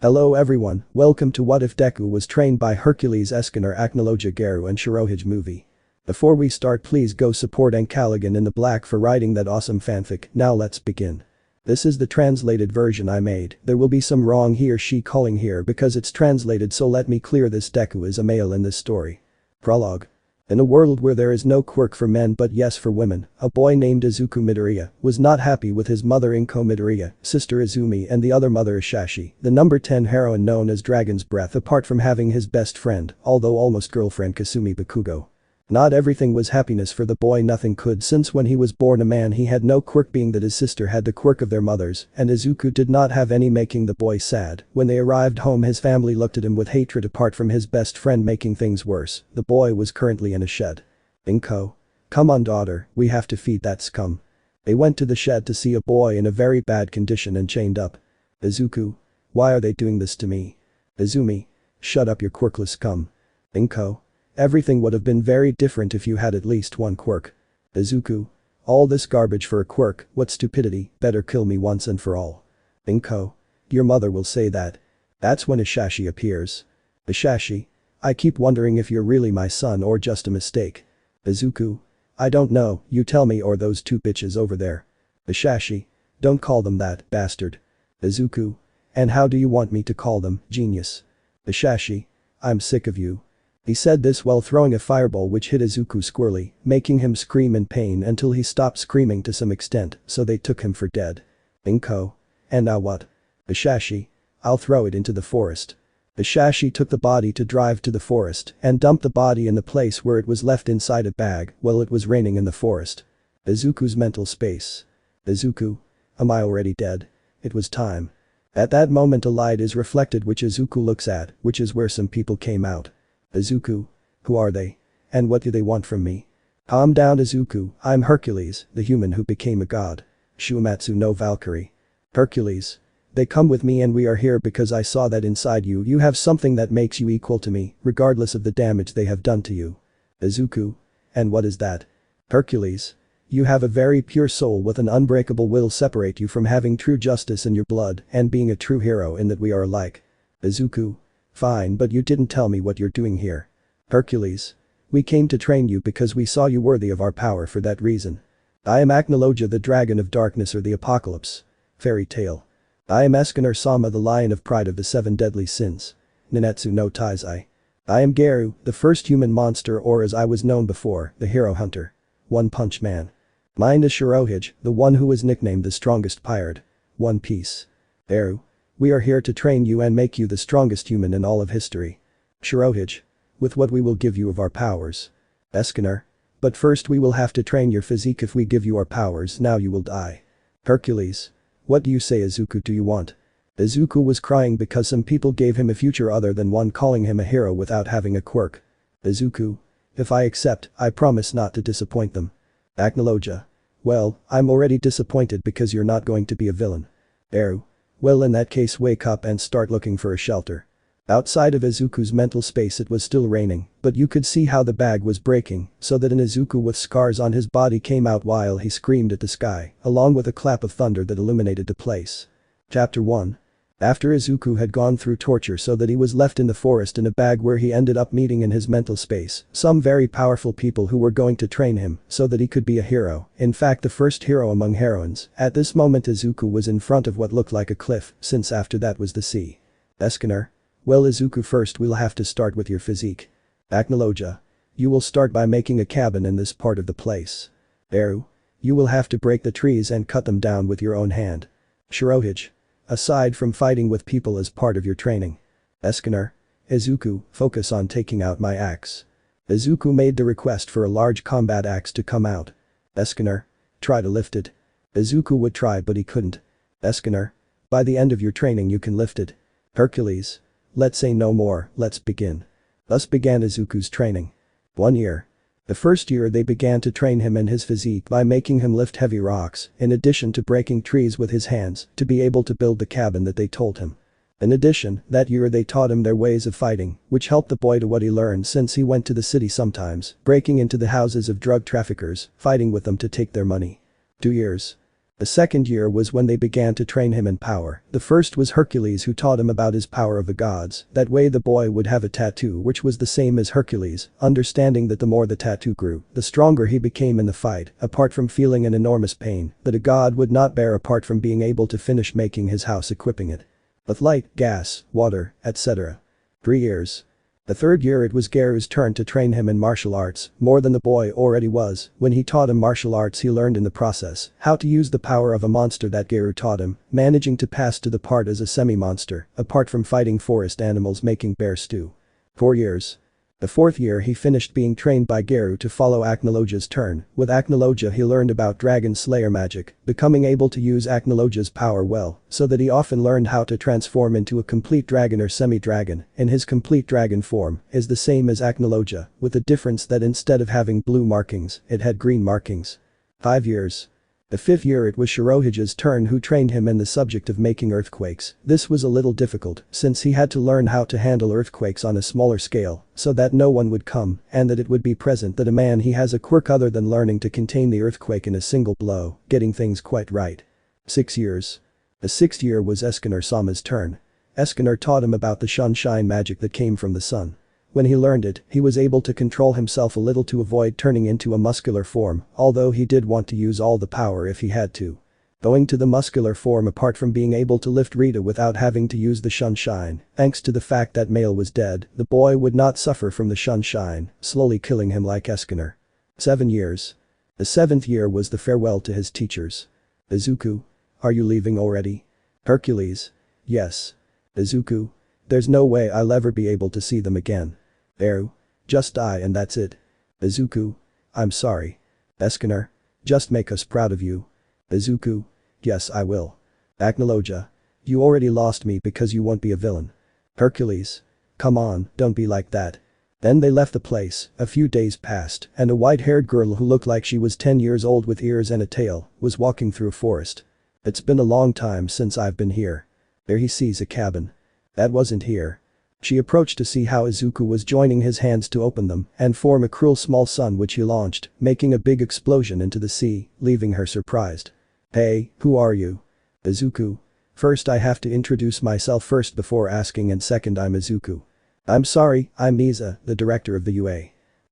Hello everyone, welcome to What If Deku Was Trained by Hercules Escanor Acnologia Garou Shirohige movie. Before we start, please go support ancalagonintheblack for writing that awesome fanfic. Now let's begin. This is the translated version I made. There will be some wrong he or she calling here because it's translated, so let me clear this. Deku is a male in this story. Prologue. In a world where there is no quirk for men but yes for women, a boy named Izuku Midoriya was not happy with his mother Inko Midoriya, sister Izumi and the other mother Shashi, the number 10 heroine known as Dragon's Breath, apart from having his best friend, although almost girlfriend, Kasumi Bakugo. Not everything was happiness for the boy. Nothing could, since when he was born a man he had no quirk, being that his sister had the quirk of their mothers, and Izuku did not have any, making the boy sad. When they arrived home his family looked at him with hatred apart from his best friend making things worse. The boy was currently in a shed. Inko. Come on daughter, we have to feed that scum. They went to the shed to see a boy in a very bad condition and chained up. Izuku. Why are they doing this to me? Izumi. Shut up, you quirkless scum. Inko. Everything would have been very different if you had at least one quirk. Izuku. All this garbage for a quirk, what stupidity, better kill me once and for all. Inko. Your mother will say that. That's when Shashi appears. Shashi. I keep wondering if you're really my son or just a mistake. Izuku. I don't know, you tell me, or those two bitches over there. Shashi. Don't call them that, bastard. Izuku. And how do you want me to call them, genius? Shashi. I'm sick of you. He said this while throwing a fireball which hit Izuku squarely, making him scream in pain until he stopped screaming to some extent, so they took him for dead. Inko. And now what? Shashi. I'll throw it into the forest. Shashi took the body to drive to the forest and dumped the body in the place where it was left inside a bag while it was raining in the forest. Izuku's mental space. Izuku. Am I already dead? It was time. At that moment a light is reflected which Izuku looks at, which is where some people came out. Izuku. Who are they? And what do they want from me? Calm down Izuku, I'm Hercules, the human who became a god. Shumatsu no Valkyrie. Hercules. They come with me and we are here because I saw that inside you have something that makes you equal to me, regardless of the damage they have done to you. Izuku. And what is that? Hercules. You have a very pure soul with an unbreakable will separate you from having true justice in your blood and being a true hero in that we are alike. Izuku. Fine, but you didn't tell me what you're doing here. Hercules. We came to train you because we saw you worthy of our power. For that reason. I am Acnologia, the dragon of darkness or the apocalypse. Fairy tale. I am Escanor Sama, the lion of pride of the 7 deadly sins. Ninetsu no Taizai. I am Garou, the first human monster, or as I was known before, the hero hunter. One Punch Man. Mine is Shirohige, the one who was nicknamed the strongest pirate. One Piece. Garou. We are here to train you and make you the strongest human in all of history. Shirohige. With what we will give you of our powers. Escanor. But first we will have to train your physique. If we give you our powers now you will die. Hercules. What do you say Izuku do you want? Izuku was crying because some people gave him a future other than one, calling him a hero without having a quirk. Izuku. If I accept, I promise not to disappoint them. Acnologia. Well, I'm already disappointed because you're not going to be a villain. Garou. Well, in that case wake up and start looking for a shelter. Outside of Izuku's mental space it was still raining, but you could see how the bag was breaking, so that an Izuku with scars on his body came out while he screamed at the sky, along with a clap of thunder that illuminated the place. Chapter 1. After Izuku had gone through torture so that he was left in the forest in a bag, where he ended up meeting in his mental space some very powerful people who were going to train him so that he could be a hero, in fact the first hero among heroines. At this moment Izuku was in front of what looked like a cliff, since after that was the sea. Escanor. Well Izuku, first we'll have to start with your physique. Acnologia. You will start by making a cabin in this part of the place. Garou. You will have to break the trees and cut them down with your own hand. Shirohige. Aside from fighting with people as part of your training. Escanor. Izuku, focus on taking out my axe. Izuku made the request for a large combat axe to come out. Escanor. Try to lift it. Izuku would try but he couldn't. Escanor. By the end of your training you can lift it. Hercules. Let's say no more, let's begin. Thus began Izuku's training. 1 year. The first year they began to train him and his physique by making him lift heavy rocks, in addition to breaking trees with his hands to be able to build the cabin that they told him. In addition, that year they taught him their ways of fighting, which helped the boy to what he learned since he went to the city sometimes, breaking into the houses of drug traffickers, fighting with them to take their money. 2 years. The second year was when they began to train him in power. The first was Hercules, who taught him about his power of the gods. That way the boy would have a tattoo which was the same as Hercules, understanding that the more the tattoo grew, the stronger he became in the fight, apart from feeling an enormous pain that a god would not bear apart from being able to finish making his house equipping it with light, gas, water, etc. 3 years. The third year it was Garou's turn to train him in martial arts, more than the boy already was. When he taught him martial arts, he learned in the process how to use the power of a monster that Garou taught him, managing to pass to the part as a semi-monster, apart from fighting forest animals making bear stew. 4 years. The fourth year he finished being trained by Garou to follow Acnologia's turn. With Acnologia he learned about Dragon Slayer magic, becoming able to use Acnologia's power well, so that he often learned how to transform into a complete dragon or semi-dragon, and his complete dragon form is the same as Acnologia, with the difference that instead of having blue markings, it had green markings. 5 years. The fifth year it was Shirohige's turn, who trained him in the subject of making earthquakes. This was a little difficult since he had to learn how to handle earthquakes on a smaller scale so that no one would come and that it would be present that a man he has a quirk other than learning to contain the earthquake in a single blow, getting things quite right. 6 years. The sixth year was Escanor-sama's turn. Escanor taught him about the sunshine magic that came from the sun. When he learned it, he was able to control himself a little to avoid turning into a muscular form, although he did want to use all the power if he had to. Going to the muscular form, apart from being able to lift Rita without having to use the sunshine, thanks to the fact that Male was dead, the boy would not suffer from the sunshine, slowly killing him like Escanor. 7 years. The seventh year was the farewell to his teachers. Izuku, are you leaving already? Hercules. Yes. Izuku. There's no way I'll ever be able to see them again. Garou. Just die and that's it. Izuku. I'm sorry. Escanor. Just make us proud of you. Izuku. Yes, I will. Acnologia. You already lost me because you won't be a villain. Hercules. Come on, don't be like that. Then they left the place. A few days passed and a white-haired girl who looked like she was 10 years old with ears and a tail was walking through a forest. It's been a long time since I've been here. There he sees a cabin. That wasn't here. She approached to see how Izuku was joining his hands to open them and form a cruel small sun, which he launched, making a big explosion into the sea, leaving her surprised. Hey, who are you? Izuku. First I have to introduce myself first before asking, and second I'm Izuku. I'm sorry, I'm Nisa, the director of the UA.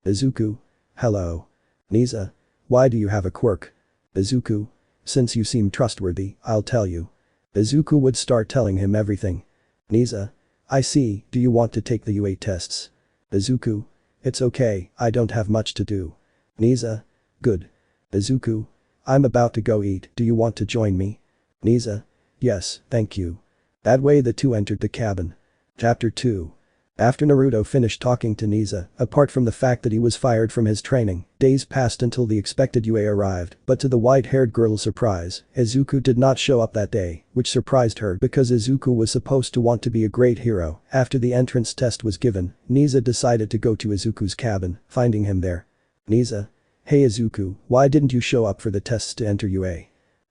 Izuku. Hello. Nisa. Why do you have a quirk? Izuku. Since you seem trustworthy, I'll tell you. Izuku would start telling him everything. Nisa. I see, do you want to take the UA tests? Izuku. It's okay, I don't have much to do. Nisa. Good. Izuku. I'm about to go eat, do you want to join me? Nisa. Yes, thank you. That way the two entered the cabin. Chapter 2. After Naruto finished talking to Nisa, apart from the fact that he was fired from his training, days passed until the expected UA arrived, but to the white-haired girl's surprise, Izuku did not show up that day, which surprised her because Izuku was supposed to want to be a great hero. After the entrance test was given, Nisa decided to go to Izuku's cabin, finding him there. Nisa. Hey Izuku, why didn't you show up for the tests to enter UA?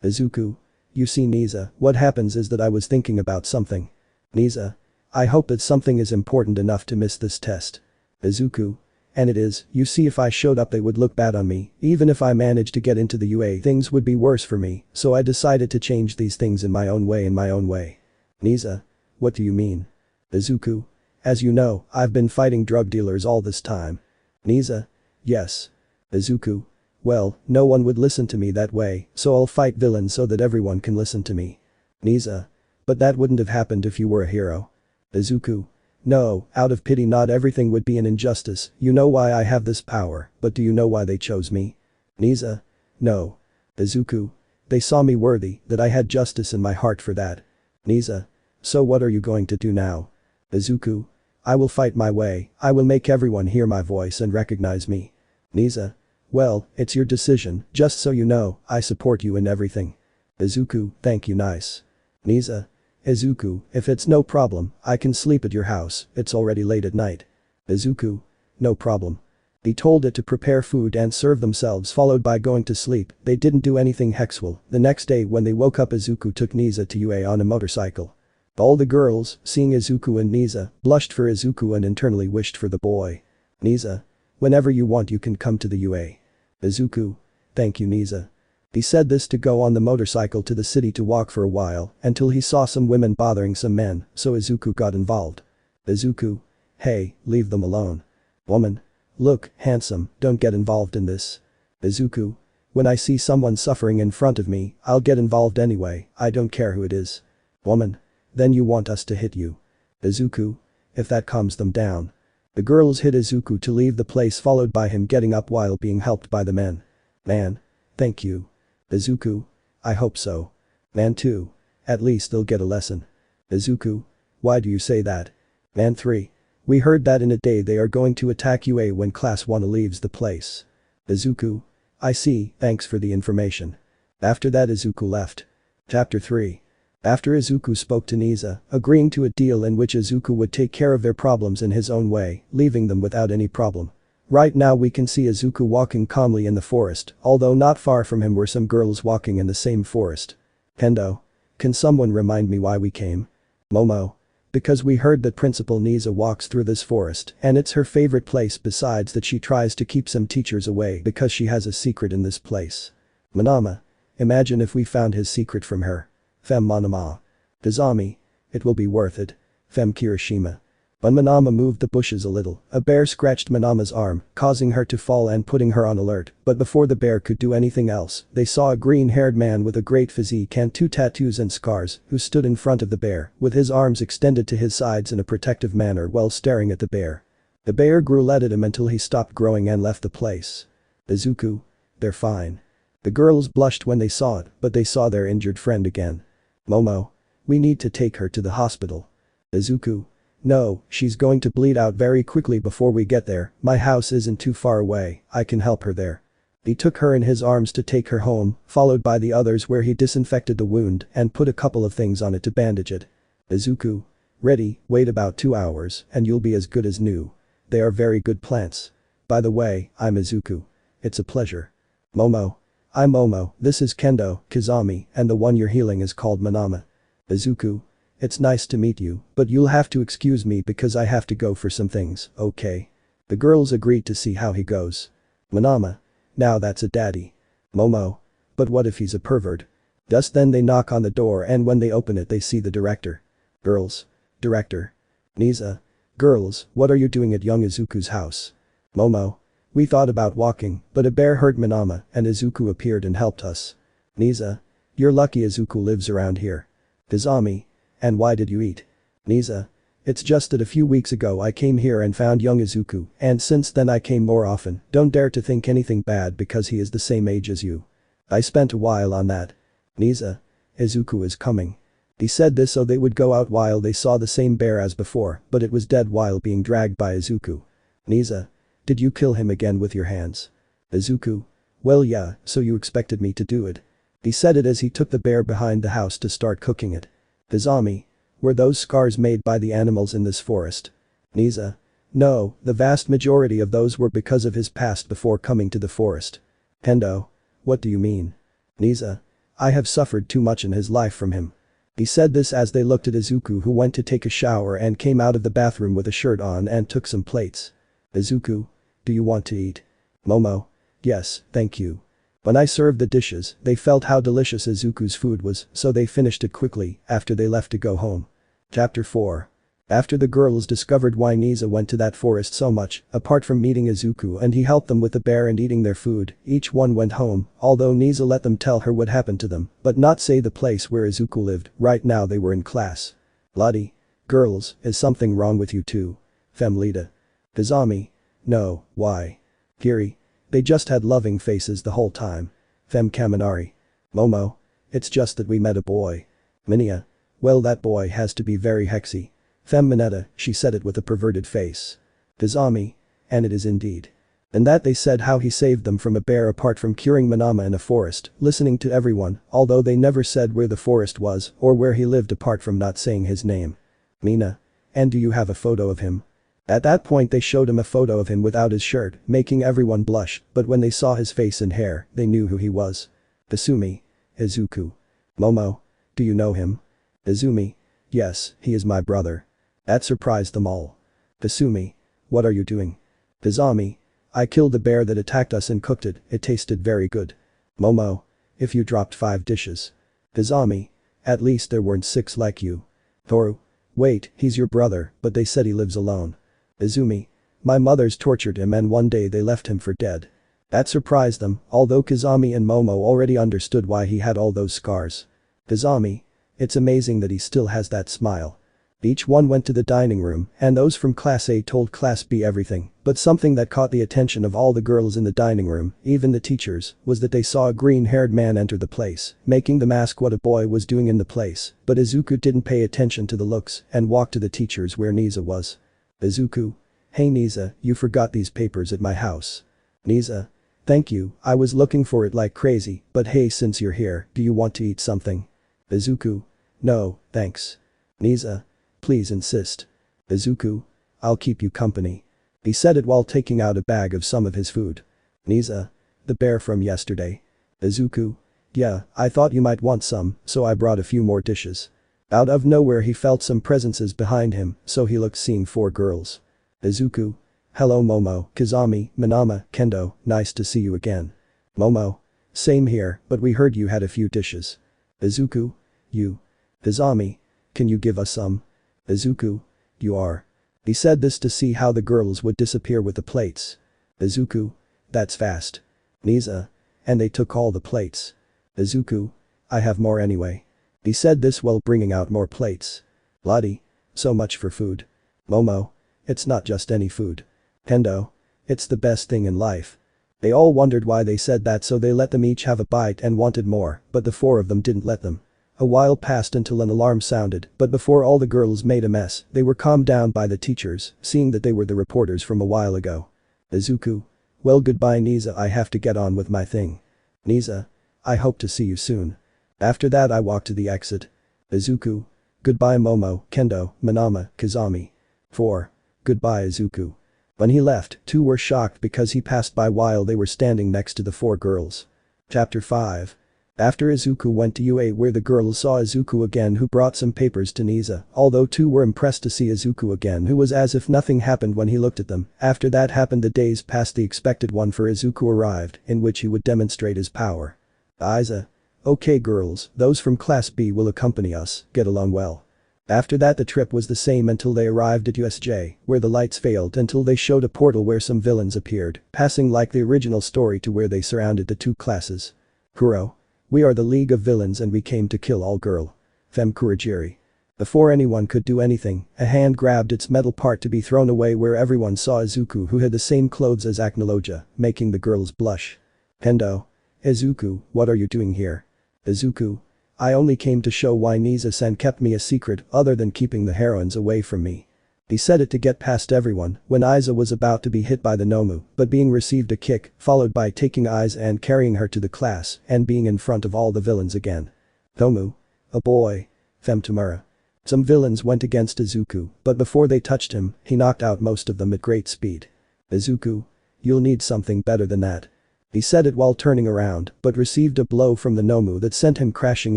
Izuku. You see Nisa, what happens is that I was thinking about something. Nisa. I hope that something is important enough to miss this test. Izuku. And it is, you see, if I showed up they would look bad on me, even if I managed to get into the UA things would be worse for me, so I decided to change these things in my own way. Nisa. What do you mean? Izuku. As you know, I've been fighting drug dealers all this time. Nisa. Yes. Izuku. Well, no one would listen to me that way, so I'll fight villains so that everyone can listen to me. Nisa. But that wouldn't have happened if you were a hero. Izuku. No, out of pity, not everything would be an injustice, you know why I have this power, but do you know why they chose me? Nisa. No. Izuku. They saw me worthy, that I had justice in my heart for that. Nisa. So what are you going to do now? Izuku. I will fight my way, I will make everyone hear my voice and recognize me. Nisa. Well, it's your decision, just so you know, I support you in everything. Izuku. Thank you, nice. Nisa. Izuku, if it's no problem, I can sleep at your house, it's already late at night. Izuku. No problem. He told it to prepare food and serve themselves, followed by going to sleep. They didn't do anything hexual. The next day when they woke up, Izuku took Nisa to UA on a motorcycle. All the girls, seeing Izuku and Nisa, blushed for Izuku and internally wished for the boy. Nisa. Whenever you want you can come to the UA. Izuku. Thank you, Nisa. He said this to go on the motorcycle to the city to walk for a while until he saw some women bothering some men, so Izuku got involved. Izuku. Hey, leave them alone. Woman. Look, handsome, don't get involved in this. Izuku. When I see someone suffering in front of me, I'll get involved anyway, I don't care who it is. Woman. Then you want us to hit you. Izuku. If that calms them down. The girls hit Izuku to leave the place, followed by him getting up while being helped by the men. Man. Thank you. Izuku. I hope so. Man 2. At least they'll get a lesson. Izuku. Why do you say that? Man 3. We heard that in a day they are going to attack UA when class 1 leaves the place. Izuku. I see, thanks for the information. After that Izuku left. Chapter 3. After Izuku spoke to Niza, agreeing to a deal in which Izuku would take care of their problems in his own way, leaving them without any problem. Right now we can see Izuku walking calmly in the forest, although not far from him were some girls walking in the same forest. Kendo. Can someone remind me why we came? Momo. Because we heard that Principal Niza walks through this forest and it's her favorite place, besides that she tries to keep some teachers away because she has a secret in this place. Manama. Imagine if we found his secret from her. Fem Manama. Dazami. It will be worth it. Fem Kirishima. When Manama moved the bushes a little, a bear scratched Manama's arm, causing her to fall and putting her on alert, but before the bear could do anything else, they saw a green-haired man with a great physique and 2 tattoos and scars, who stood in front of the bear, with his arms extended to his sides in a protective manner while staring at the bear. The bear grew led at him until he stopped growing and left the place. Izuku. They're fine. The girls blushed when they saw it, but they saw their injured friend again. Momo. We need to take her to the hospital. Izuku. No, she's going to bleed out very quickly before we get there, my house isn't too far away, I can help her there. He took her in his arms to take her home, followed by the others where he disinfected the wound and put a couple of things on it to bandage it. Izuku. Ready, wait about 2 hours and you'll be as good as new. They are very good plants. By the way, I'm Izuku. It's a pleasure. Momo. I'm Momo, this is Kendo, Kizami, and the one you're healing is called Manama. Izuku. It's nice to meet you, but you'll have to excuse me because I have to go for some things, okay? The girls agreed to see how he goes. Manama. Now that's a daddy. Momo. But what if he's a pervert? Just then they knock on the door and when they open it they see the director. Girls. Director. Niza. Girls, what are you doing at young Izuku's house? Momo. We thought about walking, but a bear hurt Manama and Izuku appeared and helped us. Niza. You're lucky Izuku lives around here. Kizami. And why did you eat? Niza. It's just that a few weeks ago I came here and found young Izuku, and since then I came more often, don't dare to think anything bad because he is the same age as you. I spent a while on that. Niza. Izuku is coming. He said this so they would go out while they saw the same bear as before, but it was dead while being dragged by Izuku. Niza. Did you kill him again with your hands? Izuku. Well yeah, so you expected me to do it. He said it as he took the bear behind the house to start cooking it. Kizami. Were those scars made by the animals in this forest? Niza. No, the vast majority of those were because of his past before coming to the forest. Kendo. What do you mean? Niza. I have suffered too much in his life from him. He said this as they looked at Izuku, who went to take a shower and came out of the bathroom with a shirt on and took some plates. Izuku. Do you want to eat? Momo. Yes, thank you. When I served the dishes, they felt how delicious Izuku's food was, so they finished it quickly after they left to go home. Chapter 4. After the girls discovered why Niza went to that forest so much, apart from meeting Izuku and he helped them with the bear and eating their food, each one went home, although Niza let them tell her what happened to them, but not say the place where Izuku lived. Right now they were in class. Lottie. Girls, is something wrong with you too? Femlita. Kizami. No, why? Kiri. They just had loving faces the whole time. Fem Kaminari. Momo. It's just that we met a boy. Minia. Well that boy has to be very hexy. Fem Mineta, she said it with a perverted face. Kizami. And it is indeed. And that they said how he saved them from a bear apart from curing Manama in a forest, listening to everyone, although they never said where the forest was or where he lived apart from not saying his name. Mina. And do you have a photo of him? At that point they showed him a photo of him without his shirt, making everyone blush, but when they saw his face and hair, they knew who he was. Kasumi. Izuku. Momo. Do you know him? Izumi. Yes, he is my brother. That surprised them all. Kasumi. What are you doing? Kizami. I killed the bear that attacked us and cooked it, it tasted very good. Momo. If you dropped 5 dishes. Izami. At least there weren't 6 like you. Toru. Wait, he's your brother, but they said he lives alone. Izumi. My mother's tortured him and one day they left him for dead. That surprised them, although Kazami and Momo already understood why he had all those scars. Kazami. It's amazing that he still has that smile. Each one went to the dining room, and those from Class A told Class B everything, but something that caught the attention of all the girls in the dining room, even the teachers, was that they saw a green-haired man enter the place, making them ask what a boy was doing in the place, but Izuku didn't pay attention to the looks and walked to the teachers where Niza was. Izuku. Hey Niza, you forgot these papers at my house. Niza. Thank you, I was looking for it like crazy, but hey, since you're here, do you want to eat something? Izuku. No, thanks. Niza. Please insist. Izuku. I'll keep you company. He said it while taking out a bag of some of his food. Niza. The bear from yesterday. Izuku. Yeah, I thought you might want some, so I brought a few more dishes. Out of nowhere he felt some presences behind him, so he looked, seeing 4 girls. Izuku. Hello Momo, Kazami, Minama, Kendo, nice to see you again. Momo. Same here, but we heard you had a few dishes. Izuku. You. Kazami. Can you give us some? Izuku. You are. He said this to see how the girls would disappear with the plates. Izuku. That's fast. Niza. And they took all the plates. Izuku. I have more anyway. He said this while bringing out more plates. Lottie. So much for food. Momo. It's not just any food. Kendo. It's the best thing in life. They all wondered why they said that, so they let them each have a bite and wanted more, but the 4 of them didn't let them. A while passed until an alarm sounded, but before all the girls made a mess, they were calmed down by the teachers, seeing that they were the reporters from a while ago. Izuku. Well, goodbye Niza, I have to get on with my thing. Niza. I hope to see you soon. After that I walked to the exit. Izuku. Goodbye Momo, Kendo, Minama, Kazami. 4. Goodbye Izuku. When he left, 2 were shocked because he passed by while they were standing next to the 4 girls. Chapter 5. After Izuku went to UA where the girls saw Izuku again, who brought some papers to Niza, although 2 were impressed to see Izuku again, who was as if nothing happened when he looked at them. After that happened, the days passed. The expected one for Izuku arrived, in which he would demonstrate his power. Aiza. Okay girls, those from Class B will accompany us, get along well. After that the trip was the same until they arrived at USJ, where the lights failed until they showed a portal where some villains appeared, passing like the original story to where they surrounded the 2 classes. Kuro. We are the League of Villains and we came to kill all girl. Fem Kurogiri. Before anyone could do anything, a hand grabbed its metal part to be thrown away where everyone saw Izuku, who had the same clothes as Acnologia, making the girls blush. Kendo. Izuku, what are you doing here? Izuku. I only came to show why Niza-san kept me a secret other than keeping the heroines away from me. He said it to get past everyone when Aiza was about to be hit by the Nomu, but being received a kick, followed by taking Aiza and carrying her to the class and being in front of all the villains again. Nomu. A boy. Femtamura. Some villains went against Izuku, but before they touched him, he knocked out most of them at great speed. Izuku. You'll need something better than that. He said it while turning around, but received a blow from the Nomu that sent him crashing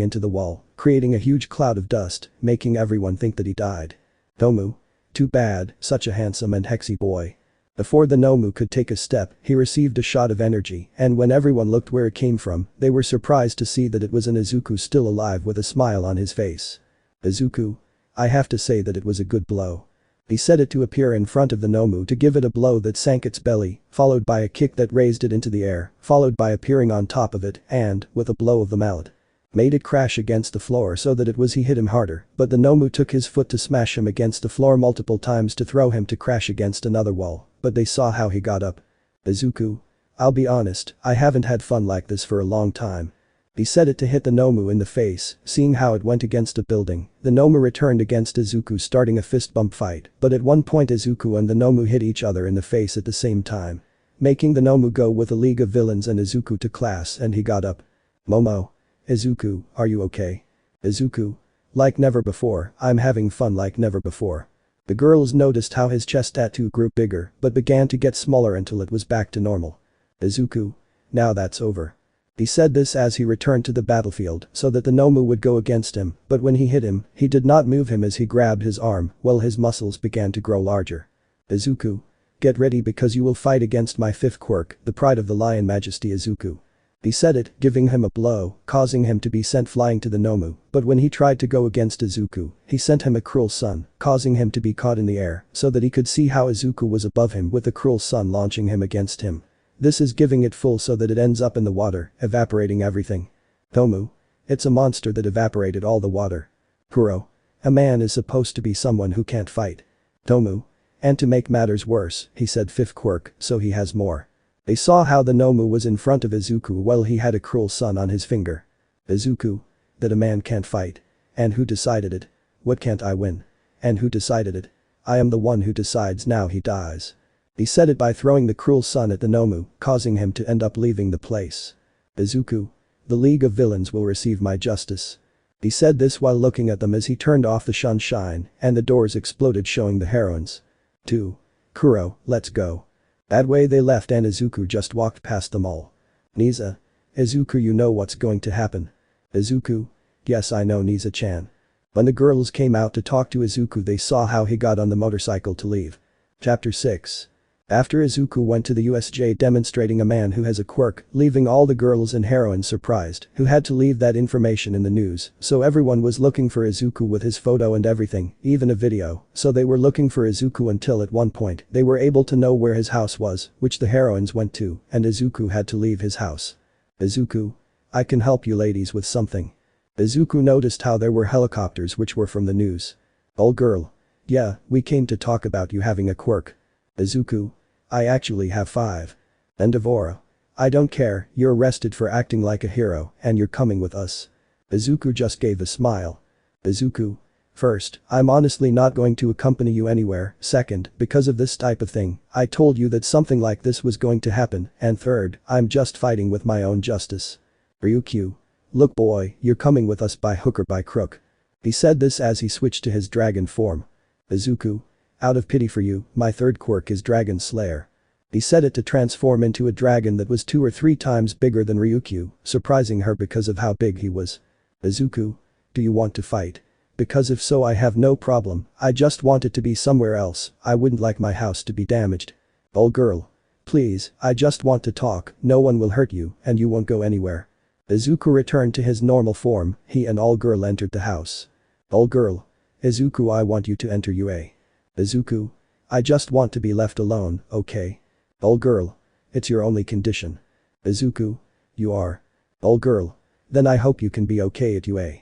into the wall, creating a huge cloud of dust, making everyone think that he died. Nomu. Too bad, such a handsome and hexy boy. Before the Nomu could take a step, he received a shot of energy, and when everyone looked where it came from, they were surprised to see that it was an Izuku still alive with a smile on his face. Izuku. I have to say that it was a good blow. He said it to appear in front of the Nomu to give it a blow that sank its belly, followed by a kick that raised it into the air, followed by appearing on top of it, and, with a blow of the mallet, made it crash against the floor so that he hit him harder, but the Nomu took his foot to smash him against the floor multiple times to throw him to crash against another wall, but they saw how he got up. Izuku. I'll be honest, I haven't had fun like this for a long time. He said it to hit the Nomu in the face, seeing how it went against a building. The Nomu returned against Izuku, starting a fist bump fight, but at one point Izuku and the Nomu hit each other in the face at the same time, making the Nomu go with a League of Villains and Izuku to class, and he got up. Momo. Izuku, are you okay? Izuku. Like never before, I'm having fun like never before. The girls noticed how his chest tattoo grew bigger but began to get smaller until it was back to normal. Izuku. Now that's over. He said this as he returned to the battlefield so that the Nomu would go against him, but when he hit him, he did not move him as he grabbed his arm while his muscles began to grow larger. Izuku. Get ready because you will fight against my 5th quirk, the pride of the lion majesty Izuku. He said it, giving him a blow, causing him to be sent flying to the Nomu, but when he tried to go against Izuku, he sent him a cruel sun, causing him to be caught in the air so that he could see how Izuku was above him with the cruel sun launching him against him. This is giving it full so that it ends up in the water, evaporating everything. Nomu. It's a monster that evaporated all the water. Kuro. A man is supposed to be someone who can't fight. Nomu. And to make matters worse, he said fifth quirk, so he has more. They saw how the Nomu was in front of Izuku while he had a cruel sun on his finger. Izuku. That a man can't fight. And who decided it? What can't I win? And who decided it? I am the one who decides now he dies. He said it by throwing the cruel sun at the Nomu, causing him to end up leaving the place. Izuku. The League of Villains will receive my justice. He said this while looking at them as he turned off the sunshine and the doors exploded showing the heroines. 2. Kuro, let's go. That way they left and Izuku just walked past them all. Nisa. Izuku, you know what's going to happen. Izuku. Yes, I know, Nisa-chan. When the girls came out to talk to Izuku, they saw how he got on the motorcycle to leave. Chapter 6. After Izuku went to the USJ demonstrating a man who has a quirk, leaving all the girls and heroines surprised, who had to leave that information in the news, so everyone was looking for Izuku with his photo and everything, even a video, so they were looking for Izuku until at one point they were able to know where his house was, which the heroines went to, and Izuku had to leave his house. Izuku. I can help you ladies with something. Izuku noticed how there were helicopters which were from the news. Old girl. Yeah, we came to talk about you having a quirk. Izuku. I actually have 5. And Devora. I don't care, you're arrested for acting like a hero and you're coming with us. Izuku just gave a smile. Izuku. First, I'm honestly not going to accompany you anywhere, second, because of this type of thing, I told you that something like this was going to happen, and third, I'm just fighting with my own justice. Ryukyu. Look boy, you're coming with us by hook or by crook. He said this as he switched to his dragon form. Izuku. Out of pity for you, my third quirk is Dragon Slayer. He said it to transform into a dragon that was 2 or 3 times bigger than Ryukyu, surprising her because of how big he was. Izuku. Do you want to fight? Because if so I have no problem, I just want it to be somewhere else, I wouldn't like my house to be damaged. Old girl. Please, I just want to talk, no one will hurt you and you won't go anywhere. Izuku returned to his normal form, he and Old girl entered the house. Old girl. Izuku, I want you to enter UA. Izuku. I just want to be left alone, okay? Old girl. It's your only condition. Izuku. You are. Old girl. Then I hope you can be okay at UA.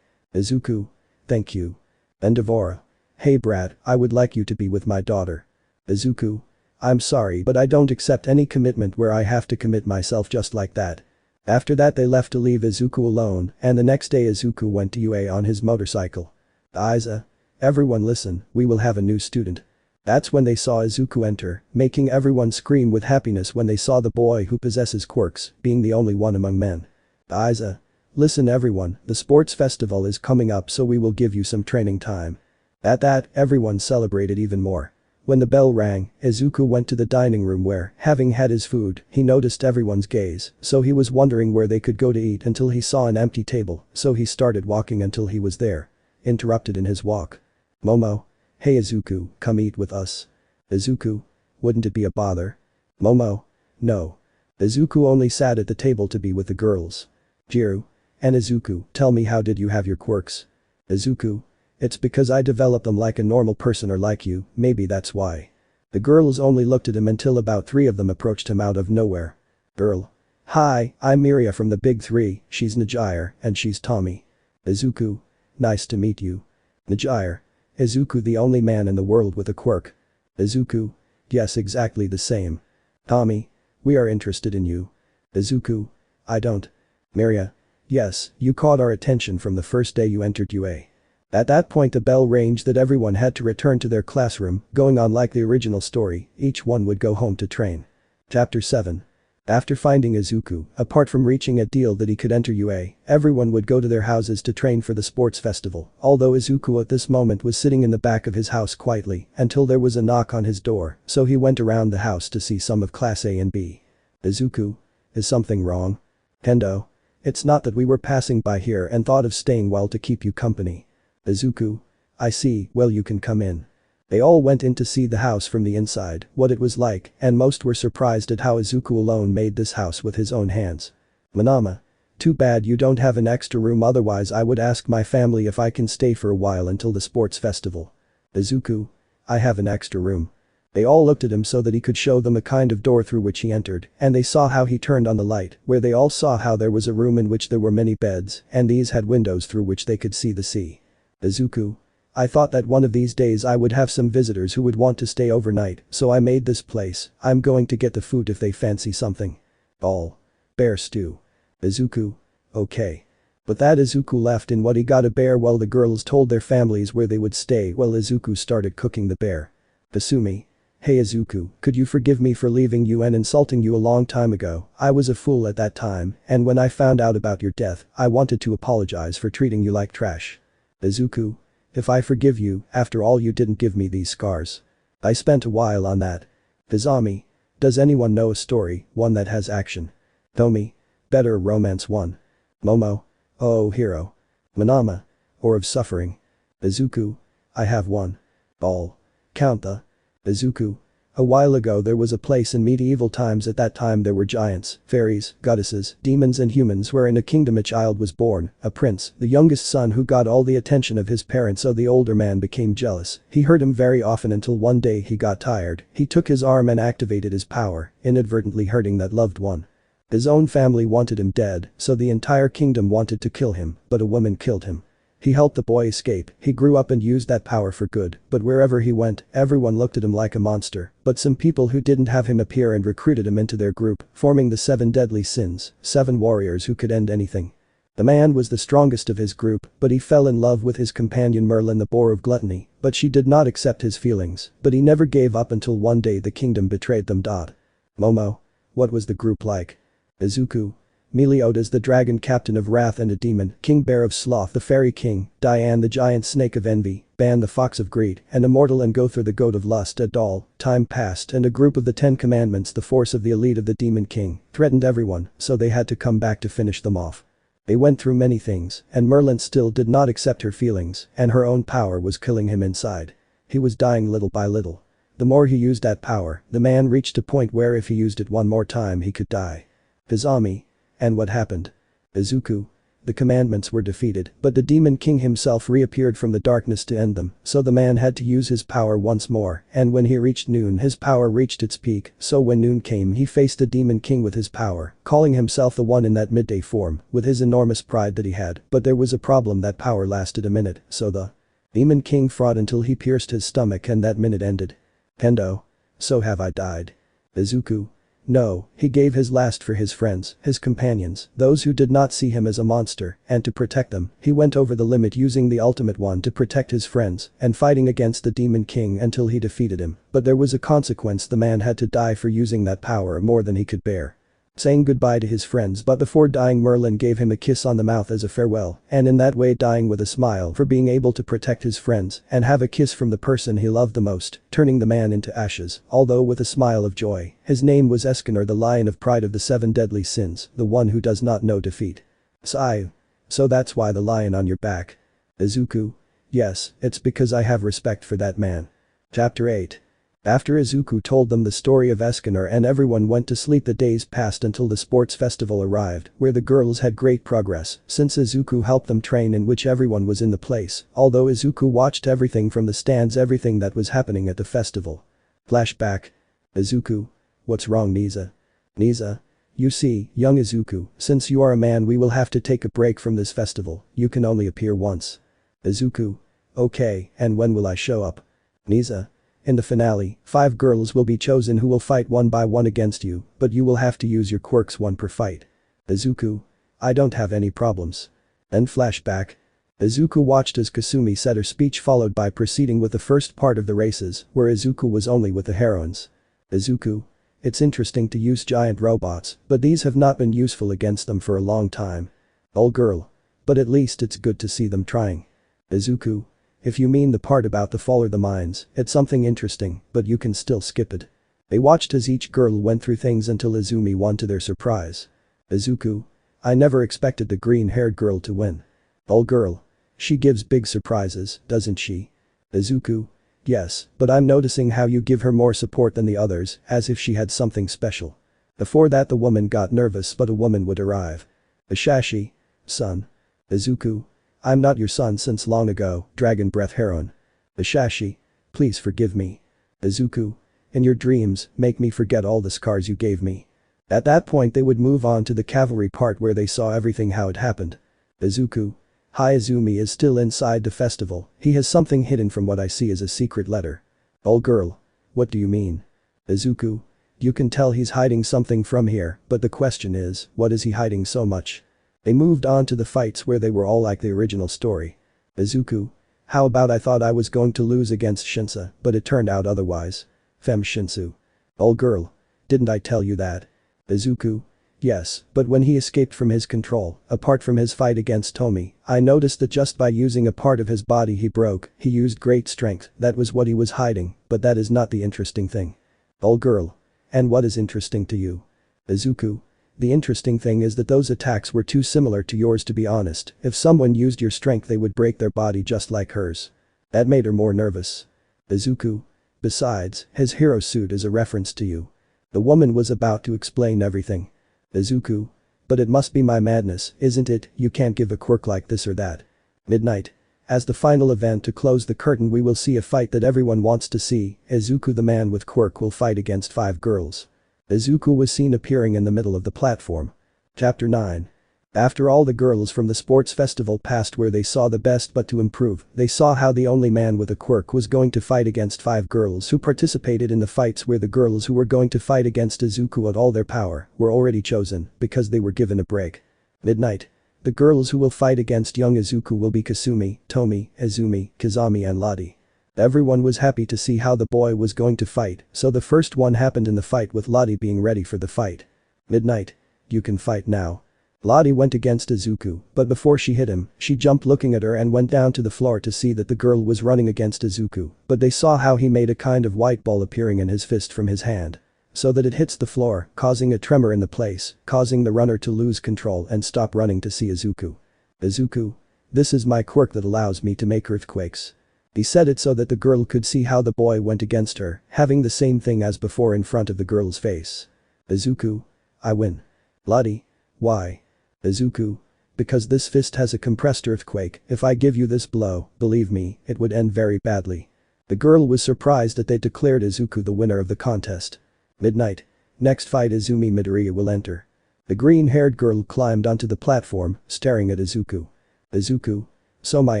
Izuku. Thank you. And Devora. Hey Brad, I would like you to be with my daughter. Izuku. I'm sorry but I don't accept any commitment where I have to commit myself just like that. After that they left to leave Izuku alone and the next day Izuku went to UA on his motorcycle. Aiza. Everyone listen, we will have a new student. That's when they saw Izuku enter, making everyone scream with happiness when they saw the boy who possesses quirks, being the only one among men. Aiza. Listen everyone, the sports festival is coming up so we will give you some training time. At that, everyone celebrated even more. When the bell rang, Izuku went to the dining room where, having had his food, he noticed everyone's gaze, so he was wondering where they could go to eat until he saw an empty table, so he started walking until he was there. Interrupted in his walk. Momo. Hey Izuku, come eat with us. Izuku. Wouldn't it be a bother? Momo. No. Izuku only sat at the table to be with the girls. Jiru. And Izuku, tell me, how did you have your quirks? Izuku. It's because I developed them like a normal person or like you, maybe that's why. The girls only looked at him until about 3 of them approached him out of nowhere. Girl. Hi, I'm Miria from the Big 3, she's Najire, and she's Tommy. Izuku. Nice to meet you. Najire. Izuku, the only man in the world with a quirk. Izuku. Yes, exactly the same. Tommy. We are interested in you. Izuku. I don't. Miria. Yes, you caught our attention from the first day you entered UA. At that point the bell rang that everyone had to return to their classroom, going on like the original story, each one would go home to train. Chapter 7. After finding Izuku, apart from reaching a deal that he could enter UA, everyone would go to their houses to train for the sports festival, although Izuku at this moment was sitting in the back of his house quietly until there was a knock on his door, so he went around the house to see some of Class A and B. Izuku. Is something wrong? Kendo. It's not that we were passing by here and thought of staying while to keep you company. Izuku. I see, well you can come in. They all went in to see the house from the inside, what it was like, and most were surprised at how Izuku alone made this house with his own hands. Manama. Too bad you don't have an extra room, otherwise I would ask my family if I can stay for a while until the sports festival. Izuku. I have an extra room. They all looked at him so that he could show them a kind of door through which he entered, and they saw how he turned on the light, where they all saw how there was a room in which there were many beds, and these had windows through which they could see the sea. Izuku. I thought that one of these days I would have some visitors who would want to stay overnight, so I made this place. I'm going to get the food if they fancy something. All. Bear stew. Izuku. Okay. But that Izuku left in what he got a bear while the girls told their families where they would stay while Izuku started cooking the bear. Kasumi. Hey Izuku, could you forgive me for leaving you and insulting you a long time ago? I was a fool at that time, and when I found out about your death, I wanted to apologize for treating you like trash. Izuku. If I forgive you, after all you didn't give me these scars. I spent a while on that. Izami. Does anyone know a story, one that has action? Tomi. Better a romance one. Momo. Oh hero. Manama. Or of suffering. Izuku. I have one. All. Count the. Izuku. A while ago there was a place in medieval times. At that time there were giants, fairies, goddesses, demons and humans, where in a kingdom a child was born, a prince, the youngest son, who got all the attention of his parents, so the older man became jealous. He hurt him very often until one day he got tired. He took his arm and activated his power, inadvertently hurting that loved one. His own family wanted him dead, so the entire kingdom wanted to kill him, but a woman killed him. He helped the boy escape. He grew up and used that power for good, but wherever he went, everyone looked at him like a monster. But some people who didn't have him appear and recruited him into their group, forming the 7 deadly sins, 7 warriors who could end anything. The man was the strongest of his group, but he fell in love with his companion Merlin, the boar of gluttony, but she did not accept his feelings, but he never gave up until one day the kingdom betrayed them. Momo. What was the group like? Izuku. Meliodas, the dragon captain of wrath and a demon, King Bear of sloth, the fairy king, Diane the giant snake of envy, Ban the fox of greed, and Immortal and Gother the goat of lust. A doll. Time passed and a group of the 10 commandments, the force of the elite of the demon king, threatened everyone, so they had to come back to finish them off. They went through many things, and Merlin still did not accept her feelings, and her own power was killing him inside. He was dying little by little. The more he used that power, the man reached a point where if he used it one more time he could die. Izami. And what happened? Izuku. The commandments were defeated, but the demon king himself reappeared from the darkness to end them, so the man had to use his power once more, and when he reached noon his power reached its peak, so when noon came he faced the demon king with his power, calling himself the one in that midday form, with his enormous pride that he had, but there was a problem: that power lasted a minute, so the demon king fought until he pierced his stomach and that minute ended. Kendo. So have I died? Izuku. No, he gave his last for his friends, his companions, those who did not see him as a monster, and to protect them, he went over the limit using the ultimate one to protect his friends and fighting against the demon king until he defeated him, but there was a consequence: the man had to die for using that power more than he could bear. Saying goodbye to his friends, but before dying Merlin gave him a kiss on the mouth as a farewell, and in that way dying with a smile for being able to protect his friends and have a kiss from the person he loved the most, turning the man into ashes, although with a smile of joy. His name was Escanor, the lion of pride of the 7 deadly sins, the one who does not know defeat. Sigh. So that's why the lion on your back? Izuku. Yes, it's because I have respect for that man. Chapter 8. After Izuku told them the story of Escanor and everyone went to sleep, the days passed until the sports festival arrived, where the girls had great progress since Izuku helped them train, in which everyone was in the place, although Izuku watched everything from the stands, everything that was happening at the festival. Flashback. Izuku. What's wrong, Niza? Niza. You see, young Izuku, since you are a man we will have to take a break from this festival, you can only appear once. Izuku. Okay, and when will I show up? Niza. In the finale, 5 girls will be chosen who will fight one by one against you, but you will have to use your quirks one per fight. Izuku. I don't have any problems. End flashback. Izuku watched as Kasumi said her speech, followed by proceeding with the first part of the races, where Izuku was only with the heroines. Izuku. It's interesting to use giant robots, but these have not been useful against them for a long time. Oh girl. But at least it's good to see them trying. Izuku. If you mean the part about the fall or the mines, it's something interesting, but you can still skip it. They watched as each girl went through things until Izumi won to their surprise. Izuku. I never expected the green-haired girl to win. Oh girl. She gives big surprises, doesn't she? Izuku. Yes, but I'm noticing how you give her more support than the others, as if she had something special. Before that the woman got nervous, but a woman would arrive. Ashashi. Son. Izuku. I'm not your son since long ago, dragon breath heroine. Ashashi. Please forgive me. Izuku. In your dreams, make me forget all the scars you gave me. At that point they would move on to the cavalry part where they saw everything how it happened. Izuku. Hi, Izumi is still inside the festival, he has something hidden from what I see as a secret letter. Old girl. What do you mean? Izuku. You can tell he's hiding something from here, but the question is, what is he hiding so much? They moved on to the fights where they were all like the original story. Izuku. How about I thought I was going to lose against Shinsa, but it turned out otherwise. Fem Shinsu. Old girl. Didn't I tell you that? Izuku. Yes, but when he escaped from his control, apart from his fight against Tomi, I noticed that just by using a part of his body he used great strength, that was what he was hiding, but that is not the interesting thing. Old girl. And what is interesting to you? Izuku. The interesting thing is that those attacks were too similar to yours, to be honest. If someone used your strength they would break their body just like hers. That made her more nervous. Izuku. Besides, his hero suit is a reference to you. The woman was about to explain everything. Izuku. But it must be my madness, isn't it? You can't give a quirk like this or that. Midnight. As the final event to close the curtain we will see a fight that everyone wants to see. Izuku the man with quirk will fight against 5 girls. Izuku was seen appearing in the middle of the platform. Chapter 9. After all the girls from the sports festival passed where they saw the best, but to improve, they saw how the only man with a quirk was going to fight against 5 girls who participated in the fights where the girls who were going to fight against Izuku at all their power were already chosen because they were given a break. Midnight. The girls who will fight against young Izuku will be Kasumi, Tomi, Izumi, Kazami and Lottie. Everyone was happy to see how the boy was going to fight, so the first one happened in the fight with Lottie being ready for the fight. Midnight. You can fight now. Lottie went against Izuku, but before she hit him, she jumped looking at her and went down to the floor to see that the girl was running against Izuku, but they saw how he made a kind of white ball appearing in his fist from his hand. So that it hits the floor, causing a tremor in the place, causing the runner to lose control and stop running to see Izuku. Izuku. This is my quirk that allows me to make earthquakes. He said it so that the girl could see how the boy went against her, having the same thing as before in front of the girl's face. Izuku. I win. Lottie. Why? Izuku. Because this fist has a compressed earthquake, if I give you this blow, believe me, it would end very badly. The girl was surprised that they declared Izuku the winner of the contest. Midnight. Next fight Izumi Midoriya will enter. The green-haired girl climbed onto the platform, staring at Izuku. Izuku. So my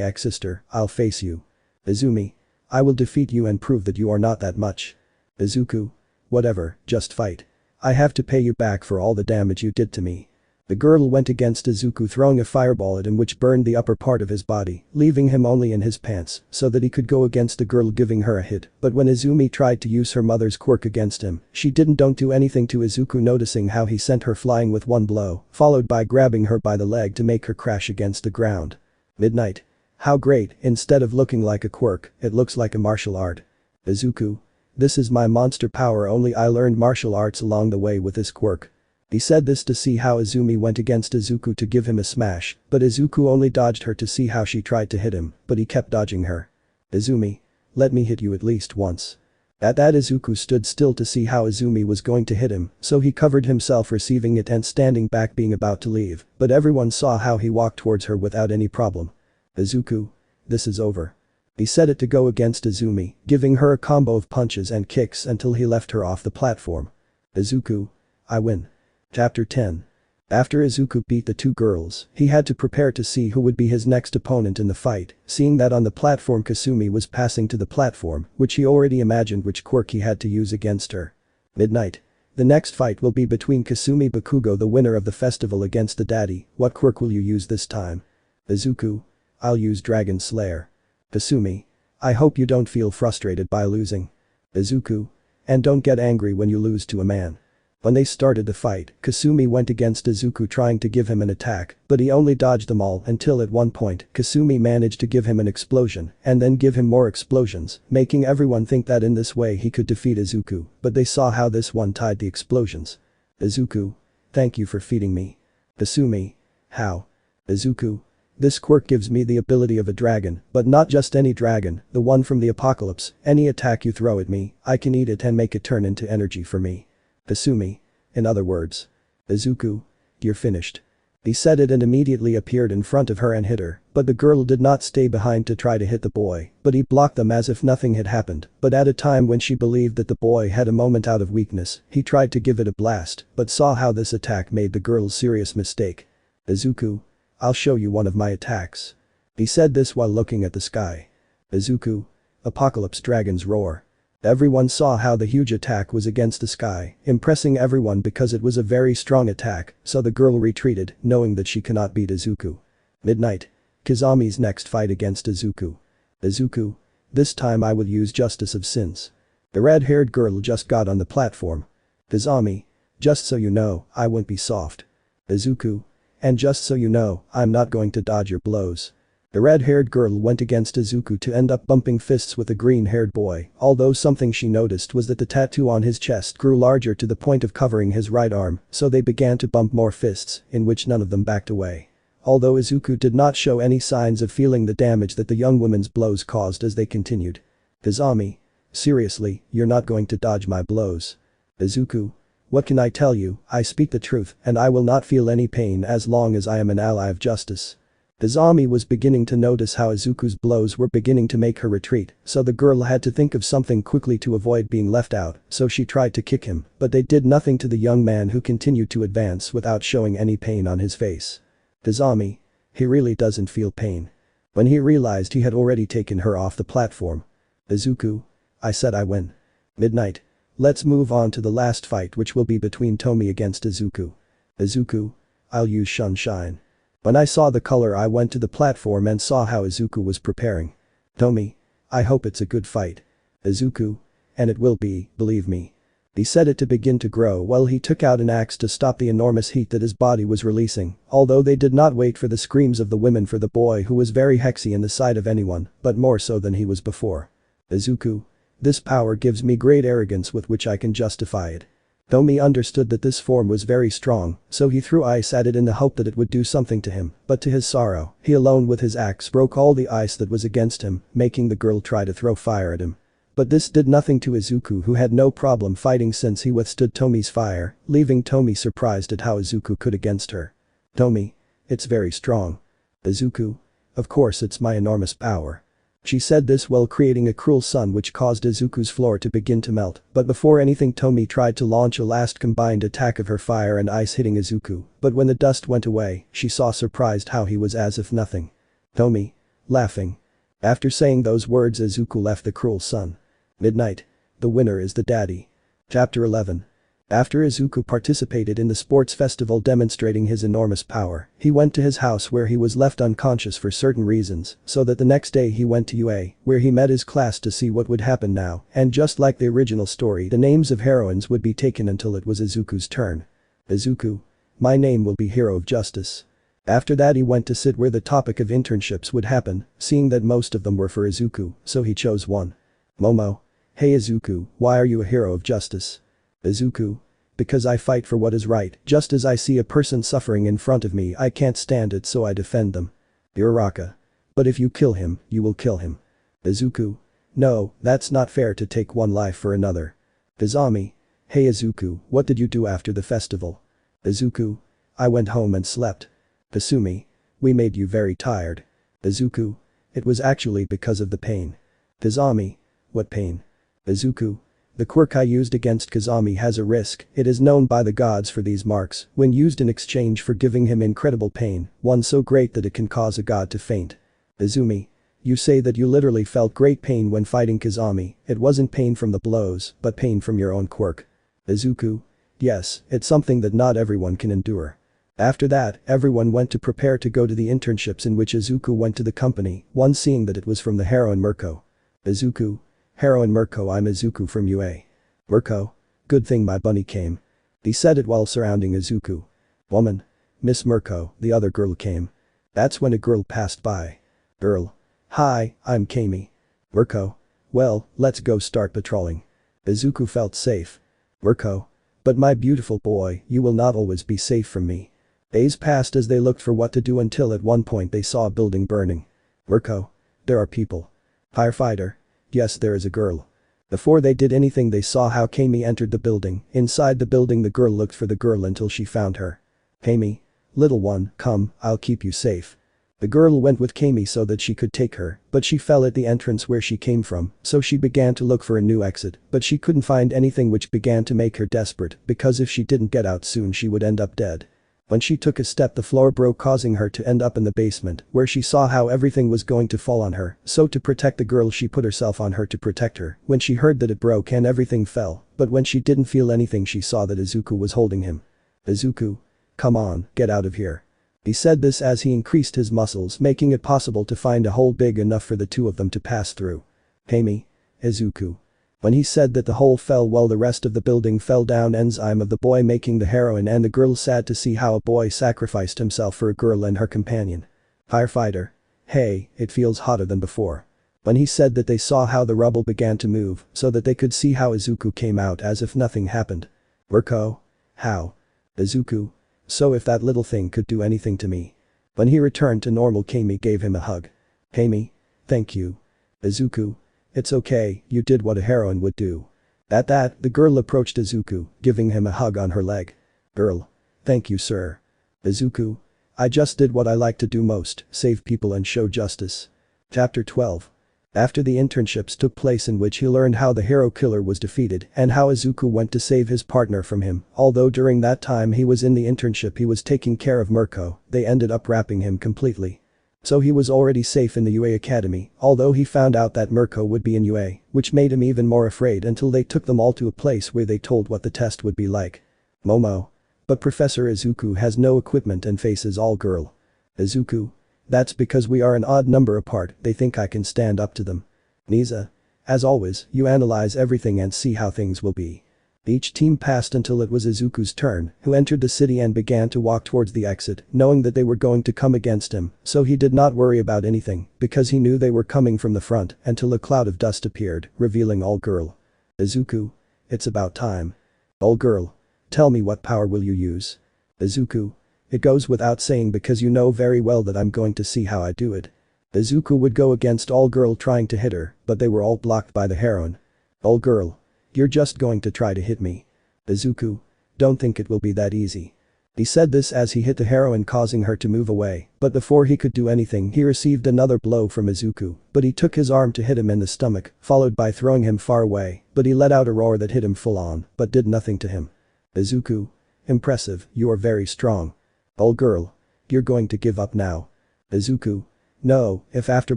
ex-sister, I'll face you. Izumi. I will defeat you and prove that you are not that much. Izuku. Whatever, just fight. I have to pay you back for all the damage you did to me. The girl went against Izuku, throwing a fireball at him which burned the upper part of his body, leaving him only in his pants, so that he could go against the girl, giving her a hit. But when Izumi tried to use her mother's quirk against him, she don't do anything to Izuku, noticing how he sent her flying with one blow, followed by grabbing her by the leg to make her crash against the ground. Midnight. How great, instead of looking like a quirk, it looks like a martial art. Izuku. This is my monster power, only I learned martial arts along the way with this quirk. He said this to see how Izumi went against Izuku to give him a smash, but Izuku only dodged her to see how she tried to hit him, but he kept dodging her. Izumi. Let me hit you at least once. At that Izuku stood still to see how Izumi was going to hit him, so he covered himself receiving it and standing back being about to leave, but everyone saw how he walked towards her without any problem. Izuku. This is over. He said it to go against Izumi, giving her a combo of punches and kicks until he left her off the platform. Izuku. I win. Chapter 10. After Izuku beat the 2 girls, he had to prepare to see who would be his next opponent in the fight, seeing that on the platform Kasumi was passing to the platform, which he already imagined which quirk he had to use against her. Midnight. The next fight will be between Kasumi Bakugo, the winner of the festival, against the daddy. What quirk will you use this time? Izuku. I'll use Dragon Slayer. Kasumi. I hope you don't feel frustrated by losing. Izuku. And don't get angry when you lose to a man. When they started the fight, Kasumi went against Izuku trying to give him an attack, but he only dodged them all until at one point, Kasumi managed to give him an explosion and then give him more explosions, making everyone think that in this way he could defeat Izuku, but they saw how this one tied the explosions. Izuku. Thank you for feeding me. Kasumi. How? Izuku. This quirk gives me the ability of a dragon, but not just any dragon, the one from the apocalypse. Any attack you throw at me, I can eat it and make it turn into energy for me. Kasumi. In other words. Izuku. You're finished. He said it and immediately appeared in front of her and hit her, but the girl did not stay behind to try to hit the boy, but he blocked them as if nothing had happened, but at a time when she believed that the boy had a moment out of weakness, he tried to give it a blast, but saw how this attack made the girl's serious mistake. Izuku. I'll show you one of my attacks. He said this while looking at the sky. Izuku. Apocalypse Dragon's Roar. Everyone saw how the huge attack was against the sky, impressing everyone because it was a very strong attack, so the girl retreated, knowing that she cannot beat Izuku. Midnight. Kizami's next fight against Izuku. Izuku. This time I will use Justice of Sins. The red-haired girl just got on the platform. Kizami. Just so you know, I won't be soft. Izuku. And just so you know, I'm not going to dodge your blows. The red-haired girl went against Izuku to end up bumping fists with the green-haired boy, although something she noticed was that the tattoo on his chest grew larger to the point of covering his right arm, so they began to bump more fists, in which none of them backed away. Although Izuku did not show any signs of feeling the damage that the young woman's blows caused as they continued. Kizami. Seriously, you're not going to dodge my blows. Izuku. What can I tell you, I speak the truth, and I will not feel any pain as long as I am an ally of justice. Kizami was beginning to notice how Izuku's blows were beginning to make her retreat, so the girl had to think of something quickly to avoid being left out, so she tried to kick him, but they did nothing to the young man who continued to advance without showing any pain on his face. Kizami. He really doesn't feel pain. When he realized he had already taken her off the platform. Izuku. I said I win. Midnight. Let's move on to the last fight, which will be between Tomi against Izuku. Izuku. I'll use Sunshine. When I saw the color I went to the platform and saw how Izuku was preparing. Tomi. I hope it's a good fight. Izuku. And it will be, believe me. He said it to begin to grow while he took out an axe to stop the enormous heat that his body was releasing, although they did not wait for the screams of the women for the boy who was very hexy in the sight of anyone, but more so than he was before. Izuku. This power gives me great arrogance with which I can justify it. Tomi understood that this form was very strong, so he threw ice at it in the hope that it would do something to him, but to his sorrow, he alone with his axe broke all the ice that was against him, making the girl try to throw fire at him. But this did nothing to Izuku, who had no problem fighting since he withstood Tomi's fire, leaving Tomi surprised at how Izuku could against her. Tomi. It's very strong. Izuku. Of course it's my enormous power. She said this while creating a cruel sun which caused Izuku's floor to begin to melt, but before anything Tomi tried to launch a last combined attack of her fire and ice hitting Izuku, but when the dust went away, she saw surprised how he was as if nothing. Tomi. Laughing. After saying those words Izuku left the cruel sun. Midnight. The winner is the daddy. Chapter 11. After Izuku participated in the sports festival demonstrating his enormous power, he went to his house where he was left unconscious for certain reasons, so that the next day he went to UA, where he met his class to see what would happen now, and just like the original story, the names of heroines would be taken until it was Izuku's turn. Izuku. My name will be Hero of Justice. After that he went to sit where the topic of internships would happen, seeing that most of them were for Izuku, so he chose one. Momo. Hey Izuku, why are you a hero of justice? Izuku. Because I fight for what is right, just as I see a person suffering in front of me I can't stand it so I defend them. Uraraka. But if you kill him, you will kill him. Izuku. No, that's not fair to take one life for another. Kizami. Hey Izuku, what did you do after the festival? Izuku. I went home and slept. Kasumi. We made you very tired. Izuku. It was actually because of the pain. Kizami. What pain? Izuku. The quirk I used against Kizami has a risk, it is known by the gods for these marks, when used in exchange for giving him incredible pain, one so great that it can cause a god to faint. Izumi. You say that you literally felt great pain when fighting Kizami, it wasn't pain from the blows, but pain from your own quirk. Izuku. Yes, it's something that not everyone can endure. After that, everyone went to prepare to go to the internships in which Izuku went to the company, one seeing that it was from the heroine Mirko. Izuku. Heroine Mirko, I'm Izuku from UA. Mirko. Good thing my bunny came. He said it while surrounding Izuku. Woman. Miss Mirko, the other girl came. That's when a girl passed by. Girl. Hi, I'm Kami. Mirko. Well, let's go start patrolling. Izuku felt safe. Mirko. But my beautiful boy, you will not always be safe from me. Days passed as they looked for what to do until at one point they saw a building burning. Mirko. There are people. Firefighter. Yes, there is a girl. Before they did anything they saw how Kami entered the building. Inside the building the girl looked for the girl until she found her. "Kami. Little one, come, I'll keep you safe." The girl went with Kami so that she could take her, but she fell at the entrance where she came from, so she began to look for a new exit, but she couldn't find anything, which began to make her desperate, because if she didn't get out soon she would end up dead. When she took a step the floor broke, causing her to end up in the basement, where she saw how everything was going to fall on her, so to protect the girl she put herself on her to protect her. When she heard that it broke and everything fell, but when she didn't feel anything she saw that Izuku was holding him. "Izuku. Come on, get out of here." He said this as he increased his muscles, making it possible to find a hole big enough for the two of them to pass through. "Kami. Izuku." When he said that the hole fell while the rest of the building fell down, enzyme of the boy making the heroine and the girl sad to see how a boy sacrificed himself for a girl and her companion. "Firefighter. Hey, it feels hotter than before." When he said that they saw how the rubble began to move so that they could see how Izuku came out as if nothing happened. "Mirko. How?" "Izuku. So if that little thing could do anything to me." When he returned to normal Kami gave him a hug. "Kami. Thank you." "Izuku. It's okay, you did what a heroine would do." At that, the girl approached Izuku, giving him a hug on her leg. "Girl. Thank you sir." "Izuku. I just did what I like to do most, save people and show justice." Chapter 12. After the internships took place, in which he learned how the hero killer was defeated and how Izuku went to save his partner from him, although during that time he was in the internship he was taking care of Mirko, they ended up wrapping him completely. So he was already safe in the UA Academy, although he found out that Mirko would be in UA, which made him even more afraid until they took them all to a place where they told what the test would be like. Momo. But Professor Izuku has no equipment and faces all girl. "Izuku. That's because we are an odd number apart, they think I can stand up to them." Nisa. As always, you analyze everything and see how things will be. Each team passed until it was Izuku's turn, who entered the city and began to walk towards the exit, knowing that they were going to come against him, so he did not worry about anything, because he knew they were coming from the front, until a cloud of dust appeared, revealing all girl. "Izuku. It's about time." "All girl. Tell me, what power will you use?" "Izuku. It goes without saying because you know very well that I'm going to see how I do it." Izuku would go against all girl trying to hit her, but they were all blocked by the heroine. "All girl. You're just going to try to hit me." "Izuku. Don't think it will be that easy." He said this as he hit the heroine, causing her to move away, but before he could do anything he received another blow from Izuku, but he took his arm to hit him in the stomach, followed by throwing him far away, but he let out a roar that hit him full on, but did nothing to him. "Izuku. Impressive, you are very strong." "All girl. You're going to give up now." "Izuku. No, if after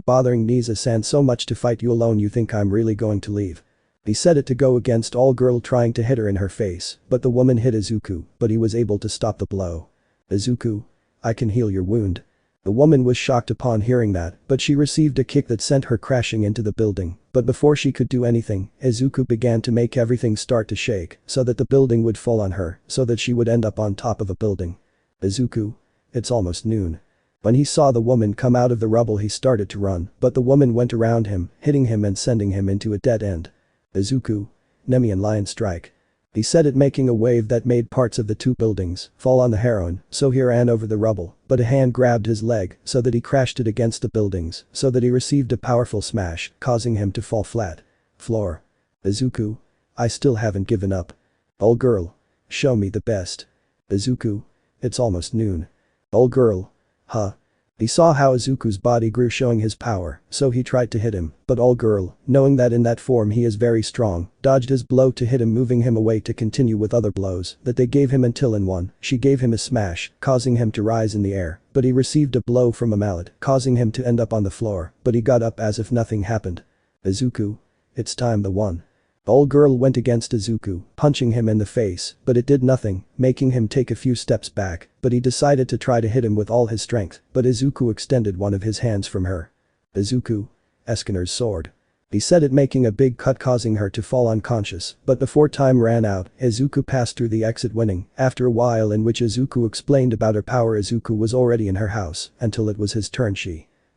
bothering Nisa-san so much to fight you alone you think I'm really going to leave." He said it to go against all girl trying to hit her in her face, but the woman hit Izuku, but he was able to stop the blow. "Izuku. I can heal your wound." The woman was shocked upon hearing that, but she received a kick that sent her crashing into the building, but before she could do anything, Izuku began to make everything start to shake so that the building would fall on her, so that she would end up on top of a building. "Izuku. It's almost noon." When he saw the woman come out of the rubble he started to run, but the woman went around him, hitting him and sending him into a dead end. "Izuku. Nemean Lion Strike." He said it, making a wave that made parts of the two buildings fall on the heroine, so he ran over the rubble, but a hand grabbed his leg so that he crashed it against the buildings, so that he received a powerful smash, causing him to fall flat. Floor. "Izuku. I still haven't given up." "All girl. Show me the best." "Izuku. It's almost noon." "All girl. Huh." He saw how Izuku's body grew, showing his power, so he tried to hit him, but all girl, knowing that in that form he is very strong, dodged his blow to hit him, moving him away to continue with other blows that they gave him until in one, she gave him a smash, causing him to rise in the air, but he received a blow from a mallet, causing him to end up on the floor, but he got up as if nothing happened. "Izuku. It's time the one." All girl went against Izuku, punching him in the face, but it did nothing, making him take a few steps back, but he decided to try to hit him with all his strength, but Izuku extended one of his hands from her. "Izuku. Escanor's sword." He said it, making a big cut, causing her to fall unconscious, but before time ran out, Izuku passed through the exit, winning. After a while in which Izuku explained about her power, Izuku was already in her house until it was his turn.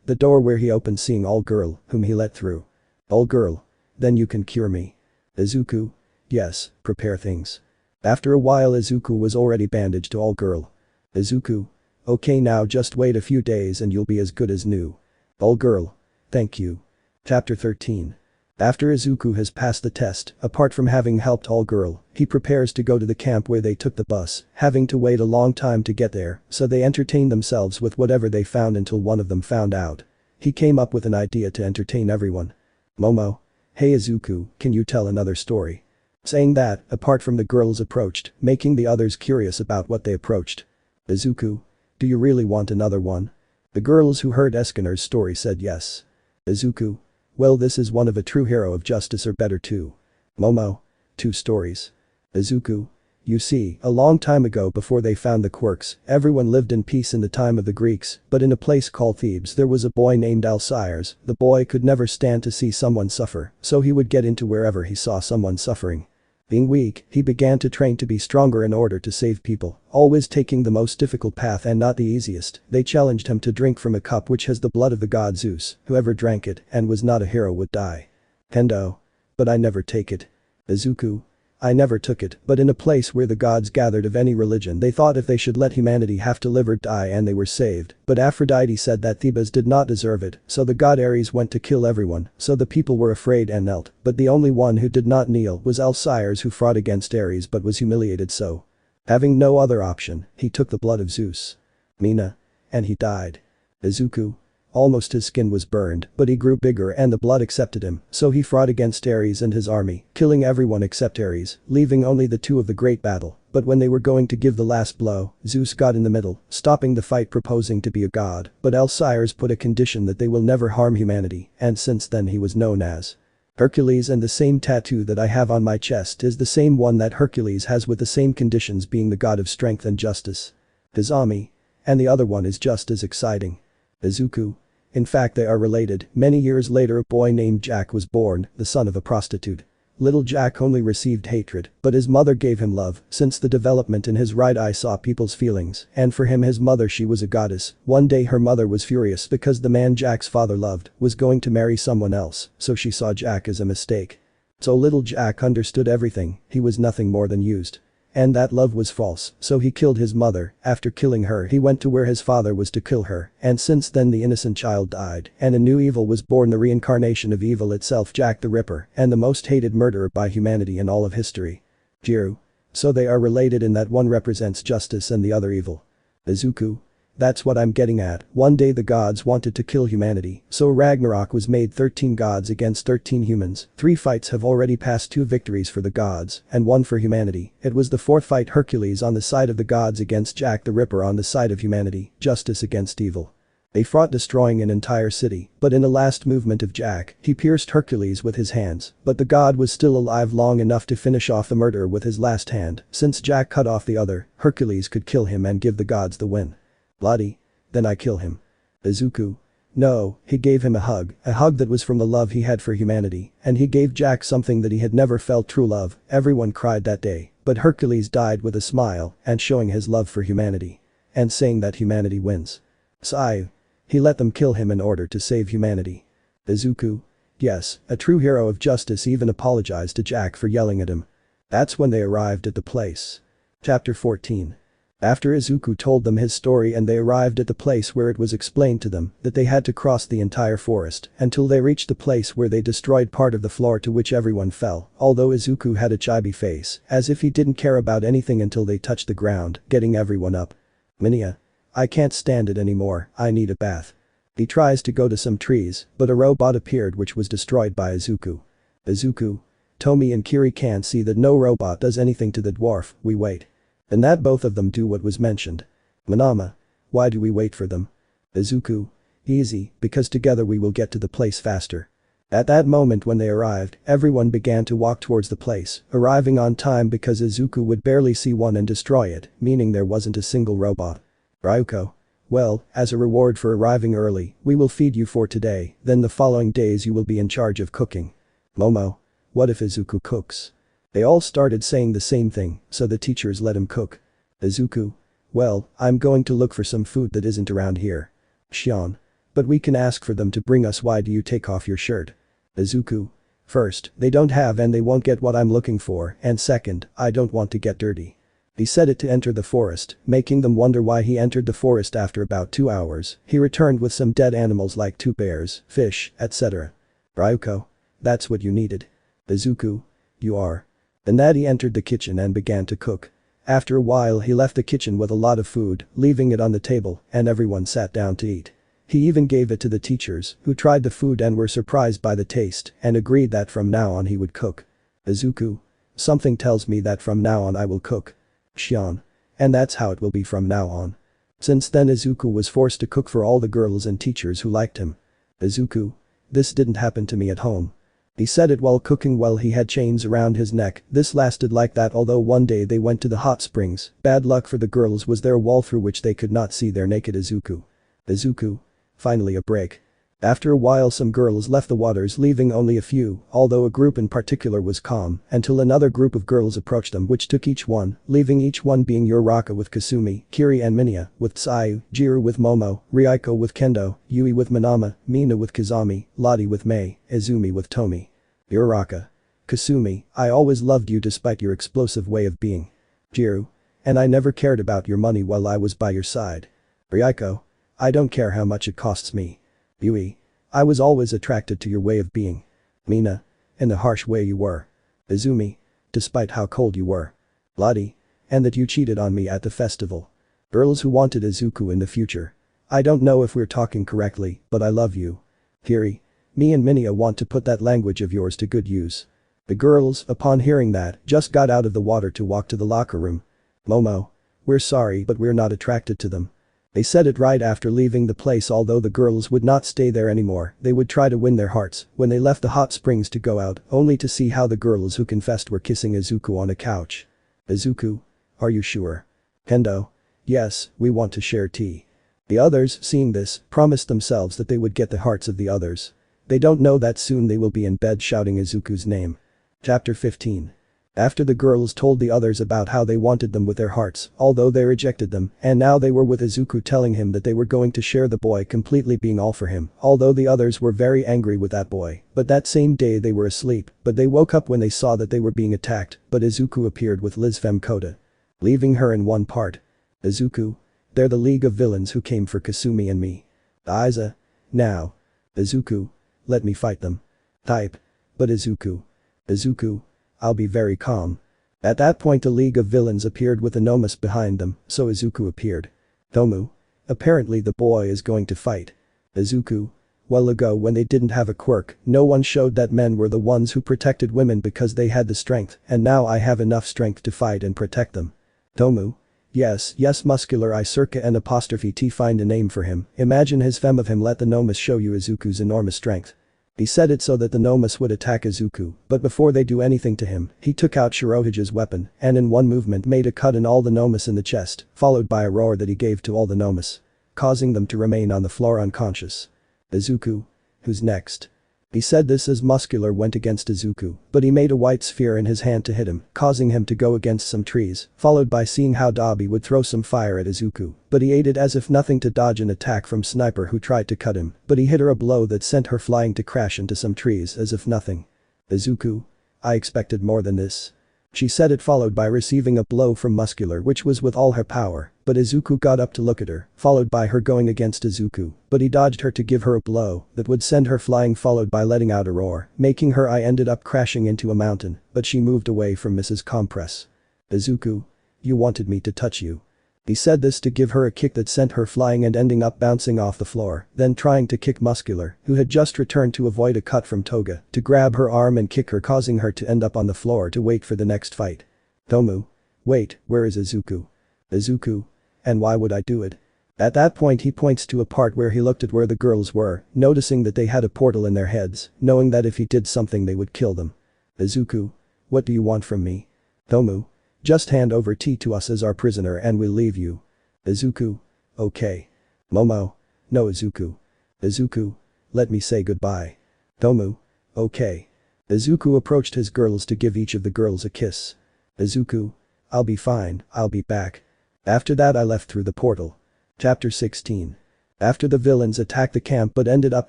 The door where he opened, seeing all girl, whom he let through. "All girl. Then you can cure me." "Izuku. Yes, prepare things." After a while Izuku was already bandaged to all girl. "Izuku. Okay, now just wait a few days and you'll be as good as new." "All girl. Thank you." Chapter 13. After Izuku has passed the test, apart from having helped all girl, he prepares to go to the camp where they took the bus, having to wait a long time to get there, so they entertain themselves with whatever they found until one of them found out. He came up with an idea to entertain everyone. Momo. Hey Izuku, can you tell another story? Saying that, apart from the girls approached, making the others curious about what they approached. Izuku. Do you really want another one? The girls who heard Escanor's story said yes. Izuku. Well, this is one of a true hero of justice or better too. Momo. 2 stories. Izuku. You see, a long time ago before they found the quirks, everyone lived in peace in the time of the Greeks, but in a place called Thebes there was a boy named Alcires. The boy could never stand to see someone suffer, so he would get into wherever he saw someone suffering. Being weak, he began to train to be stronger in order to save people, always taking the most difficult path and not the easiest. They challenged him to drink from a cup which has the blood of the god Zeus. Whoever drank it and was not a hero would die. Kendo. But I never take it. Izuku. I never took it, but in a place where the gods gathered of any religion they thought if they should let humanity have to live or die and they were saved, but Aphrodite said that Thebes did not deserve it, so the god Ares went to kill everyone, so the people were afraid and knelt, but the only one who did not kneel was Alcires, who fought against Ares but was humiliated, so having no other option, he took the blood of Zeus. Mina. And he died. Izuku. Almost his skin was burned, but he grew bigger and the blood accepted him, so he fought against Ares and his army, killing everyone except Ares, leaving only the 2 of the great battle. But when they were going to give the last blow, Zeus got in the middle, stopping the fight, proposing to be a god, but Alcires put a condition that they will never harm humanity, and since then he was known as Hercules, and the same tattoo that I have on my chest is the same one that Hercules has, with the same conditions, being the god of strength and justice. His army. And the other one is just as exciting. Izuku. In fact, they are related. Many years later a boy named Jack was born, the son of a prostitute. Little Jack only received hatred, but his mother gave him love, since the development in his right eye saw people's feelings, and for him his mother, she was a goddess. One day her mother was furious because the man Jack's father loved was going to marry someone else, so she saw Jack as a mistake. So little Jack understood everything, he was nothing more than used. And that love was false, so he killed his mother. After killing her he went to where his father was to kill her, and since then the innocent child died, and a new evil was born, the reincarnation of evil itself, Jack the Ripper, and the most hated murderer by humanity in all of history. Jiru. So they are related in that one represents justice and the other evil. Izuku. That's what I'm getting at. One day the gods wanted to kill humanity, so Ragnarok was made, 13 gods against 13 humans. 3 fights have already passed, 2 victories for the gods, and 1 for humanity. It was the 4th fight, Hercules on the side of the gods against Jack the Ripper on the side of humanity, justice against evil. They fought, destroying an entire city, but in a last movement of Jack, he pierced Hercules with his hands, but the god was still alive long enough to finish off the murderer with his last hand. Since Jack cut off the other, Hercules could kill him and give the gods the win. Bloody. Then I kill him. Izuku. No, he gave him a hug that was from the love he had for humanity, and he gave Jack something that he had never felt, true love. Everyone cried that day, but Hercules died with a smile and showing his love for humanity. And saying that humanity wins. Sigh. He let them kill him in order to save humanity. Izuku. Yes, a true hero of justice even apologized to Jack for yelling at him. That's when they arrived at the place. Chapter 14. After Izuku told them his story and they arrived at the place where it was explained to them that they had to cross the entire forest until they reached the place where they destroyed part of the floor, to which everyone fell, although Izuku had a chibi face, as if he didn't care about anything until they touched the ground, getting everyone up. Minya. I can't stand it anymore, I need a bath. He tries to go to some trees, but a robot appeared which was destroyed by Izuku. Izuku. Tomi and Kiri can't see that no robot does anything to the dwarf, we wait. And that both of them do what was mentioned. Manama. Why do we wait for them? Izuku. Easy, because together we will get to the place faster. At that moment when they arrived, everyone began to walk towards the place, arriving on time because Izuku would barely see one and destroy it, meaning there wasn't a single robot. Ryuko. Well, as a reward for arriving early, we will feed you for today, then the following days you will be in charge of cooking. Momo. What if Izuku cooks? They all started saying the same thing, so the teachers let him cook. Izuku. Well, I'm going to look for some food that isn't around here. Shion. But we can ask for them to bring us. Why do you take off your shirt? Izuku. First, they don't have and they won't get what I'm looking for, and second, I don't want to get dirty. He said it to enter the forest, making them wonder why he entered the forest. After about 2 hours, he returned with some dead animals like 2 bears, fish, etc. Ryuko. That's what you needed. Izuku. You are. The natty entered the kitchen and began to cook. After a while he left the kitchen with a lot of food, leaving it on the table, and everyone sat down to eat. He even gave it to the teachers, who tried the food and were surprised by the taste and agreed that from now on he would cook. Izuku. Something tells me that from now on I will cook. Shion. And that's how it will be from now on. Since then Izuku was forced to cook for all the girls and teachers who liked him. Izuku. This didn't happen to me at home. He said it while cooking while he had chains around his neck. This lasted like that although one day they went to the hot springs. Bad luck for the girls was there a wall through which they could not see their naked Izuku. Izuku. Finally a break. After a while some girls left the waters leaving only a few, although a group in particular was calm, until another group of girls approached them which took each one, leaving each one being Uraraka with Kasumi, Kiri and Minya, with Tsuyu, Jiru with Momo, Ryuko with Kendo, Yui with Manama, Mina with Kazami, Lottie with Mei, Izumi with Tomi. Uraraka. Kasumi, I always loved you despite your explosive way of being. Jiru. And I never cared about your money while I was by your side. Ryuko. I don't care how much it costs me. Yui. I was always attracted to your way of being. Mina. In the harsh way you were. Izumi. Despite how cold you were. Lottie. And that you cheated on me at the festival. Girls who wanted Izuku in the future. I don't know if we're talking correctly, but I love you. Kiri. Me and Minya want to put that language of yours to good use. The girls, upon hearing that, just got out of the water to walk to the locker room. Momo. We're sorry but we're not attracted to them. They said it right after leaving the place although the girls would not stay there anymore, they would try to win their hearts when they left the hot springs to go out only to see how the girls who confessed were kissing Izuku on a couch. Izuku. Are you sure? Kendo. Yes, we want to share tea. The others, seeing this, promised themselves that they would get the hearts of the others. They don't know that soon they will be in bed shouting Izuku's name. Chapter 15. After the girls told the others about how they wanted them with their hearts, although they rejected them, and now they were with Izuku telling him that they were going to share the boy completely being all for him, although the others were very angry with that boy, but that same day they were asleep, but they woke up when they saw that they were being attacked, but Izuku appeared with Liz Femme Kota. Leaving her in one part. Izuku. They're the League of Villains who came for Kasumi and me. Aiza. Now. Izuku. Let me fight them. Type. But Izuku. Izuku. I'll be very calm. At that point the League of Villains appeared with a Nomus behind them, so Izuku appeared. Nomu. Apparently the boy is going to fight. Izuku. Well ago when they didn't have a quirk, no one showed that men were the ones who protected women because they had the strength, and now I have enough strength to fight and protect them. Nomu. Yes, muscular I circa and apostrophe T find a name for him, imagine his femme of him let the Nomus show you Izuku's enormous strength. He said it so that the Nomus would attack Izuku, but before they do anything to him, he took out Shirohige's weapon and in one movement made a cut in all the Nomus in the chest, followed by a roar that he gave to all the Nomus, causing them to remain on the floor unconscious. Izuku. Who's next? He said this as Muscular went against Izuku, but he made a white sphere in his hand to hit him, causing him to go against some trees, followed by seeing how Dabi would throw some fire at Izuku, but he ate it as if nothing to dodge an attack from Sniper who tried to cut him, but he hit her a blow that sent her flying to crash into some trees as if nothing. Izuku. I expected more than this. She said it followed by receiving a blow from Muscular which was with all her power, but Izuku got up to look at her, followed by her going against Izuku, but he dodged her to give her a blow that would send her flying followed by letting out a roar, making her eye ended up crashing into a mountain, but she moved away from Mrs. Compress. Izuku. You wanted me to touch you. He said this to give her a kick that sent her flying and ending up bouncing off the floor, then trying to kick Muscular, who had just returned to avoid a cut from Toga, to grab her arm and kick her causing her to end up on the floor to wait for the next fight. Nomu. Wait, where is Izuku? Izuku. And why would I do it? At that point he points to a part where he looked at where the girls were, noticing that they had a portal in their heads, knowing that if he did something they would kill them. Izuku. What do you want from me? Nomu. Just hand over T to us as our prisoner and we'll leave you. Izuku. Okay. Momo. No Izuku. Izuku. Let me say goodbye. Nomu. Okay. Izuku approached his girls to give each of the girls a kiss. Izuku. I'll be fine, I'll be back. After that I left through the portal. Chapter 16. After the villains attacked the camp but ended up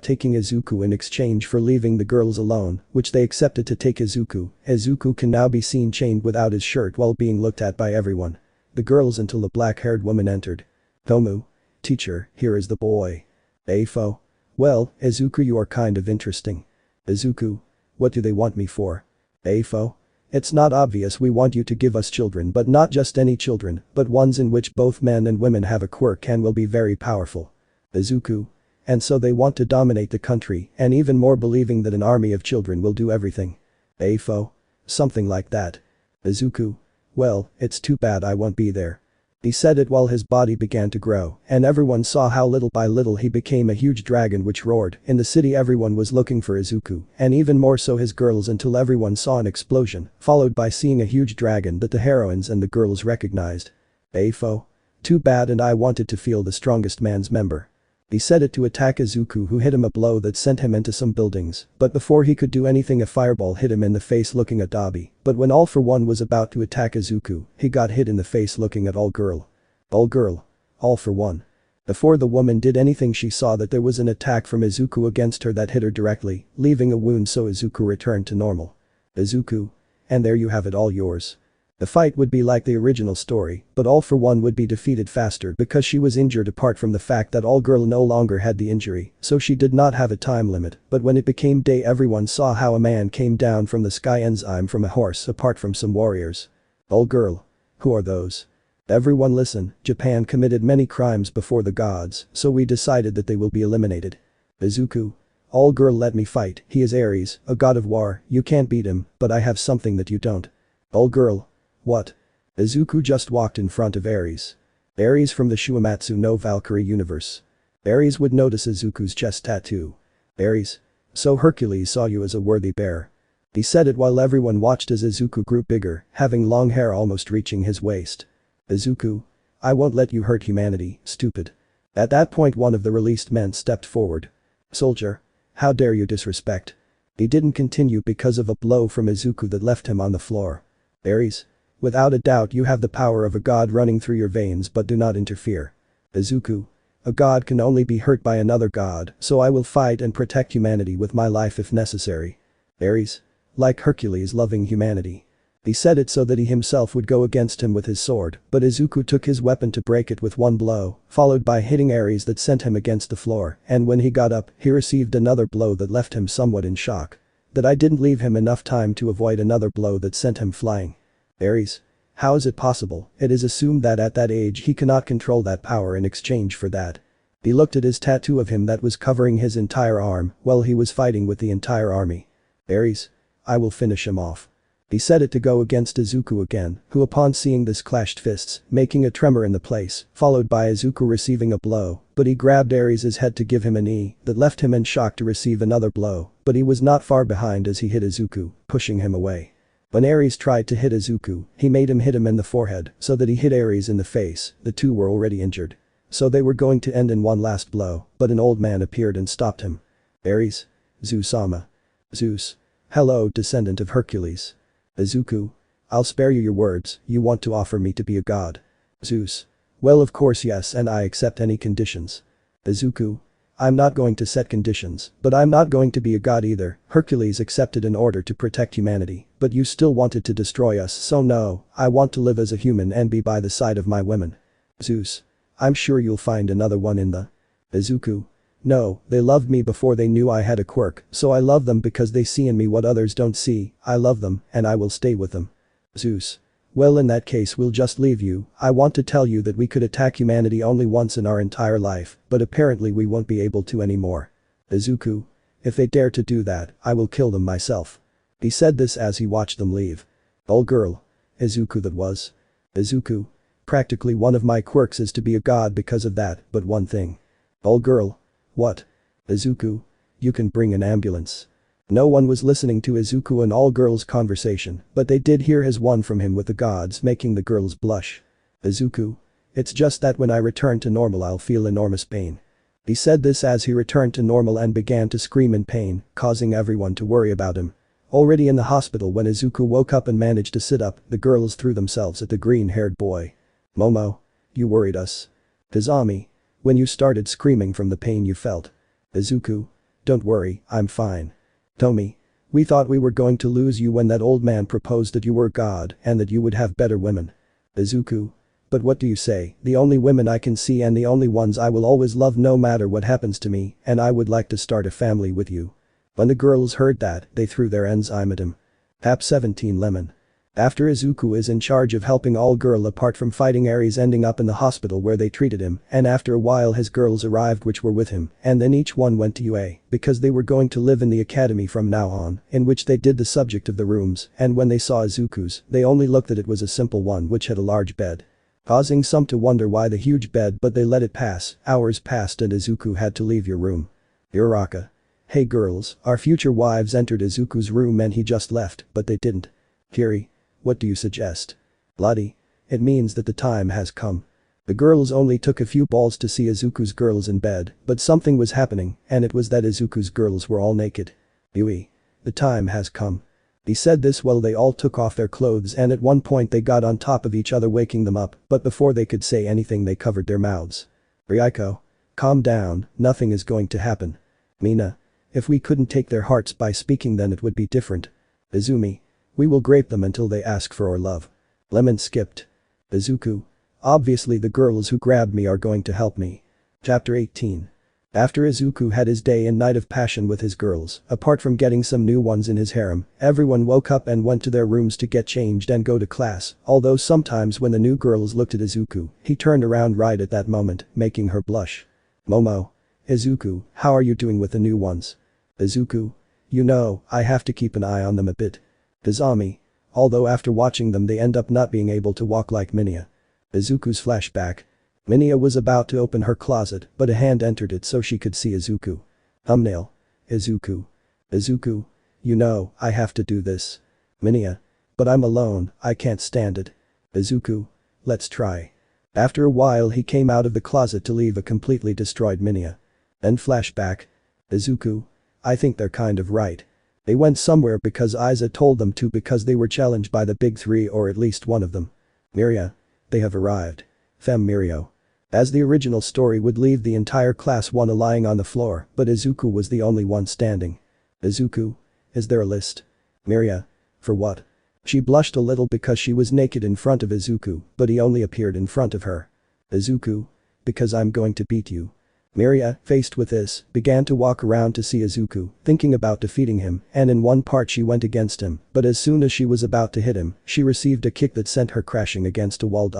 taking Izuku in exchange for leaving the girls alone, which they accepted to take Izuku. Izuku can now be seen chained without his shirt while being looked at by everyone. The girls until a black-haired woman entered. Nomu. Teacher, here is the boy. Afo. Well, Izuku you are kind of interesting. Izuku. What do they want me for? Afo? It's not obvious. We want you to give us children, but not just any children, but ones in which both men and women have a quirk and will be very powerful. Izuku. And so they want to dominate the country, and even more, believing that an army of children will do everything. Afo? Something like that. Izuku. Well, it's too bad I won't be there. He said it while his body began to grow, and everyone saw how little by little he became a huge dragon which roared. In the city everyone was looking for Izuku, and even more so his girls, until everyone saw an explosion, followed by seeing a huge dragon that the heroines and the girls recognized. Afo? Too bad, and I wanted to feel the strongest man's member. He said it to attack Izuku, who hit him a blow that sent him into some buildings, but before he could do anything a fireball hit him in the face looking at Dabi. But when All For One was about to attack Izuku, he got hit in the face looking at All Girl. All Girl. All For One. Before the woman did anything, she saw that there was an attack from Izuku against her that hit her directly, leaving a wound, so Izuku returned to normal. Izuku. And there you have it, all yours. The fight would be like the original story, but All For One would be defeated faster because she was injured, apart from the fact that All Girl no longer had the injury, so she did not have a time limit. But when it became day, everyone saw how a man came down from the sky enzyme from a horse, apart from some warriors. All Girl. Who are those? Everyone listen, Japan committed many crimes before the gods, so we decided that they will be eliminated. Izuku. All Girl, let me fight. He is Ares, a god of war. You can't beat him, but I have something that you don't. All Girl. What? Izuku just walked in front of Ares. Ares from the Shuematsu no Valkyrie universe. Ares would notice Izuku's chest tattoo. Ares. So Hercules saw you as a worthy bear. He said it while everyone watched as Izuku grew bigger, having long hair almost reaching his waist. Izuku. I won't let you hurt humanity, stupid. At that point one of the released men stepped forward. Soldier. How dare you disrespect. He didn't continue because of a blow from Izuku that left him on the floor. Ares. Without a doubt you have the power of a god running through your veins, but do not interfere. Izuku. A god can only be hurt by another god, so I will fight and protect humanity with my life if necessary. Ares. Like Hercules loving humanity. He said it so that he himself would go against him with his sword, but Izuku took his weapon to break it with one blow, followed by hitting Ares that sent him against the floor, and when he got up, he received another blow that left him somewhat in shock. That I didn't leave him enough time to avoid another blow that sent him flying. Ares. How is it possible? It is assumed that at that age he cannot control that power in exchange for that. He looked at his tattoo of him that was covering his entire arm while he was fighting with the entire army. Ares. I will finish him off. He said it to go against Izuku again, who upon seeing this clashed fists, making a tremor in the place, followed by Izuku receiving a blow, but he grabbed Ares' head to give him a knee that left him in shock to receive another blow, but he was not far behind as he hit Izuku, pushing him away. When Ares tried to hit Izuku, he made him hit him in the forehead so that he hit Ares in the face. The two were already injured. So they were going to end in one last blow, but an old man appeared and stopped him. Ares. Zeus-sama. Zeus. Hello, descendant of Hercules. Izuku. I'll spare you your words, you want to offer me to be a god. Zeus. Well, of course yes, and I accept any conditions. Izuku. I'm not going to set conditions, but I'm not going to be a god either. Hercules accepted in order to protect humanity, but you still wanted to destroy us, so no, I want to live as a human and be by the side of my women. Zeus. I'm sure you'll find another one in the. Izuku. No, they loved me before they knew I had a quirk, so I love them because they see in me what others don't see. I love them, and I will stay with them. Zeus. Well, in that case we'll just leave you. I want to tell you that we could attack humanity only once in our entire life, but apparently we won't be able to anymore. Izuku. If they dare to do that, I will kill them myself. He said this as he watched them leave. Old girl. Izuku that was. Izuku. Practically one of my quirks is to be a god because of that, but one thing. Old girl. What? Izuku. You can bring an ambulance. No one was listening to Izuku and all girls' conversation, but they did hear his one from him with the gods, making the girls blush. Izuku. It's just that when I return to normal I'll feel enormous pain. He said this as he returned to normal and began to scream in pain, causing everyone to worry about him. Already in the hospital when Izuku woke up and managed to sit up, the girls threw themselves at the green-haired boy. Momo. You worried us. Kazami. When you started screaming from the pain you felt. Izuku. Don't worry, I'm fine. Tomi. We thought we were going to lose you when that old man proposed that you were god and that you would have better women. Izuku. But what do you say, the only women I can see and the only ones I will always love no matter what happens to me, and I would like to start a family with you. When the girls heard that, they threw their enzyme at him. Pap 17 Lemon. After Izuku is in charge of helping all girl apart from fighting Ares ending up in the hospital where they treated him, and after a while his girls arrived which were with him, and then each one went to UA, because they were going to live in the academy from now on, in which they did the subject of the rooms, and when they saw Izuku's, they only looked at it was a simple one which had a large bed. Causing some to wonder why the huge bed but they let it pass, hours passed and Izuku had to leave your room. Uraraka. Hey girls, our future wives entered Izuku's room and he just left, but they didn't. Kiri. What do you suggest? Bloody. It means that the time has come. The girls only took a few balls to see Izuku's girls in bed, but something was happening, and it was that Izuku's girls were all naked. Yui. The time has come. He said this while they all took off their clothes and at one point they got on top of each other waking them up, but before they could say anything they covered their mouths. Ryuko. Calm down, nothing is going to happen. Mina. If we couldn't take their hearts by speaking then it would be different. Izumi. We will grape them until they ask for our love. Lemon skipped. Izuku. Obviously the girls who grabbed me are going to help me. Chapter 18. After Izuku had his day and night of passion with his girls, apart from getting some new ones in his harem, everyone woke up and went to their rooms to get changed and go to class, although sometimes when the new girls looked at Izuku, he turned around right at that moment, making her blush. Momo. Izuku, how are you doing with the new ones? Izuku. You know, I have to keep an eye on them a bit. Izami. Although after watching them they end up not being able to walk like Minya. Izuku's flashback. Minya was about to open her closet, but a hand entered it so she could see Izuku. Thumbnail. Izuku. Izuku. You know, I have to do this. Minya. But I'm alone, I can't stand it. Izuku. Let's try. After a while he came out of the closet to leave a completely destroyed Minya. Then flashback. Izuku. I think they're kind of right. They went somewhere because Isa told them to because they were challenged by the big three or at least one of them. Miria. They have arrived. Fem Mirio. As the original story would leave the entire class one lying on the floor, but Izuku was the only one standing. Izuku. Is there a list? Miria. For what? She blushed a little because she was naked in front of Izuku, but he only appeared in front of her. Izuku. Because I'm going to beat you. Miria, faced with this, began to walk around to see Izuku, thinking about defeating him, and in one part she went against him, but as soon as she was about to hit him, she received a kick that sent her crashing against a wall.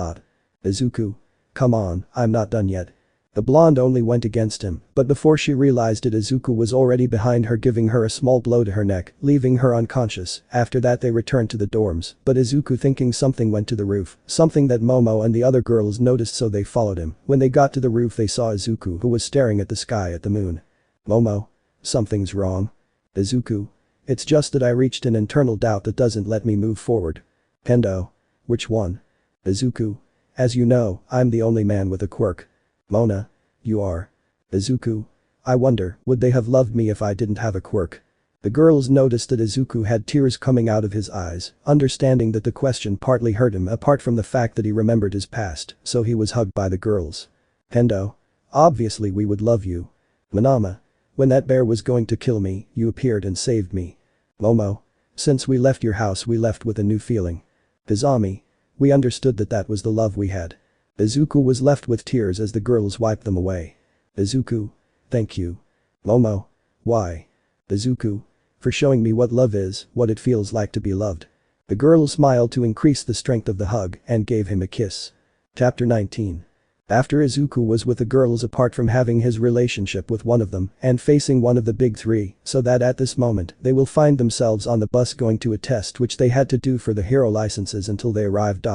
Izuku. Come on, I'm not done yet. The blonde only went against him, but before she realized it Izuku was already behind her giving her a small blow to her neck, leaving her unconscious. After that they returned to the dorms, but Izuku thinking something went to the roof, something that Momo and the other girls noticed so they followed him. When they got to the roof they saw Izuku who was staring at the sky at the moon. Momo. Something's wrong. Izuku. It's just that I reached an internal doubt that doesn't let me move forward. Kendo. Which one? Izuku. As you know, I'm the only man with a quirk. Mona. You are. Izuku. I wonder, would they have loved me if I didn't have a quirk? The girls noticed that Izuku had tears coming out of his eyes, understanding that the question partly hurt him apart from the fact that he remembered his past, so he was hugged by the girls. Kendo. Obviously we would love you. Manama. When that bear was going to kill me, you appeared and saved me. Momo. Since we left your house we left with a new feeling. Izami. We understood that that was the love we had. Izuku was left with tears as the girls wiped them away. Izuku. Thank you. Momo. Why? Izuku. For showing me what love is, what it feels like to be loved. The girl smiled to increase the strength of the hug and gave him a kiss. Chapter 19. After Izuku was with the girls apart from having his relationship with one of them and facing one of the big three, so that at this moment they will find themselves on the bus going to a test which they had to do for the hero licenses until they arrived.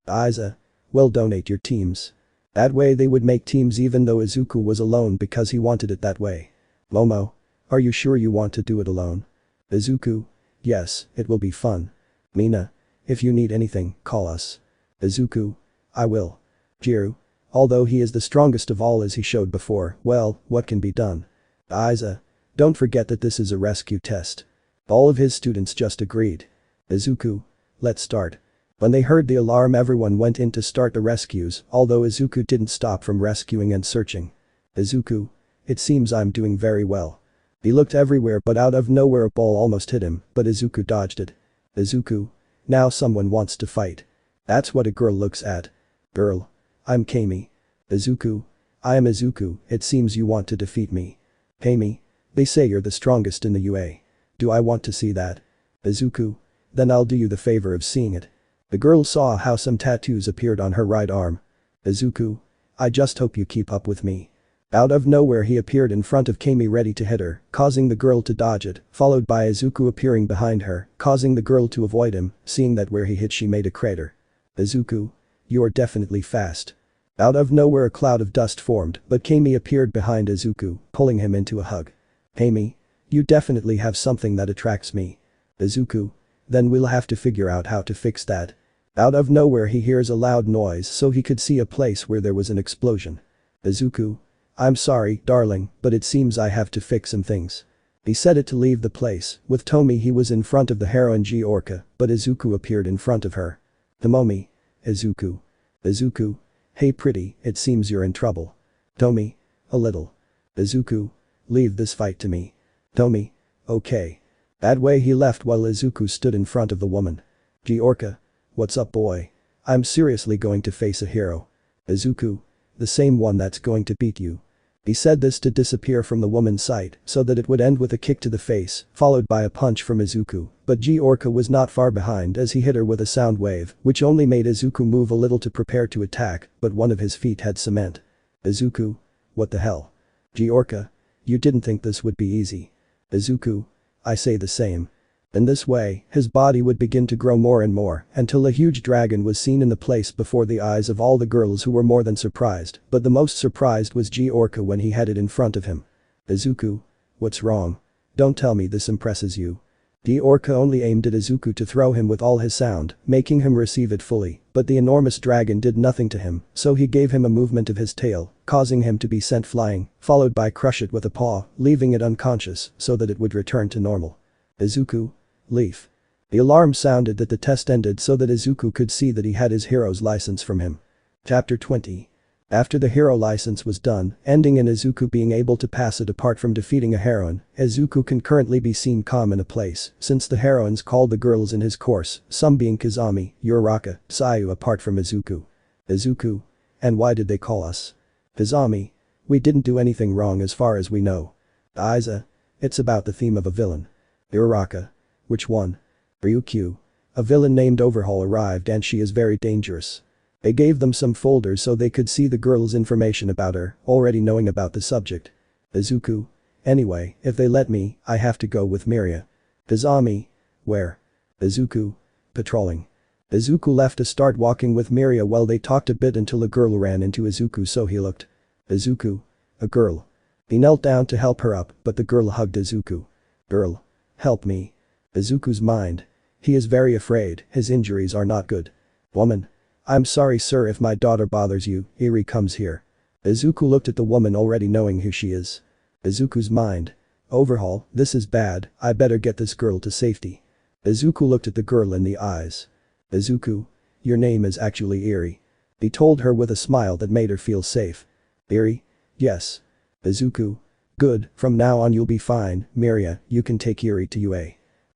Isa. Well, donate your teams. That way they would make teams even though Izuku was alone because he wanted it that way. Momo. Are you sure you want to do it alone? Izuku. Yes, it will be fun. Mina. If you need anything, call us. Izuku. I will. Jiru. Although he is the strongest of all as he showed before, well, what can be done? Isa. Don't forget that this is a rescue test. All of his students just agreed. Izuku. Let's start. When they heard the alarm everyone went in to start the rescues, although Izuku didn't stop from rescuing and searching. Izuku. It seems I'm doing very well. He looked everywhere but out of nowhere a ball almost hit him, but Izuku dodged it. Izuku. Now someone wants to fight. That's what a girl looks at. Girl. I'm Kami. Izuku. I am Izuku, it seems you want to defeat me. Kami. They say you're the strongest in the UA. Do I want to see that? Izuku? Then I'll do you the favor of seeing it. The girl saw how some tattoos appeared on her right arm. Izuku? I just hope you keep up with me. Out of nowhere he appeared in front of Kami ready to hit her, causing the girl to dodge it, followed by Izuku appearing behind her, causing the girl to avoid him, seeing that where he hit she made a crater. Izuku? You are definitely fast. Out of nowhere a cloud of dust formed, but Kami appeared behind Izuku, pulling him into a hug. Kami? You definitely have something that attracts me. Izuku? Then we'll have to figure out how to fix that. Out of nowhere he hears a loud noise so he could see a place where there was an explosion. Izuku? I'm sorry, darling, but it seems I have to fix some things. He said it to leave the place. With Tomi he was in front of the heroine Giorca, but Izuku appeared in front of her. Tomomi. Izuku. Izuku. Hey pretty, it seems you're in trouble. Tomi. A little. Izuku. Leave this fight to me. Tomi. Okay. That way he left while Izuku stood in front of the woman. Giorca. What's up boy? I'm seriously going to face a hero. Izuku. The same one that's going to beat you. He said this to disappear from the woman's sight so that it would end with a kick to the face, followed by a punch from Izuku, but Giorca was not far behind as he hit her with a sound wave, which only made Izuku move a little to prepare to attack, but one of his feet had cement. Izuku? What the hell? Giorca? You didn't think this would be easy. Izuku? I say the same. In this way, his body would begin to grow more and more until a huge dragon was seen in the place before the eyes of all the girls who were more than surprised, but the most surprised was Giorca when he had it in front of him. Izuku? What's wrong? Don't tell me this impresses you. Giorca only aimed at Izuku to throw him with all his sound, making him receive it fully, but the enormous dragon did nothing to him, so he gave him a movement of his tail, causing him to be sent flying, followed by crush it with a paw, leaving it unconscious so that it would return to normal. Izuku? Leaf. The alarm sounded that the test ended so that Izuku could see that he had his hero's license from him. Chapter 20. After the hero license was done, ending in Izuku being able to pass it apart from defeating a heroine, Izuku can currently be seen calm in a place since the heroines called the girls in his course, some being Kazami, Uraraka, Sayu apart from Izuku. Izuku? And why did they call us? Kazami? We didn't do anything wrong as far as we know. Aiza? It's about the theme of a villain. Uraraka? Which one? Ryukyu. A villain named Overhaul arrived and she is very dangerous. They gave them some folders so they could see the girl's information about her, already knowing about the subject. Izuku. Anyway, if they let me, I have to go with Miria. Kazami. Where? Izuku. Patrolling. Izuku left to start walking with Miria while they talked a bit until a girl ran into Izuku so he looked. Izuku. A girl. He knelt down to help her up, but the girl hugged Izuku. Girl. Help me. Izuku's mind. He is very afraid, his injuries are not good. Woman. I'm sorry sir if my daughter bothers you, Eri comes here. Izuku looked at the woman already knowing who she is. Izuku's mind. Overhaul, this is bad, I better get this girl to safety. Izuku looked at the girl in the eyes. Izuku. Your name is actually Eri. He told her with a smile that made her feel safe. Eri? Yes. Izuku. Good, from now on you'll be fine, Miria, you can take Eri to UA.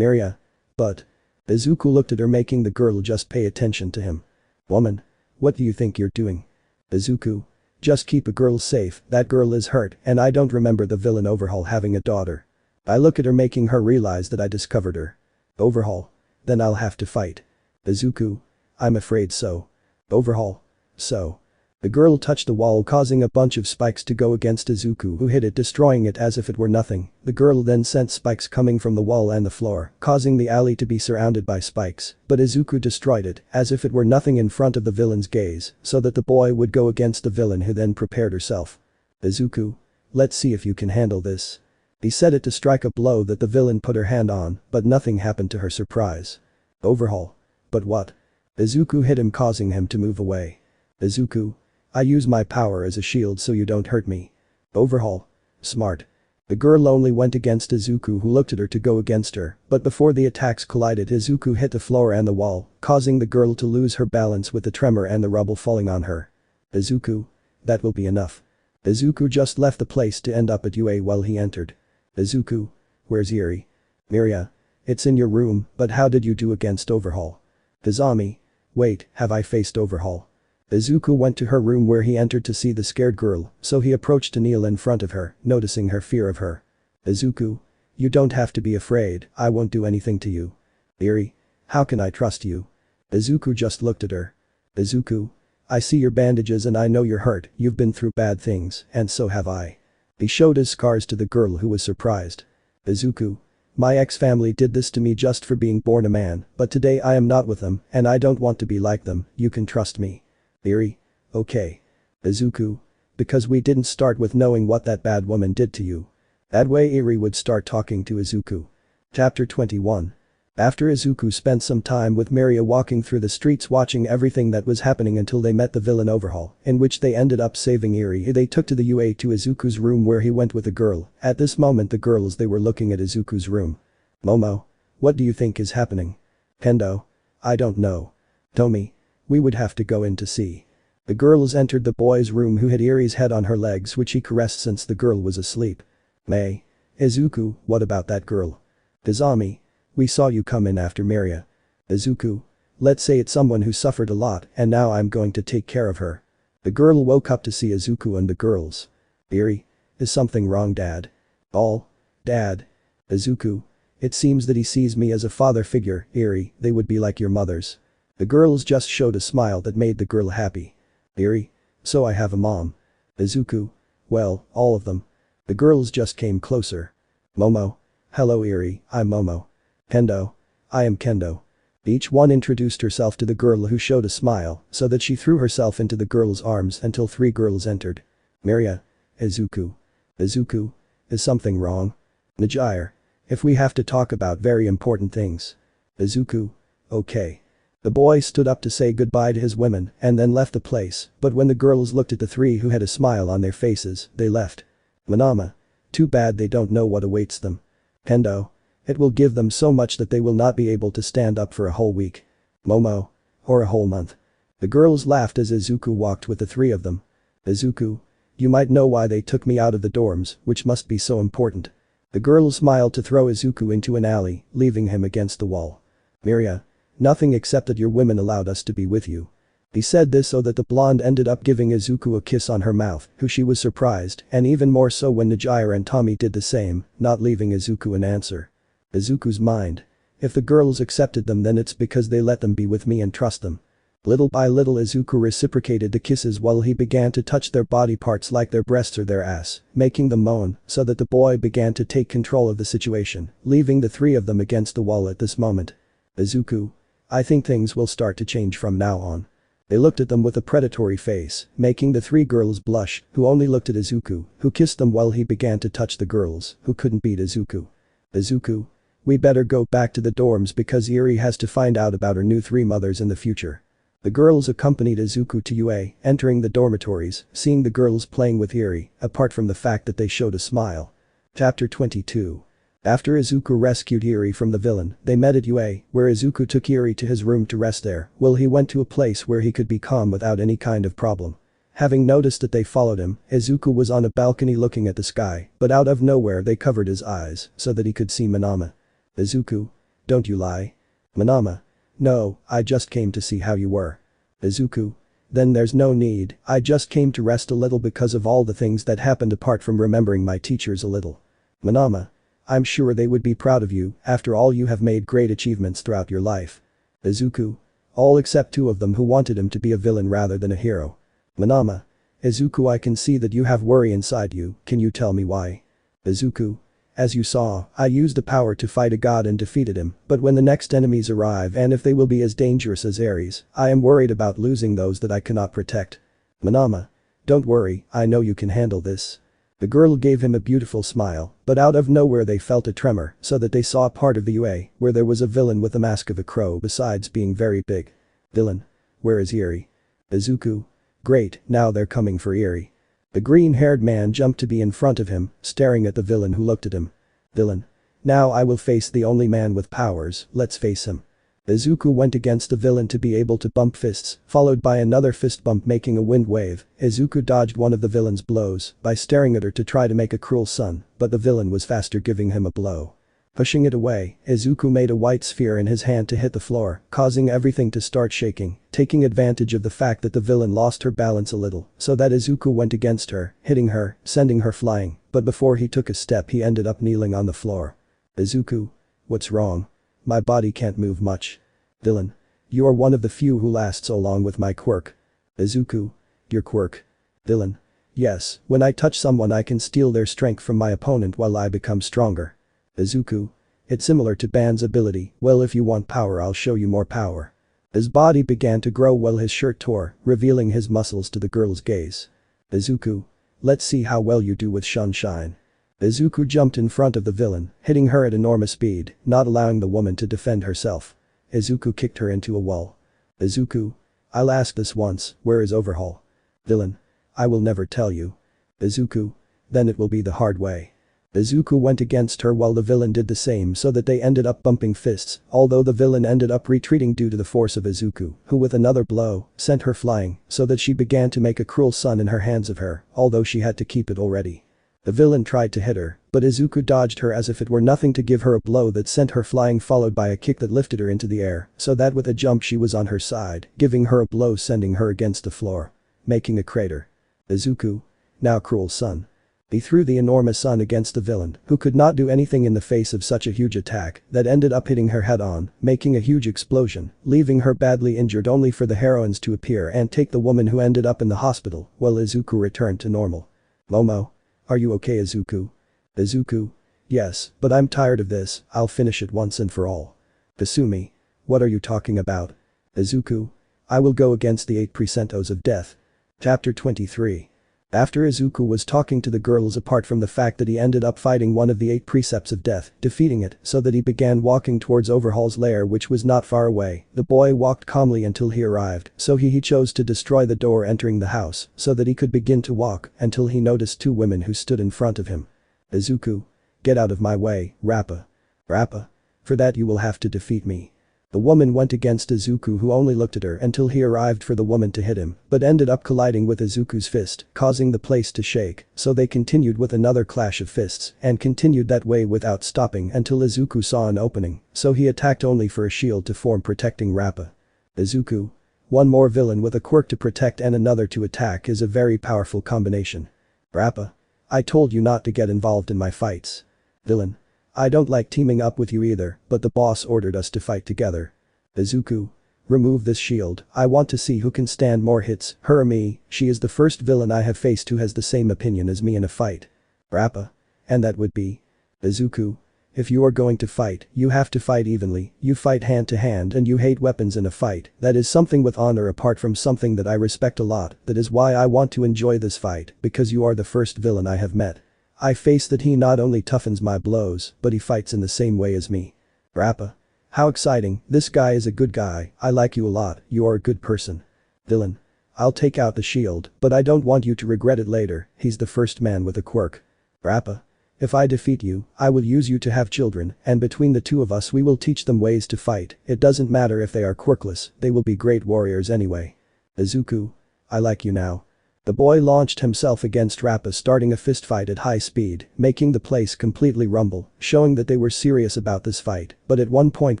Miria. But. Izuku looked at her making the girl just pay attention to him. Woman. What do you think you're doing? Izuku. Just keep a girl safe, that girl is hurt and I don't remember the villain Overhaul having a daughter. I look at her making her realize that I discovered her. Overhaul. Then I'll have to fight. Izuku. I'm afraid so. Overhaul. So. The girl touched the wall causing a bunch of spikes to go against Izuku who hit it destroying it as if it were nothing. The girl then sent spikes coming from the wall and the floor, causing the alley to be surrounded by spikes, but Izuku destroyed it as if it were nothing in front of the villain's gaze, so that the boy would go against the villain who then prepared herself. Izuku. Let's see if you can handle this. He said it to strike a blow that the villain put her hand on, but nothing happened to her surprise. Overhaul. But what? Izuku hit him causing him to move away. Izuku. I use my power as a shield so you don't hurt me. Overhaul. Smart. The girl only went against Izuku who looked at her to go against her, but before the attacks collided Izuku hit the floor and the wall, causing the girl to lose her balance with the tremor and the rubble falling on her. Izuku. That will be enough. Izuku just left the place to end up at UA while he entered. Izuku. Where's Eri? Miria. It's in your room, but how did you do against Overhaul? Kazami. Wait, have I faced Overhaul? Izuku went to her room where he entered to see the scared girl, so he approached to kneel in front of her, noticing her fear of her. Izuku. You don't have to be afraid, I won't do anything to you. Eri. How can I trust you? Izuku just looked at her. Izuku. I see your bandages and I know you're hurt, you've been through bad things, and so have I. He showed his scars to the girl who was surprised. Izuku. My ex-family did this to me just for being born a man, but today I am not with them, and I don't want to be like them, you can trust me. Eri. Okay. Izuku. Because we didn't start with knowing what that bad woman did to you. That way Eri would start talking to Izuku. Chapter 21. After Izuku spent some time with Miria walking through the streets watching everything that was happening until they met the villain Overhaul, in which they ended up saving Eri, they took to the UA to Izuku's room where he went with a girl. At this moment the girls they were looking at Izuku's room. Momo. What do you think is happening? Kendo. I don't know. Tomi. We would have to go in to see. The girls entered the boy's room who had Eri's head on her legs which he caressed since the girl was asleep. May. Izuku, what about that girl? Kazami. We saw you come in after Miria. Izuku. Let's say it's someone who suffered a lot and now I'm going to take care of her. The girl woke up to see Izuku and the girls. Eri. Is something wrong, Dad? All. Dad. Izuku. It seems that he sees me as a father figure, Eri, they would be like your mothers. The girls just showed a smile that made the girl happy. Eri. So I have a mom. Izuku. Well, all of them. The girls just came closer. Momo. Hello Eri, I'm Momo. Kendo. I am Kendo. Each one introduced herself to the girl who showed a smile so that she threw herself into the girl's arms until 3 girls entered. Miria. Izuku. Izuku. Is something wrong? Najire. If we have to talk about very important things. Izuku. Okay. The boy stood up to say goodbye to his women and then left the place, but when the girls looked at the 3 who had a smile on their faces, they left. Manama. Too bad they don't know what awaits them. Kendo. It will give them so much that they will not be able to stand up for a whole week. Momo. Or a whole month. The girls laughed as Izuku walked with the 3 of them. Izuku. You might know why they took me out of the dorms, which must be so important. The girl smiled to throw Izuku into an alley, leaving him against the wall. Miria. Nothing except that your women allowed us to be with you. He said this so that the blonde ended up giving Izuku a kiss on her mouth, who she was surprised, and even more so when Najire and Tommy did the same, not leaving Izuku an answer. Izuku's mind. If the girls accepted them then it's because they let them be with me and trust them. Little by little Izuku reciprocated the kisses while he began to touch their body parts like their breasts or their ass, making them moan, so that the boy began to take control of the situation, leaving the 3 of them against the wall at this moment. Izuku. I think things will start to change from now on. They looked at them with a predatory face, making the 3 girls blush, who only looked at Izuku, who kissed them while he began to touch the girls, who couldn't beat Izuku. Izuku. We better go back to the dorms because Eri has to find out about her new 3 mothers in the future. The girls accompanied Izuku to UA, entering the dormitories, seeing the girls playing with Eri, apart from the fact that they showed a smile. Chapter 22. After Izuku rescued Eri from the villain, they met at UA, where Izuku took Eri to his room to rest there, while he went to a place where he could be calm without any kind of problem. Having noticed that they followed him, Izuku was on a balcony looking at the sky, but out of nowhere they covered his eyes so that he could see Manama. Izuku. Don't you lie. Manama. No, I just came to see how you were. Izuku. Then there's no need, I just came to rest a little because of all the things that happened apart from remembering my teachers a little. Manama. I'm sure they would be proud of you, after all you have made great achievements throughout your life. Izuku. All except 2 of them who wanted him to be a villain rather than a hero. Manama. Izuku, I can see that you have worry inside you, can you tell me why? Izuku. As you saw, I used the power to fight a god and defeated him, but when the next enemies arrive and if they will be as dangerous as Ares, I am worried about losing those that I cannot protect. Manama. Don't worry, I know you can handle this. The girl gave him a beautiful smile, but out of nowhere they felt a tremor so that they saw a part of the UA where there was a villain with the mask of a crow besides being very big. Villain. Where is Eri? Izuku. Great, now they're coming for Eri. The green-haired man jumped to be in front of him, staring at the villain who looked at him. Villain. Now I will face the only man with powers, let's face him. Izuku went against the villain to be able to bump fists, followed by another fist bump making a wind wave. Izuku dodged one of the villain's blows by staring at her to try to make a cruel son, but the villain was faster giving him a blow. Pushing it away, Izuku made a white sphere in his hand to hit the floor, causing everything to start shaking, taking advantage of the fact that the villain lost her balance a little, so that Izuku went against her, hitting her, sending her flying, but before he took a step he ended up kneeling on the floor. Izuku. What's wrong? My body can't move much. Villain. You are one of the few who lasts so long with my quirk. Izuku. Your quirk. Villain. Yes, when I touch someone I can steal their strength from my opponent while I become stronger. Izuku. It's similar to Ban's ability, well if you want power I'll show you more power. His body began to grow while his shirt tore, revealing his muscles to the girl's gaze. Izuku. Let's see how well you do with sunshine. Izuku jumped in front of the villain, hitting her at enormous speed, not allowing the woman to defend herself. Izuku kicked her into a wall. Izuku. I'll ask this once, where is Overhaul? Villain. I will never tell you. Izuku. Then it will be the hard way. Izuku went against her while the villain did the same so that they ended up bumping fists, although the villain ended up retreating due to the force of Izuku, who with another blow, sent her flying, so that she began to make a cruel sun in her hands of her, although she had to keep it already. The villain tried to hit her, but Izuku dodged her as if it were nothing to give her a blow that sent her flying followed by a kick that lifted her into the air, so that with a jump she was on her side, giving her a blow sending her against the floor. Making a crater. Izuku. Now cruel sun. He threw the enormous sun against the villain, who could not do anything in the face of such a huge attack that ended up hitting her head on, making a huge explosion, leaving her badly injured only for the heroines to appear and take the woman who ended up in the hospital, while Izuku returned to normal. Momo. Are you okay Izuku? Izuku. Yes, but I'm tired of this, I'll finish it once and for all. Kasumi. What are you talking about? Izuku. I will go against the 8 presentos of death. Chapter 23. After Izuku was talking to the girls apart from the fact that he ended up fighting one of the 8 precepts of death, defeating it so that he began walking towards Overhaul's lair which was not far away, the boy walked calmly until he arrived, so he chose to destroy the door entering the house so that he could begin to walk until he noticed 2 women who stood in front of him. Izuku. Get out of my way, Rappa. Rappa. For that you will have to defeat me. The woman went against Izuku who only looked at her until he arrived for the woman to hit him, but ended up colliding with Izuku's fist, causing the place to shake, so they continued with another clash of fists and continued that way without stopping until Izuku saw an opening, so he attacked only for a shield to form protecting Rappa. Izuku. One more villain with a quirk to protect and another to attack is a very powerful combination. Rappa. I told you not to get involved in my fights. Villain. I don't like teaming up with you either, but the boss ordered us to fight together. Izuku. Remove this shield, I want to see who can stand more hits, her or me, she is the first villain I have faced who has the same opinion as me in a fight. Rappa. And that would be? Izuku. If you are going to fight, you have to fight evenly, you fight hand to hand and you hate weapons in a fight, that is something with honor apart from something that I respect a lot, that is why I want to enjoy this fight, because you are the first villain I have met. I face that he not only toughens my blows, but he fights in the same way as me. Rappa. How exciting, this guy is a good guy, I like you a lot, you are a good person. Villain. I'll take out the shield, but I don't want you to regret it later, he's the first man with a quirk. Rappa. If I defeat you, I will use you to have children, and between the 2 of us we will teach them ways to fight, it doesn't matter if they are quirkless, they will be great warriors anyway. Izuku. I like you now. The boy launched himself against Rappa starting a fistfight at high speed, making the place completely rumble, showing that they were serious about this fight, but at one point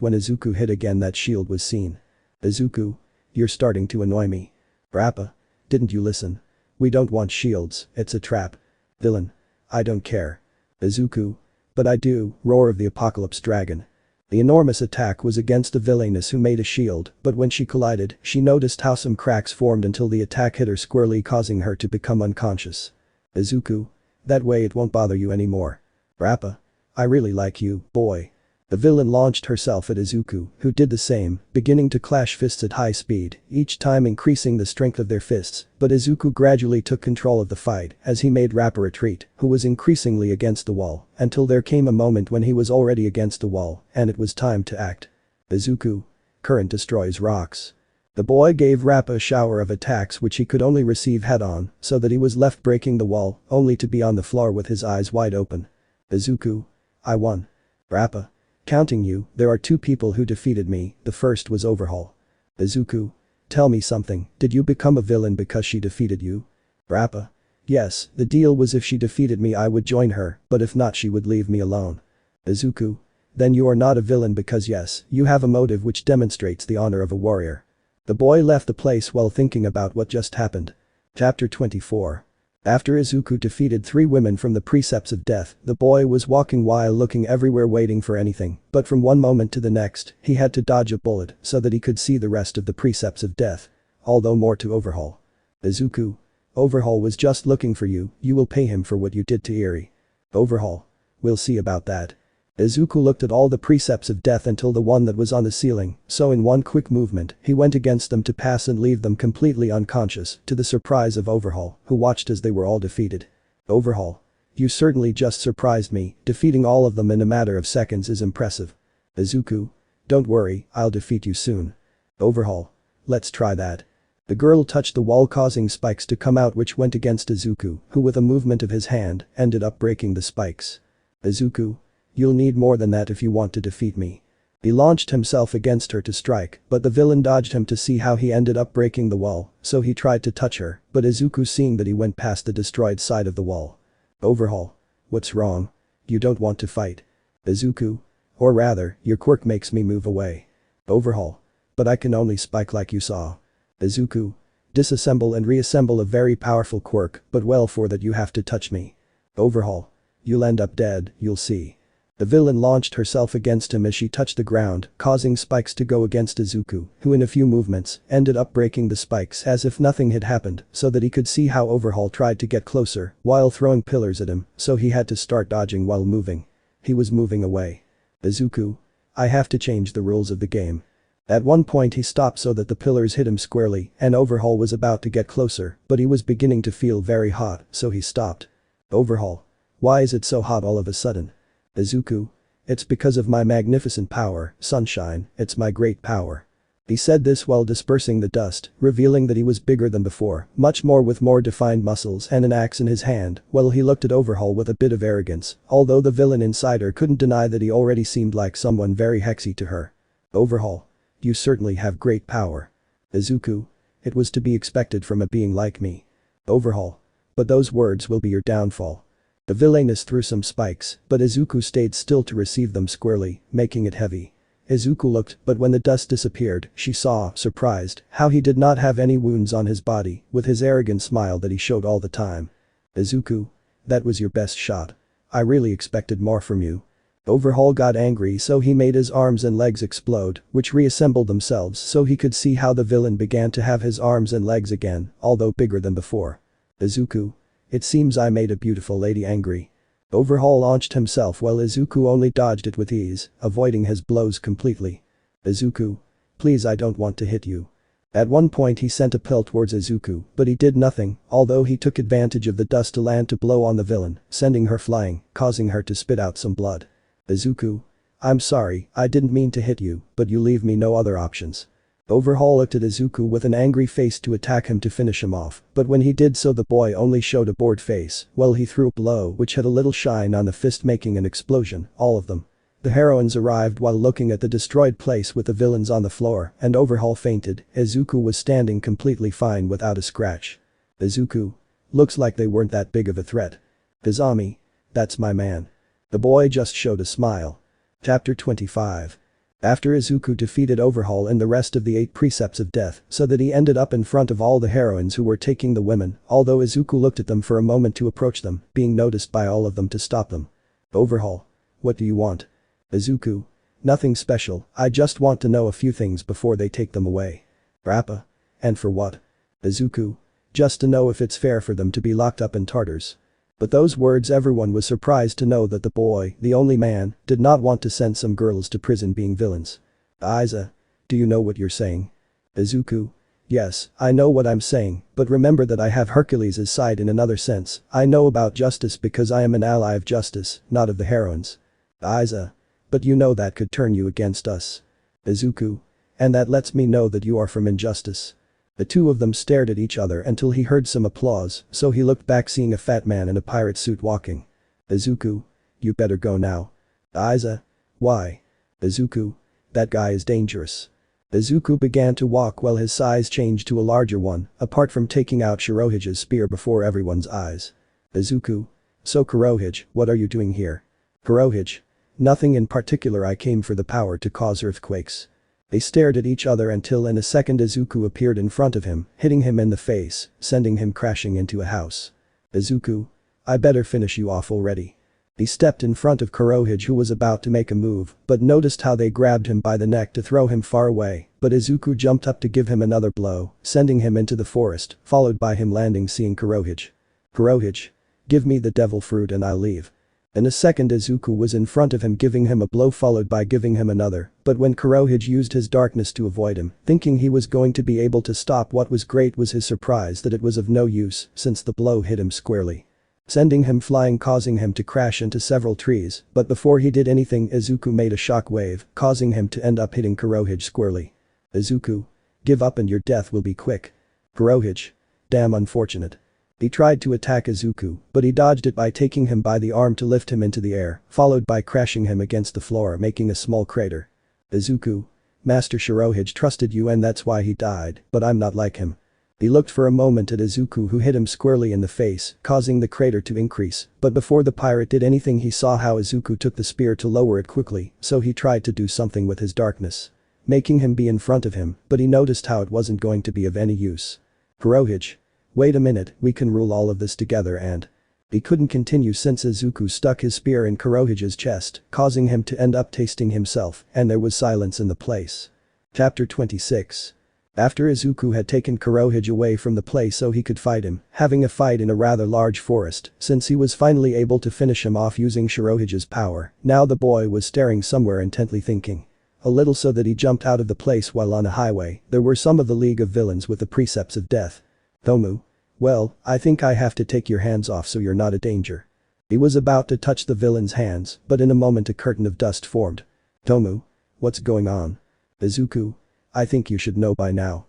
when Izuku hit again that shield was seen. Izuku. You're starting to annoy me. Rappa. Didn't you listen? We don't want shields, it's a trap. Villain. I don't care. Izuku. But I do, roar of the apocalypse dragon. The enormous attack was against the villainess who made a shield, but when she collided, she noticed how some cracks formed until the attack hit her squarely causing her to become unconscious. Izuku. That way it won't bother you anymore. Rappa. I really like you, boy. The villain launched herself at Izuku, who did the same, beginning to clash fists at high speed, each time increasing the strength of their fists, but Izuku gradually took control of the fight as he made Rappa retreat, who was increasingly against the wall, until there came a moment when he was already against the wall, and it was time to act. Izuku. Current destroys rocks. The boy gave Rappa a shower of attacks which he could only receive head-on, so that he was left breaking the wall, only to be on the floor with his eyes wide open. Izuku. I won. Rappa. Counting you, there are 2 people who defeated me, the first was Overhaul. Izuku. Tell me something, did you become a villain because she defeated you? Rappa. Yes, the deal was if she defeated me I would join her, but if not she would leave me alone. Izuku. Then you are not a villain because yes, you have a motive which demonstrates the honor of a warrior. The boy left the place while thinking about what just happened. Chapter 24. After Izuku defeated 3 women from the precepts of death, the boy was walking while looking everywhere waiting for anything, but from one moment to the next, he had to dodge a bullet so that he could see the rest of the precepts of death. Although more to Overhaul. Izuku. Overhaul was just looking for you, you will pay him for what you did to Eri. Overhaul. We'll see about that. Izuku looked at all the precepts of death until the one that was on the ceiling, so in one quick movement, he went against them to pass and leave them completely unconscious, to the surprise of Overhaul, who watched as they were all defeated. Overhaul. You certainly just surprised me, defeating all of them in a matter of seconds is impressive. Izuku. Don't worry, I'll defeat you soon. Overhaul. Let's try that. The girl touched the wall causing spikes to come out which went against Izuku, who with a movement of his hand, ended up breaking the spikes. Izuku. You'll need more than that if you want to defeat me. He launched himself against her to strike, but the villain dodged him to see how he ended up breaking the wall, so he tried to touch her, but Izuku seeing that he went past the destroyed side of the wall. Overhaul. What's wrong? You don't want to fight. Izuku. Or rather, your quirk makes me move away. Overhaul. But I can only spike like you saw. Izuku. Disassemble and reassemble a very powerful quirk, but well for that you have to touch me. Overhaul. You'll end up dead, you'll see. The villain launched herself against him as she touched the ground, causing spikes to go against Izuku, who in a few movements, ended up breaking the spikes as if nothing had happened, so that he could see how Overhaul tried to get closer, while throwing pillars at him, so he had to start dodging while moving. He was moving away. Izuku. I have to change the rules of the game. At one point he stopped so that the pillars hit him squarely, and Overhaul was about to get closer, but he was beginning to feel very hot, so he stopped. Overhaul. Why is it so hot all of a sudden? Izuku. It's because of my magnificent power, sunshine, it's my great power. He said this while dispersing the dust, revealing that he was bigger than before, much more with more defined muscles and an axe in his hand, while he looked at Overhaul with a bit of arrogance, although the villain inside her couldn't deny that he already seemed like someone very hexy to her. Overhaul. You certainly have great power. Izuku. It was to be expected from a being like me. Overhaul. But those words will be your downfall. The villainess threw some spikes, but Izuku stayed still to receive them squarely, making it heavy. Izuku looked, but when the dust disappeared, she saw, surprised, how he did not have any wounds on his body, with his arrogant smile that he showed all the time. Izuku. That was your best shot. I really expected more from you. Overhaul got angry so he made his arms and legs explode, which reassembled themselves so he could see how the villain began to have his arms and legs again, although bigger than before. Izuku. It seems I made a beautiful lady angry. Overhaul launched himself while Izuku only dodged it with ease, avoiding his blows completely. Izuku. Please, I don't want to hit you. At one point he sent a pill towards Izuku, but he did nothing, although he took advantage of the dust to land to blow on the villain, sending her flying, causing her to spit out some blood. Izuku. I'm sorry, I didn't mean to hit you, but you leave me no other options. Overhaul looked at Izuku with an angry face to attack him to finish him off, but when he did so the boy only showed a bored face, while he threw a blow which had a little shine on the fist making an explosion, all of them. The heroines arrived while looking at the destroyed place with the villains on the floor, and Overhaul fainted. Izuku was standing completely fine without a scratch. Izuku. Looks like they weren't that big of a threat. Izami. That's my man. The boy just showed a smile. Chapter 25. After Izuku defeated Overhaul and the rest of the 8 precepts of death, so that he ended up in front of all the heroines who were taking the women, although Izuku looked at them for a moment to approach them, being noticed by all of them to stop them. Overhaul. What do you want? Izuku. Nothing special, I just want to know a few things before they take them away. Rappa. And for what? Izuku. Just to know if it's fair for them to be locked up in Tartars. But those words everyone was surprised to know that the boy, the only man, did not want to send some girls to prison being villains. Aiza. Do you know what you're saying? Izuku. Yes, I know what I'm saying, but remember that I have Hercules' side in another sense. I know about justice because I am an ally of justice, not of the heroines. Aiza. But you know that could turn you against us. Izuku. And that lets me know that you are from injustice. The two of them stared at each other until he heard some applause, so he looked back seeing a fat man in a pirate suit walking. Izuku. You better go now. Aiza. Why? Izuku. That guy is dangerous. Izuku began to walk while his size changed to a larger one, apart from taking out Shirohige's spear before everyone's eyes. Izuku. So Shirohige, what are you doing here? Shirohige. Nothing in particular, I came for the power to cause earthquakes. They stared at each other until in a second Izuku appeared in front of him, hitting him in the face, sending him crashing into a house. Izuku. I better finish you off already. He stepped in front of Shirohige, who was about to make a move, but noticed how they grabbed him by the neck to throw him far away, but Izuku jumped up to give him another blow, sending him into the forest, followed by him landing seeing Shirohige. Shirohige. Give me the devil fruit and I'll leave. In a second Izuku was in front of him giving him a blow followed by giving him another, but when Shirohige used his darkness to avoid him, thinking he was going to be able to stop, what was great was his surprise that it was of no use since the blow hit him squarely, sending him flying, causing him to crash into several trees, but before he did anything Izuku made a shock wave, causing him to end up hitting Shirohige squarely. Izuku. Give up and your death will be quick. Shirohige. Damn unfortunate. He tried to attack Izuku, but he dodged it by taking him by the arm to lift him into the air, followed by crashing him against the floor, making a small crater. Izuku. Master Shirohige trusted you and that's why he died, but I'm not like him. He looked for a moment at Izuku, who hit him squarely in the face, causing the crater to increase, but before the pirate did anything he saw how Izuku took the spear to lower it quickly, so he tried to do something with his darkness, making him be in front of him, but he noticed how it wasn't going to be of any use. Shirohige. Wait a minute, we can rule all of this together and… He couldn't continue since Izuku stuck his spear in Shirohige's chest, causing him to end up tasting himself, and there was silence in the place. Chapter 26. After Izuku had taken Shirohige away from the place so he could fight him, having a fight in a rather large forest, since he was finally able to finish him off using Shirohige's power, now the boy was staring somewhere intently thinking. A little so that he jumped out of the place while on a highway, there were some of the League of Villains with the precepts of death. Nomu. Well, I think I have to take your hands off so you're not a danger. He was about to touch the villain's hands, but in a moment a curtain of dust formed. Nomu. What's going on? Izuku. I think you should know by now.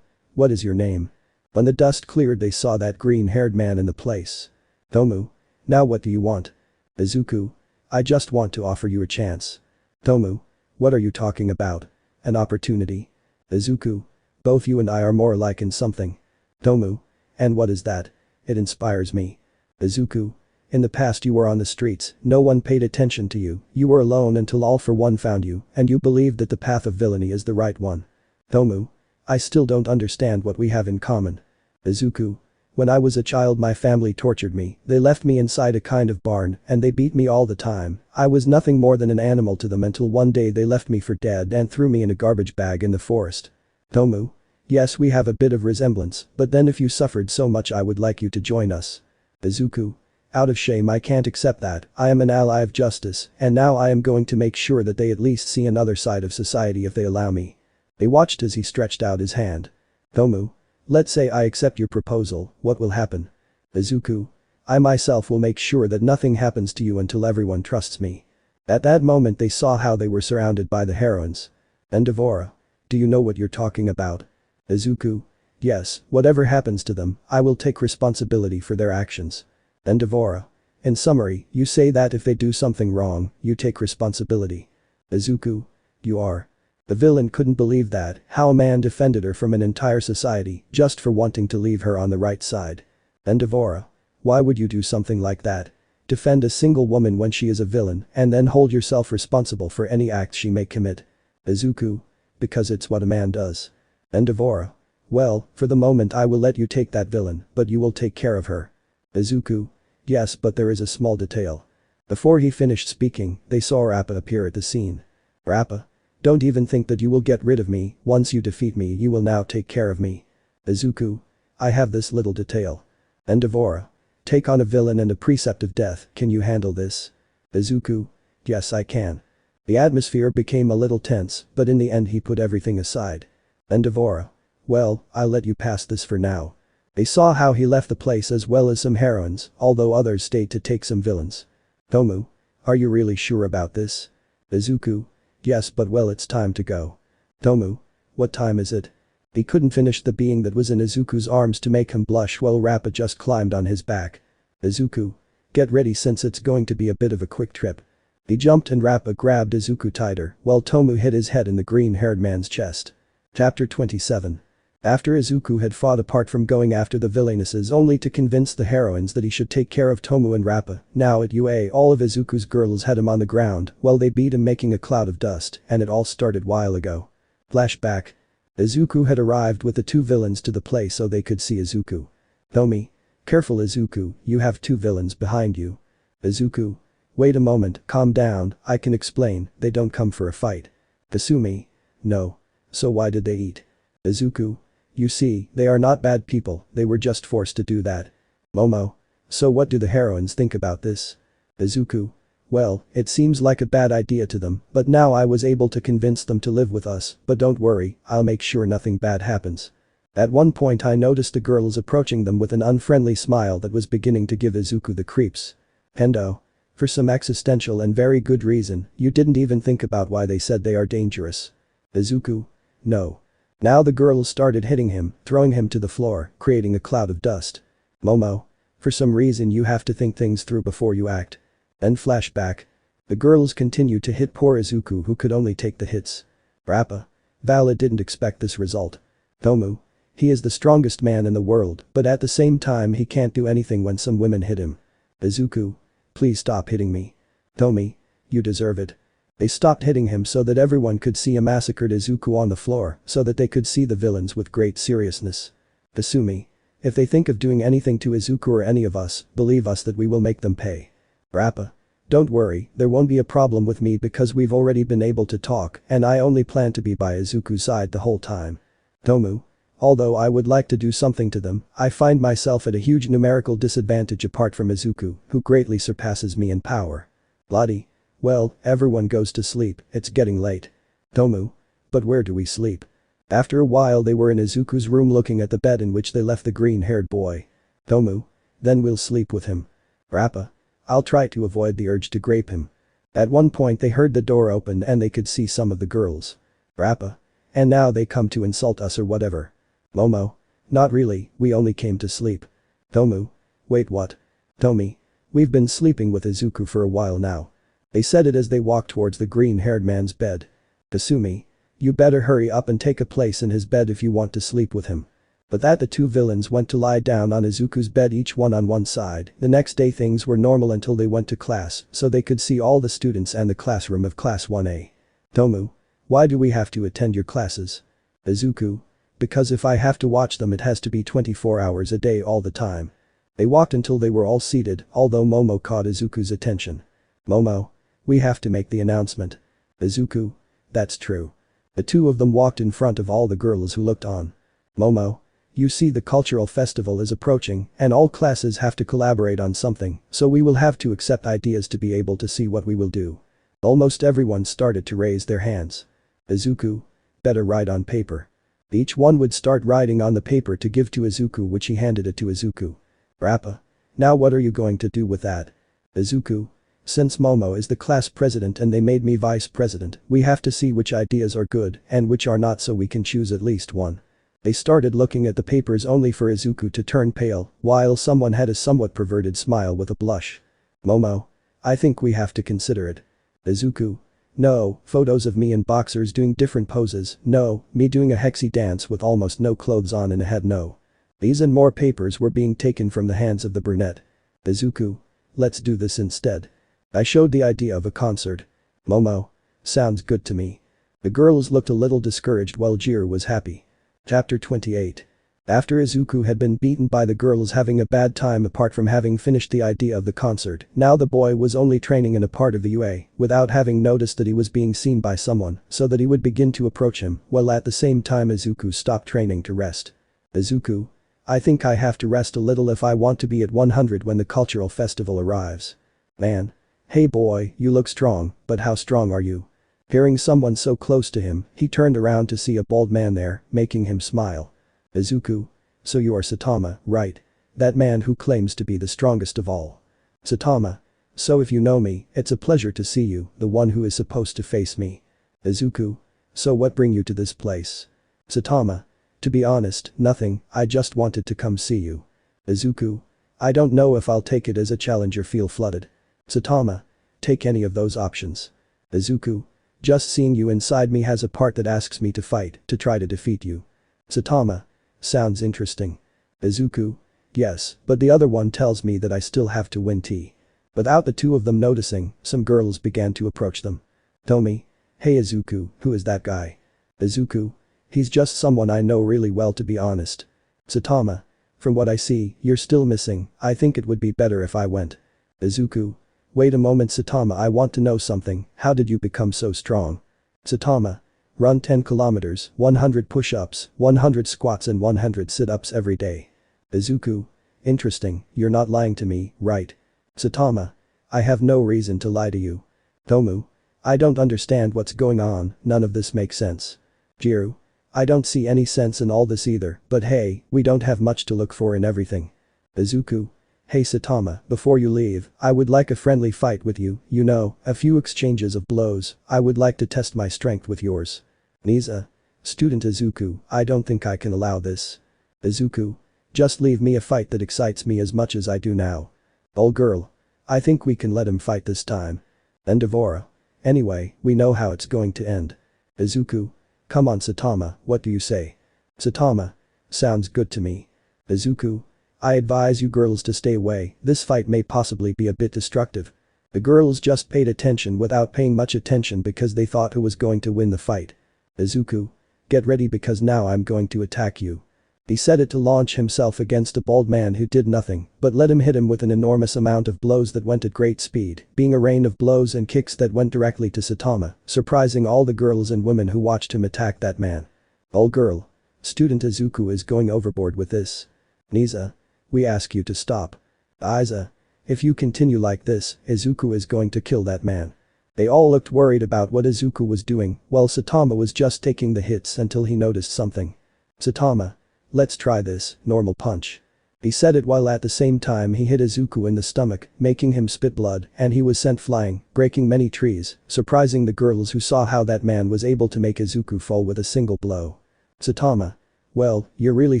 What is your name? When the dust cleared they saw that green-haired man in the place. Nomu. Now what do you want? Izuku. I just want to offer you a chance. Nomu. What are you talking about? An opportunity? Izuku. Both you and I are more alike in something. Nomu. And what is that? It inspires me. Izuku. In the past you were on the streets, no one paid attention to you, you were alone until All for One found you, and you believed that the path of villainy is the right one. Nomu. I still don't understand what we have in common. Izuku. When I was a child my family tortured me, they left me inside a kind of barn, and they beat me all the time, I was nothing more than an animal to them until one day they left me for dead and threw me in a garbage bag in the forest. Nomu. Yes, we have a bit of resemblance, but then if you suffered so much I would like you to join us. Izuku. Out of shame I can't accept that, I am an ally of justice, and now I am going to make sure that they at least see another side of society if they allow me. They watched as he stretched out his hand. Nomu. Let's say I accept your proposal, what will happen? Izuku. I myself will make sure that nothing happens to you until everyone trusts me. At that moment they saw how they were surrounded by the heroines. Endeavora. Do you know what you're talking about? Izuku. Yes, whatever happens to them, I will take responsibility for their actions. Endeavora. In summary, you say that if they do something wrong, you take responsibility. Izuku. You are. The villain couldn't believe that, how a man defended her from an entire society just for wanting to leave her on the right side. Endeavora. Why would you do something like that? Defend a single woman when she is a villain and then hold yourself responsible for any act she may commit. Izuku. Because it's what a man does. Endeavora. Well, for the moment I will let you take that villain, but you will take care of her. Izuku. Yes, but there is a small detail. Before he finished speaking, they saw Rappa appear at the scene. Rappa. Don't even think that you will get rid of me, once you defeat me you will now take care of me. Izuku. I have this little detail. Endeavora. Take on a villain and a precept of death, can you handle this? Izuku. Yes I can. The atmosphere became a little tense, but in the end he put everything aside. Endeavora. Well, I'll let you pass this for now. They saw how he left the place as well as some heroines, although others stayed to take some villains. Nomu. Are you really sure about this? Izuku. Yes, but well it's time to go. Nomu. What time is it? He couldn't finish the being that was in Izuku's arms to make him blush while Rappa just climbed on his back. Izuku. Get ready since it's going to be a bit of a quick trip. He jumped and Rappa grabbed Izuku tighter while Nomu hit his head in the green-haired man's chest. Chapter 27. After Izuku had fought apart from going after the villainesses only to convince the heroines that he should take care of Tomu and Rappa, now at UA all of Izuku's girls had him on the ground while they beat him making a cloud of dust, and it all started while ago. Flashback. Izuku had arrived with the two villains to the place so they could see Izuku. Tomi. Careful Izuku, you have two villains behind you. Izuku. Wait a moment, calm down, I can explain, they don't come for a fight. Kasumi. No. So why did they eat? Izuku. You see, they are not bad people, they were just forced to do that. Momo. So what do the heroines think about this? Izuku. Well, it seems like a bad idea to them, but now I was able to convince them to live with us, but don't worry, I'll make sure nothing bad happens. At one point I noticed the girls approaching them with an unfriendly smile that was beginning to give Izuku the creeps. Hendo. For some existential and very good reason, you didn't even think about why they said they are dangerous. Izuku. No. Now the girls started hitting him, throwing him to the floor, creating a cloud of dust. Momo. For some reason you have to think things through before you act. Then flashback. The girls continued to hit poor Izuku who could only take the hits. Rappa. Vala didn't expect this result. Tomu. He is the strongest man in the world, but at the same time he can't do anything when some women hit him. Izuku. Please stop hitting me. Tomi. You deserve it. They stopped hitting him so that everyone could see a massacred Izuku on the floor, so that they could see the villains with great seriousness. Kasumi. If they think of doing anything to Izuku or any of us, believe us that we will make them pay. Rappa. Don't worry, there won't be a problem with me because we've already been able to talk and I only plan to be by Izuku's side the whole time. Tomu. Although I would like to do something to them, I find myself at a huge numerical disadvantage apart from Izuku, who greatly surpasses me in power. Lottie. Well, everyone goes to sleep, it's getting late. Tomu. But where do we sleep? After a while they were in Izuku's room looking at the bed in which they left the green-haired boy. Tomu. Then we'll sleep with him. Rappa. I'll try to avoid the urge to grape him. At one point they heard the door open and they could see some of the girls. Rappa. And now they come to insult us or whatever. Momo. Not really, we only came to sleep. Tomu. Wait what? Tomi. We've been sleeping with Izuku for a while now. They said it as they walked towards the green-haired man's bed. Kasumi. You better hurry up and take a place in his bed if you want to sleep with him. But that the two villains went to lie down on Izuku's bed each one on one side. The next day things were normal until they went to class so they could see all the students and the classroom of class 1A. Tomu. Why do we have to attend your classes? Izuku. Because if I have to watch them it has to be 24 hours a day all the time. They walked until they were all seated, although Momo caught Izuku's attention. Momo. We have to make the announcement. Izuku. That's true. The two of them walked in front of all the girls who looked on. Momo. You see the cultural festival is approaching and all classes have to collaborate on something, so we will have to accept ideas to be able to see what we will do. Almost everyone started to raise their hands. Izuku. Better write on paper. Each one would start writing on the paper to give to Izuku, which he handed it to Izuku. Rappa. Now what are you going to do with that? Izuku. Since Momo is the class president and they made me vice president, we have to see which ideas are good and which are not so we can choose at least one. They started looking at the papers only for Izuku to turn pale, while someone had a somewhat perverted smile with a blush. Momo. I think we have to consider it. Izuku. No, photos of me in boxers doing different poses, no, me doing a hexy dance with almost no clothes on and a head, no. These and more papers were being taken from the hands of the brunette. Izuku. Let's do this instead. I showed the idea of a concert. Momo. Sounds good to me. The girls looked a little discouraged while Jiro was happy. Chapter 28. After Izuku had been beaten by the girls having a bad time apart from having finished the idea of the concert, now the boy was only training in a part of the UA without having noticed that he was being seen by someone so that he would begin to approach him while at the same time Izuku stopped training to rest. Izuku. I think I have to rest a little if I want to be at 100 when the cultural festival arrives. Man. Hey boy, you look strong, but how strong are you? Hearing someone so close to him, he turned around to see a bald man there, making him smile. Izuku. So you are Saitama, right? That man who claims to be the strongest of all. Saitama. So if you know me, it's a pleasure to see you, the one who is supposed to face me. Izuku. So what bring you to this place? Saitama. To be honest, nothing, I just wanted to come see you. Izuku. I don't know if I'll take it as a challenge or feel flooded. Saitama. Take any of those options. Izuku. Just seeing you inside me has a part that asks me to fight, to try to defeat you. Saitama. sounds interesting. Izuku. Yes, but the other one tells me that I still have to win T. Without the two of them noticing, some girls began to approach them. Tomi. Hey Izuku, who is that guy? Izuku. He's just someone I know really well to be honest. Saitama. From what I see, you're still missing, I think it would be better if I went. Izuku. Wait a moment Saitama, I want to know something, how did you become so strong? Saitama. Run 10 kilometers, 100 push-ups, 100 squats and 100 sit-ups every day. Izuku. Interesting, you're not lying to me, right? Saitama. I have no reason to lie to you. Nomu. I don't understand what's going on, none of this makes sense. Jiru. I don't see any sense in all this either, but hey, we don't have much to look for in everything. Izuku. Hey Saitama, before you leave, I would like a friendly fight with you, you know, a few exchanges of blows, I would like to test my strength with yours. Nisa. Student Izuku, I don't think I can allow this. Izuku. Just leave me a fight that excites me as much as I do now. Old girl. I think we can let him fight this time. And Devora. Anyway, we know how it's going to end. Izuku. Come on Saitama, what do you say? Saitama. Sounds good to me. Izuku. I advise you girls to stay away, this fight may possibly be a bit destructive. The girls just paid attention without paying much attention because they thought who was going to win the fight. Izuku. Get ready because now I'm going to attack you. He said it to launch himself against a bald man who did nothing but let him hit him with an enormous amount of blows that went at great speed, being a rain of blows and kicks that went directly to Saitama, surprising all the girls and women who watched him attack that man. Old girl. Student Izuku is going overboard with this. Nisa. We ask you to stop. Aiza. If you continue like this, Izuku is going to kill that man. They all looked worried about what Izuku was doing, while Saitama was just taking the hits until he noticed something. Saitama. Let's try this, normal punch. He said it while at the same time he hit Izuku in the stomach, making him spit blood, and he was sent flying, breaking many trees, surprising the girls who saw how that man was able to make Izuku fall with a single blow. Saitama. Well, you're really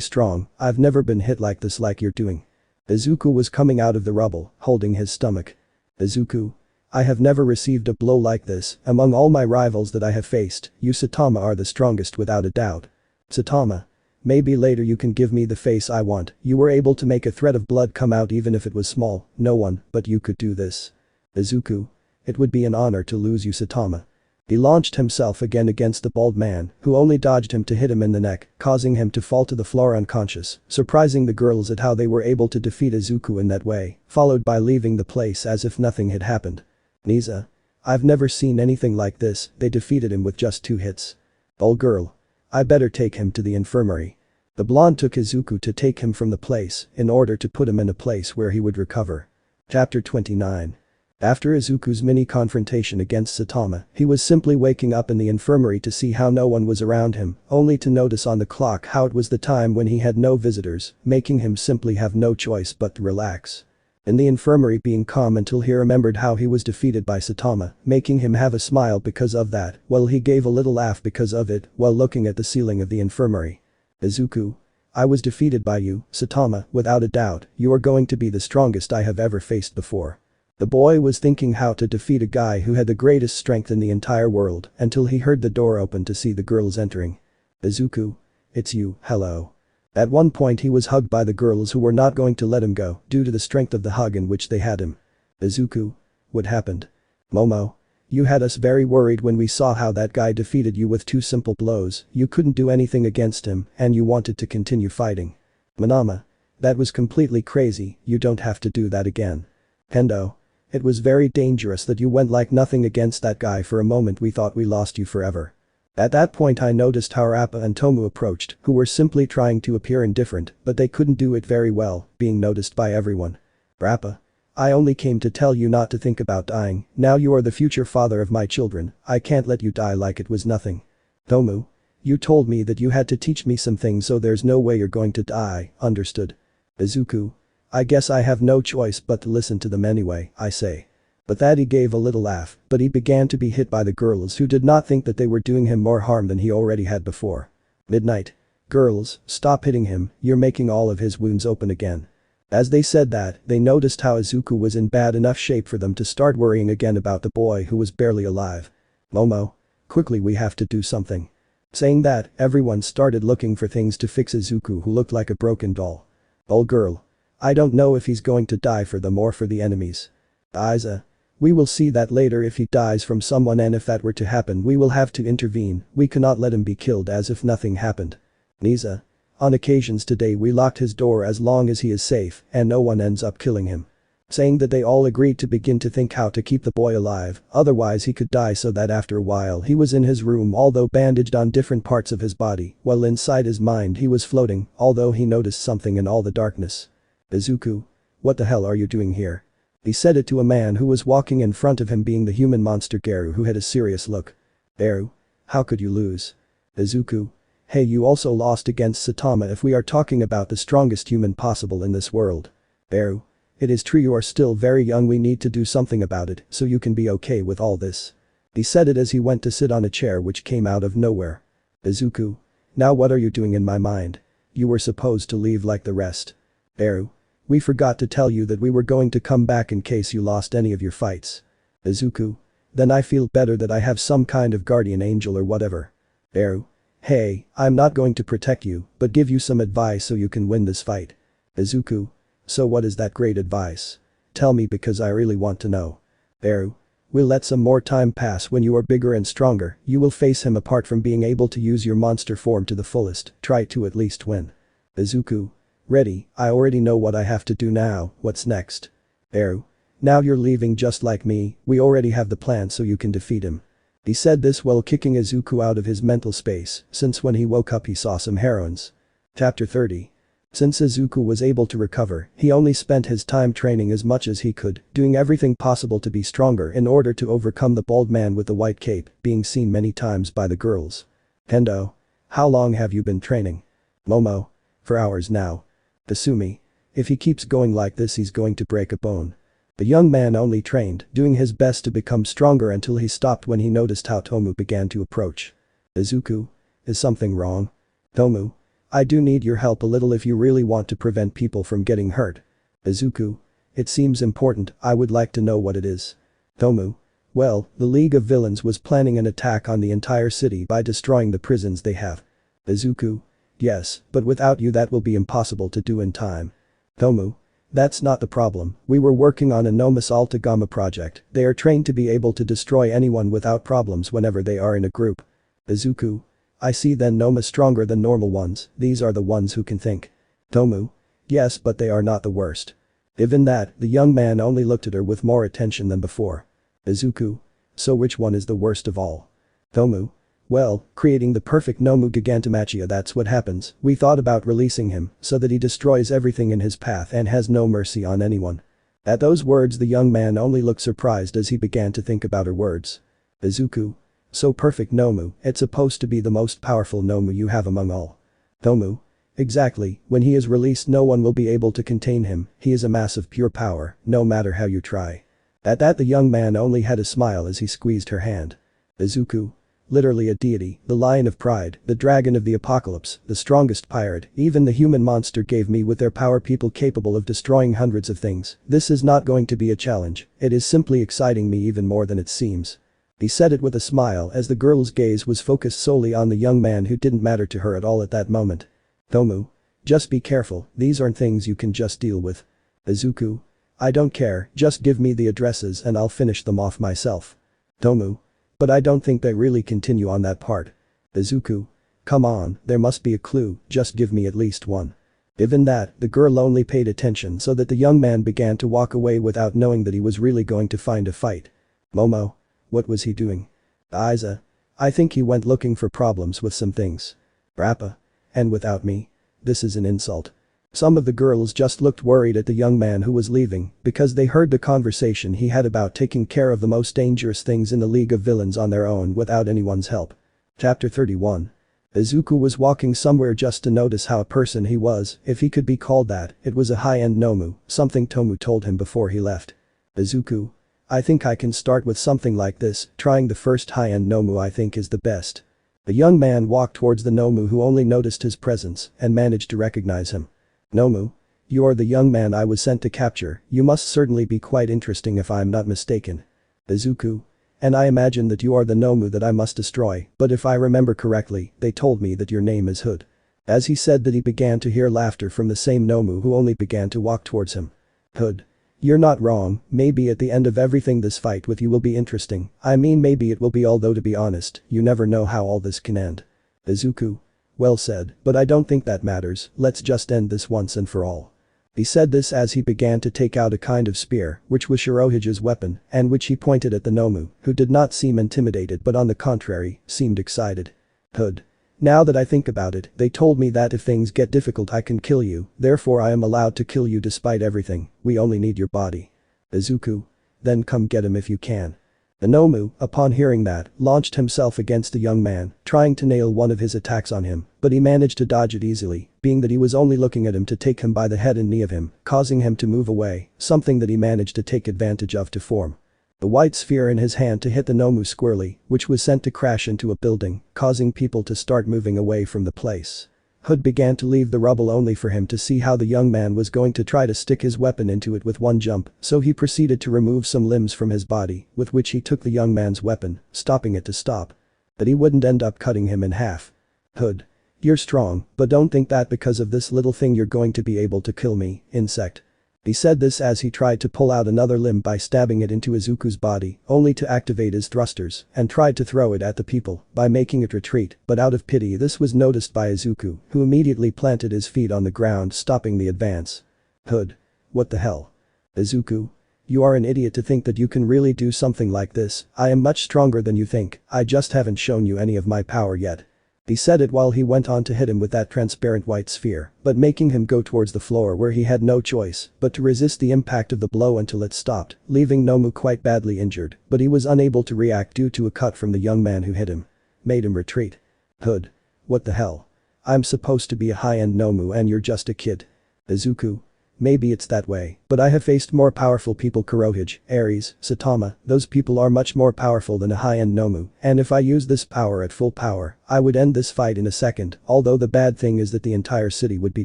strong, I've never been hit like this like you're doing. Izuku was coming out of the rubble, holding his stomach. Izuku. I have never received a blow like this, among all my rivals that I have faced, you Saitama are the strongest without a doubt. Saitama. Maybe later you can give me the face I want, you were able to make a thread of blood come out even if it was small, no one but you could do this. Izuku. It would be an honor to lose you Saitama. He launched himself again against the bald man, who only dodged him to hit him in the neck, causing him to fall to the floor unconscious, surprising the girls at how they were able to defeat Izuku in that way, followed by leaving the place as if nothing had happened. Nisa. I've never seen anything like this, they defeated him with just 2 hits. Old girl. I better take him to the infirmary. The blonde took Izuku to take him from the place, in order to put him in a place where he would recover. Chapter 29. After Izuku's mini-confrontation against Saitama, he was simply waking up in the infirmary to see how no one was around him, only to notice on the clock how it was the time when he had no visitors, making him simply have no choice but to relax. In the infirmary being calm until he remembered how he was defeated by Saitama, making him have a smile because of that, while he gave a little laugh because of it while looking at the ceiling of the infirmary. Izuku. I was defeated by you, Saitama, without a doubt, you are going to be the strongest I have ever faced before. The boy was thinking how to defeat a guy who had the greatest strength in the entire world until he heard the door open to see the girls entering. Izuku. It's you, hello. At one point he was hugged by the girls who were not going to let him go due to the strength of the hug in which they had him. Izuku. What happened? Momo. You had us very worried when we saw how that guy defeated you with 2 simple blows, you couldn't do anything against him and you wanted to continue fighting. Manama. That was completely crazy, you don't have to do that again. Kendo. It was very dangerous that you went like nothing against that guy for a moment we thought we lost you forever. At that point I noticed how Rappa and Tomu approached, who were simply trying to appear indifferent, but they couldn't do it very well, being noticed by everyone. Rappa. I only came to tell you not to think about dying, now you are the future father of my children, I can't let you die like it was nothing. Tomu. You told me that you had to teach me some things so there's no way you're going to die, understood. Izuku. I guess I have no choice but to listen to them anyway, I say. But that he gave a little laugh, but he began to be hit by the girls who did not think that they were doing him more harm than he already had before. Midnight. Girls, stop hitting him, you're making all of his wounds open again. As they said that, they noticed how Izuku was in bad enough shape for them to start worrying again about the boy who was barely alive. Momo. Quickly we have to do something. Saying that, everyone started looking for things to fix Izuku, who looked like a broken doll. Old girl. I don't know if he's going to die for them or for the enemies. Aiza. We will see that later. If he dies from someone, and if that were to happen, we will have to intervene. We cannot let him be killed as if nothing happened. Niza. On occasions today we locked his door as long as he is safe and no one ends up killing him. Saying that, they all agreed to begin to think how to keep the boy alive, otherwise he could die. So that after a while he was in his room, although bandaged on different parts of his body, while inside his mind he was floating, although he noticed something in all the darkness. Izuku. What the hell are you doing here? He said it to a man who was walking in front of him, being the human monster Garou, who had a serious look. Garou. How could you lose? Izuku. Hey, you also lost against Saitama. If we are talking about the strongest human possible in this world. Garou. It is true, you are still very young, we need to do something about it so you can be okay with all this. He said it as he went to sit on a chair which came out of nowhere. Izuku. Now what are you doing in my mind? You were supposed to leave like the rest. Garou. We forgot to tell you that we were going to come back in case you lost any of your fights. Izuku. Then I feel better that I have some kind of guardian angel or whatever. Garou. Hey, I'm not going to protect you, but give you some advice so you can win this fight. Izuku. So what is that great advice? Tell me, because I really want to know. Garou. We'll let some more time pass. When you are bigger and stronger, you will face him. Apart from being able to use your monster form to the fullest, try to at least win. Izuku. Ready, I already know what I have to do now. What's next? Garou. Now you're leaving just like me, we already have the plan so you can defeat him. He said this while kicking Izuku out of his mental space, since when he woke up he saw some heroines. Chapter 30. Since Izuku was able to recover, he only spent his time training as much as he could, doing everything possible to be stronger in order to overcome the bald man with the white cape, being seen many times by the girls. Kendo. How long have you been training? Momo. For hours now. Kasumi. If he keeps going like this he's going to break a bone. The young man only trained, doing his best to become stronger until he stopped when he noticed how Nomu began to approach. Izuku. Is something wrong? Nomu. I do need your help a little if you really want to prevent people from getting hurt. Izuku. It seems important, I would like to know what it is. Nomu. Well, the League of Villains was planning an attack on the entire city by destroying the prisons they have. Izuku. Yes, but without you that will be impossible to do in time. Nomu. That's not the problem, we were working on a Nomus Alta Gamma project, they are trained to be able to destroy anyone without problems whenever they are in a group. Izuku. I see, then Nomu stronger than normal ones, these are the ones who can think. Nomu. Yes, but they are not the worst. Even that, the young man only looked at her with more attention than before. Izuku. So which one is the worst of all? Nomu. Well, creating the perfect Nomu Gigantomachia, that's what happens. We thought about releasing him so that he destroys everything in his path and has no mercy on anyone. At those words the young man only looked surprised as he began to think about her words. Izuku. So perfect Nomu, it's supposed to be the most powerful Nomu you have among all. Nomu. Exactly, when he is released no one will be able to contain him, he is a mass of pure power, no matter how you try. At that the young man only had a smile as he squeezed her hand. Izuku. Literally a deity, the lion of pride, the dragon of the apocalypse, the strongest pirate, even the human monster gave me with their power people capable of destroying hundreds of things. This is not going to be a challenge, it is simply exciting me even more than it seems. He said it with a smile as the girl's gaze was focused solely on the young man who didn't matter to her at all at that moment. Nomu. Just be careful, these aren't things you can just deal with. Izuku. I don't care, just give me the addresses and I'll finish them off myself. Nomu. But I don't think they really continue on that part. Izuku. Come on, there must be a clue, just give me at least one. Even that, the girl only paid attention so that the young man began to walk away without knowing that he was really going to find a fight. Momo. What was he doing? Aiza. I think he went looking for problems with some things. Rappa. And without me? This is an insult. Some of the girls just looked worried at the young man who was leaving because they heard the conversation he had about taking care of the most dangerous things in the League of Villains on their own without anyone's help. Chapter 31. Izuku was walking somewhere just to notice how a person he was, if he could be called that, it was a high-end Nomu, something Nomu told him before he left. Izuku. I think I can start with something like this, trying the first high-end Nomu I think is the best. The young man walked towards the Nomu who only noticed his presence and managed to recognize him. Nomu. You are the young man I was sent to capture, you must certainly be quite interesting if I'm not mistaken. Izuku. And I imagine that you are the Nomu that I must destroy, but if I remember correctly, they told me that your name is Hood." As he said that he began to hear laughter from the same Nomu who only began to walk towards him. "Hood. You're not wrong, maybe at the end of everything this fight with you will be interesting, I mean maybe it will be, although to be honest, you never know how all this can end." Izuku. "Well said, but I don't think that matters, let's just end this once and for all." He said this as he began to take out a kind of spear, which was Shirohige's weapon, and which he pointed at the Nomu, who did not seem intimidated but on the contrary, seemed excited. "Hood. Now that I think about it, they told me that if things get difficult I can kill you, therefore I am allowed to kill you despite everything, we only need your body." Izuku. "Then come get him if you can." The Nomu, upon hearing that, launched himself against the young man, trying to nail one of his attacks on him, but he managed to dodge it easily, being that he was only looking at him to take him by the head and knee of him, causing him to move away, something that he managed to take advantage of to form the white sphere in his hand to hit the Nomu squarely, which was sent to crash into a building, causing people to start moving away from the place. Hood began to leave the rubble only for him to see how the young man was going to try to stick his weapon into it with one jump, so he proceeded to remove some limbs from his body, with which he took the young man's weapon, stopping it to stop. But he wouldn't end up cutting him in half. "Hood. You're strong, but don't think that because of this little thing you're going to be able to kill me, insect." He said this as he tried to pull out another limb by stabbing it into Izuku's body, only to activate his thrusters, and tried to throw it at the people by making it retreat, but out of pity this was noticed by Izuku, who immediately planted his feet on the ground, stopping the advance. "Hood. What the hell? Izuku. You are an idiot to think that you can really do something like this, I am much stronger than you think, I just haven't shown you any of my power yet." He said it while he went on to hit him with that transparent white sphere, but making him go towards the floor where he had no choice but to resist the impact of the blow until it stopped, leaving Nomu quite badly injured, but he was unable to react due to a cut from the young man who hit him. Made him retreat. "Hood. What the hell? I'm supposed to be a high-end Nomu and you're just a kid." Izuku. "Maybe it's that way, but I have faced more powerful people, Shirohige, Ares, Saitama, those people are much more powerful than a high-end Nomu, and if I use this power at full power, I would end this fight in a second, although the bad thing is that the entire city would be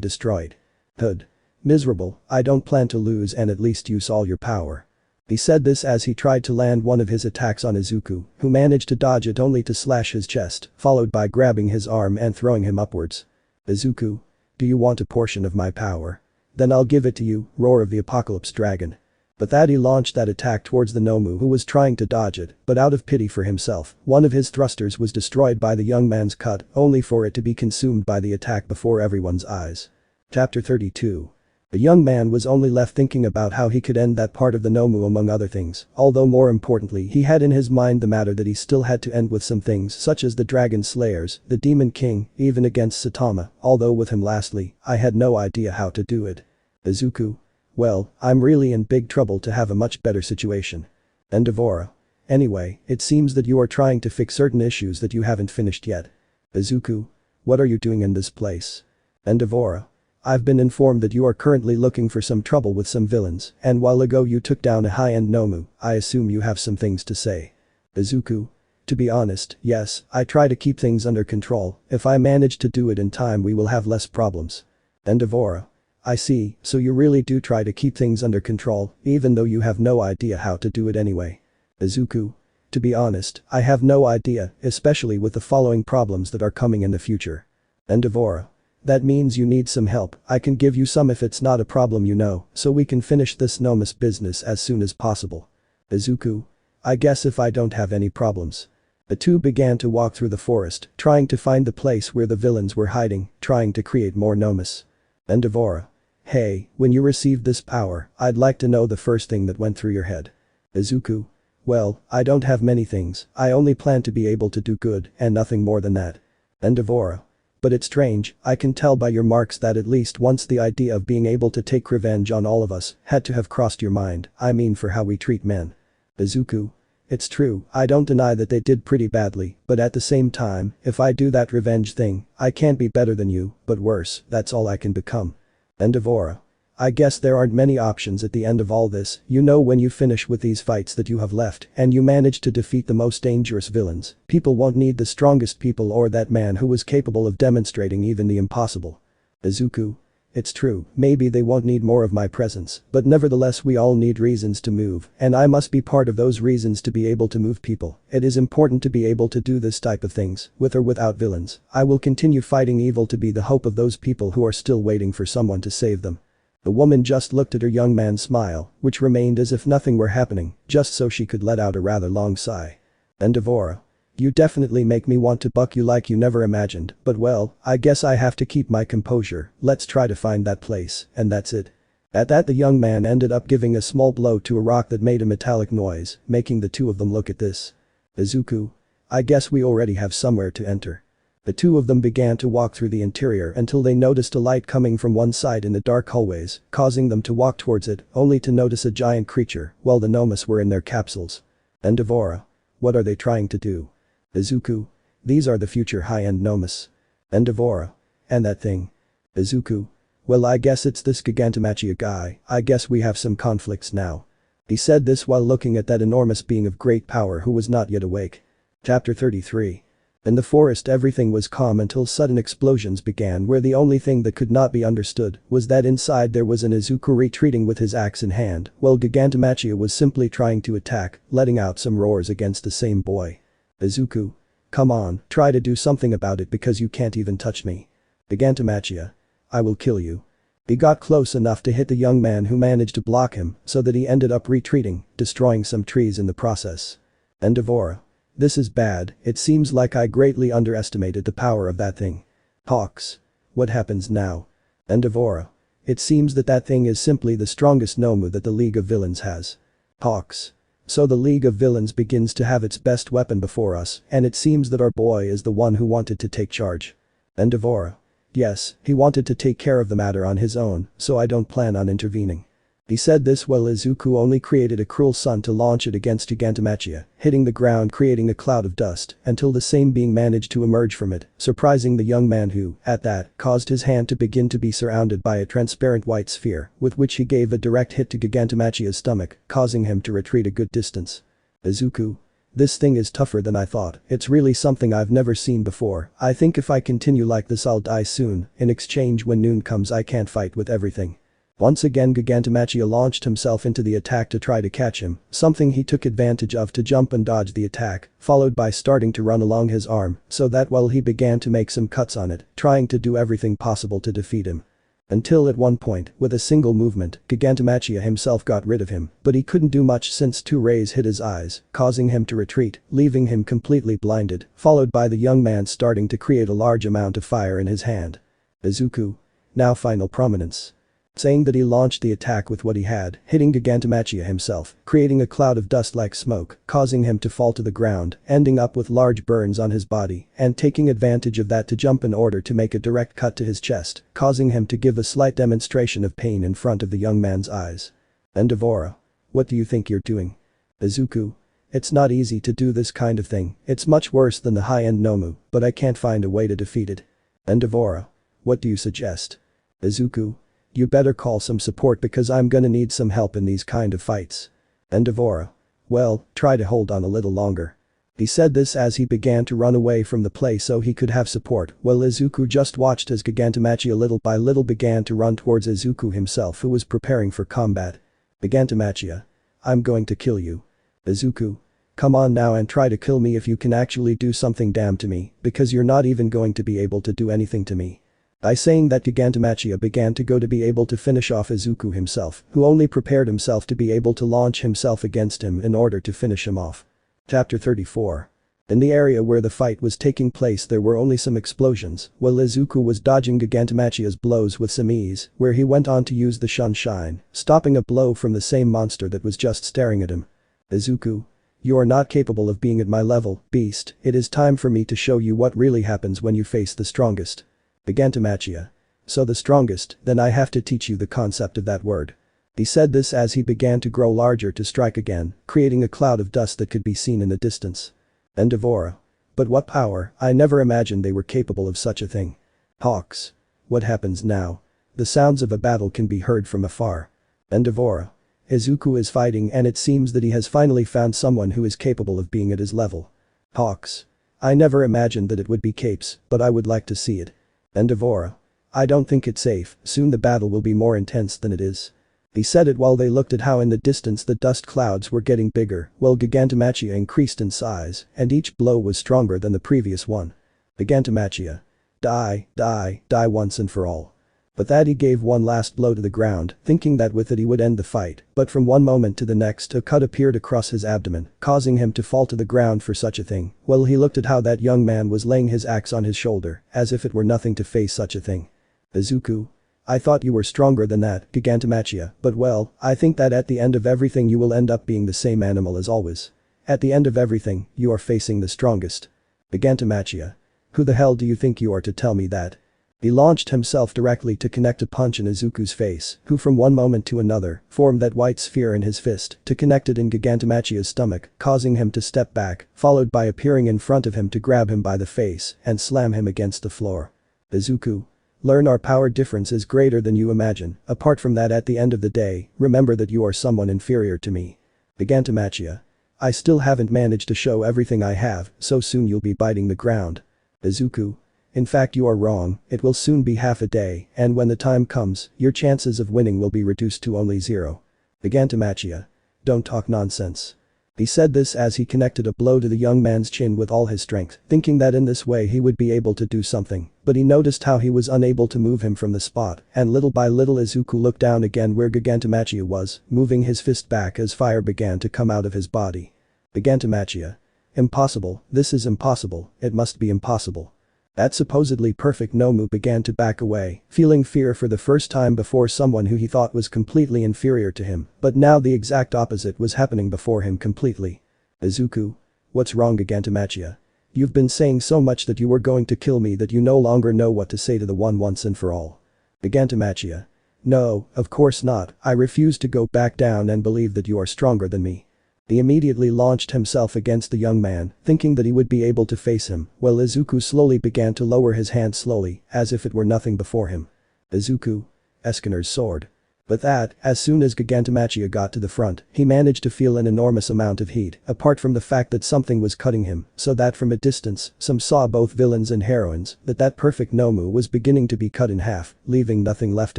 destroyed." Hood. "Miserable, I don't plan to lose and at least use all your power." He said this as he tried to land one of his attacks on Izuku, who managed to dodge it only to slash his chest, followed by grabbing his arm and throwing him upwards. Izuku. "Do you want a portion of my power? Then I'll give it to you, roar of the apocalypse dragon." But that he launched that attack towards the Nomu who was trying to dodge it, but out of pity for himself, one of his thrusters was destroyed by the young man's cut, only for it to be consumed by the attack before everyone's eyes. Chapter 32. The young man was only left thinking about how he could end that part of the Nomu among other things, although more importantly he had in his mind the matter that he still had to end with some things such as the Dragon Slayers, the Demon King, even against Saitama, although with him lastly, I had no idea how to do it. Izuku. "Well, I'm really in big trouble to have a much better situation." Endivora. "Anyway, it seems that you are trying to fix certain issues that you haven't finished yet." Izuku. "What are you doing in this place?" Endivora. "I've been informed that you are currently looking for some trouble with some villains, and while ago you took down a high-end Nomu, I assume you have some things to say." Izuku. "To be honest, yes, I try to keep things under control, if I manage to do it in time we will have less problems." Endivora. "I see, so you really do try to keep things under control, even though you have no idea how to do it anyway." Izuku. "To be honest, I have no idea, especially with the following problems that are coming in the future." Endivora. "That means you need some help, I can give you some if it's not a problem you know, so we can finish this Nomus business as soon as possible." Izuku. "I guess if I don't have any problems." The two began to walk through the forest, trying to find the place where the villains were hiding, trying to create more Nomus. Endivora. "Hey, when you received this power, I'd like to know the first thing that went through your head." Izuku. "Well, I don't have many things, I only plan to be able to do good and nothing more than that." Endivora. "But it's strange, I can tell by your marks that at least once the idea of being able to take revenge on all of us had to have crossed your mind, I mean for how we treat men." Izuku. "It's true, I don't deny that they did pretty badly, but at the same time, if I do that revenge thing, I can't be better than you, but worse, that's all I can become." Endivora. "I guess there aren't many options at the end of all this, you know when you finish with these fights that you have left and you manage to defeat the most dangerous villains, people won't need the strongest people or that man who was capable of demonstrating even the impossible." Izuku. It's true, maybe they won't need more of my presence, but nevertheless we all need reasons to move, and I must be part of those reasons to be able to move people. It is important to be able to do this type of things, with or without villains. I will continue fighting evil to be the hope of those people who are still waiting for someone to save them. The woman just looked at her young man's smile, which remained as if nothing were happening, just so she could let out a rather long sigh. And Devora. You definitely make me want to buck you like you never imagined, but well, I guess I have to keep my composure. Let's try to find that place, and that's it. At that the young man ended up giving a small blow to a rock that made a metallic noise, making the two of them look at this. Izuku. I guess we already have somewhere to enter. The two of them began to walk through the interior until they noticed a light coming from one side in the dark hallways, causing them to walk towards it, only to notice a giant creature, while the Nomus were in their capsules. And Devora. What are they trying to do? Izuku. These are the future high-end Nomus. And Devora. And that thing. Izuku. Well, I guess it's this Gigantomachia guy. I guess we have some conflicts now. He said this while looking at that enormous being of great power who was not yet awake. Chapter 33. In the forest everything was calm until sudden explosions began where the only thing that could not be understood was that inside there was an Izuku retreating with his axe in hand while Gigantomachia was simply trying to attack, letting out some roars against the same boy. Izuku. Come on, try to do something about it because you can't even touch me. Gigantomachia. I will kill you. He got close enough to hit the young man who managed to block him so that he ended up retreating, destroying some trees in the process. And Devora. This is bad, it seems like I greatly underestimated the power of that thing. Hawks. What happens now? And Devora. It seems that that thing is simply the strongest Nomu that the League of Villains has. Hawks. So the League of Villains begins to have its best weapon before us, and it seems that our boy is the one who wanted to take charge. And Devora. Yes, he wanted to take care of the matter on his own, so I don't plan on intervening. He said this while Izuku only created a cruel sun to launch it against Gigantomachia, hitting the ground creating a cloud of dust until the same being managed to emerge from it, surprising the young man who, at that, caused his hand to begin to be surrounded by a transparent white sphere, with which he gave a direct hit to Gigantomachia's stomach, causing him to retreat a good distance. Izuku. This thing is tougher than I thought, it's really something I've never seen before. I think if I continue like this I'll die soon. In exchange when noon comes I can't fight with everything. Once again Gigantomachia launched himself into the attack to try to catch him, something he took advantage of to jump and dodge the attack, followed by starting to run along his arm, so that while he began to make some cuts on it, trying to do everything possible to defeat him. Until at one point, with a single movement, Gigantomachia himself got rid of him, but he couldn't do much since two rays hit his eyes, causing him to retreat, leaving him completely blinded, followed by the young man starting to create a large amount of fire in his hand. Izuku. Now final prominence. Saying that he launched the attack with what he had, hitting Gigantomachia himself, creating a cloud of dust like smoke, causing him to fall to the ground, ending up with large burns on his body, and taking advantage of that to jump in order to make a direct cut to his chest, causing him to give a slight demonstration of pain in front of the young man's eyes. And Devora. What do you think you're doing? Izuku. It's not easy to do this kind of thing, it's much worse than the high-end Nomu, but I can't find a way to defeat it. And Devora. What do you suggest? Izuku. You better call some support because I'm gonna need some help in these kind of fights. And Devora. Well, try to hold on a little longer. He said this as he began to run away from the place so he could have support, while Izuku just watched as Gigantomachia little by little began to run towards Izuku himself who was preparing for combat. Gigantomachia. I'm going to kill you. Izuku. Come on now and try to kill me if you can actually do something damn to me, because you're not even going to be able to do anything to me. By saying that Gigantomachia began to go to be able to finish off Izuku himself, who only prepared himself to be able to launch himself against him in order to finish him off. Chapter 34. In the area where the fight was taking place there were only some explosions, while Izuku was dodging Gigantomachia's blows with some ease, where he went on to use the Shunshine, stopping a blow from the same monster that was just staring at him. Izuku. You are not capable of being at my level, beast, it is time for me to show you what really happens when you face the strongest. Gigantomachia. So the strongest, then I have to teach you the concept of that word. He said this as he began to grow larger to strike again, creating a cloud of dust that could be seen in the distance. And Devora. But what power, I never imagined they were capable of such a thing. Hawks. What happens now? The sounds of a battle can be heard from afar. And Devora. Izuku is fighting and it seems that he has finally found someone who is capable of being at his level. Hawks. I never imagined that it would be Capes, but I would like to see it. And Devora. I don't think it's safe, soon the battle will be more intense than it is. He said it while they looked at how in the distance the dust clouds were getting bigger, while Gigantomachia increased in size, and each blow was stronger than the previous one. Gigantomachia. Die, die, die once and for all. But that he gave one last blow to the ground, thinking that with it he would end the fight, but from one moment to the next a cut appeared across his abdomen, causing him to fall to the ground for such a thing, while he looked at how that young man was laying his axe on his shoulder, as if it were nothing to face such a thing. Izuku. I thought you were stronger than that, Gigantomachia, but well, I think that at the end of everything you will end up being the same animal as always. At the end of everything, you are facing the strongest. Gigantomachia. Who the hell do you think you are to tell me that? He launched himself directly to connect a punch in Izuku's face, who from one moment to another, formed that white sphere in his fist to connect it in Gigantomachia's stomach, causing him to step back, followed by appearing in front of him to grab him by the face and slam him against the floor. Izuku. Learn our power difference is greater than you imagine, apart from that at the end of the day, remember that you are someone inferior to me. Gigantomachia. I still haven't managed to show everything I have, so soon you'll be biting the ground. Izuku. In fact you are wrong, it will soon be half a day, and when the time comes, your chances of winning will be reduced to only 0. Gigantomachia. Don't talk nonsense. He said this as he connected a blow to the young man's chin with all his strength, thinking that in this way he would be able to do something, but he noticed how he was unable to move him from the spot, and little by little Izuku looked down again where Gigantomachia was, moving his fist back as fire began to come out of his body. Gigantomachia. Impossible, this is impossible, it must be impossible. That supposedly perfect Nomu began to back away, feeling fear for the first time before someone who he thought was completely inferior to him, but now the exact opposite was happening before him completely. Izuku. What's wrong Gigantomachia? You've been saying so much that you were going to kill me that you no longer know what to say to the one once and for all. Gigantomachia. No, of course not, I refuse to go back down and believe that you are stronger than me. He immediately launched himself against the young man, thinking that he would be able to face him, while Izuku slowly began to lower his hand slowly, as if it were nothing before him. Izuku. Escanor's sword. But that, as soon as Gigantomachia got to the front, he managed to feel an enormous amount of heat, apart from the fact that something was cutting him, so that from a distance, some saw both villains and heroines, that perfect Nomu was beginning to be cut in half, leaving nothing left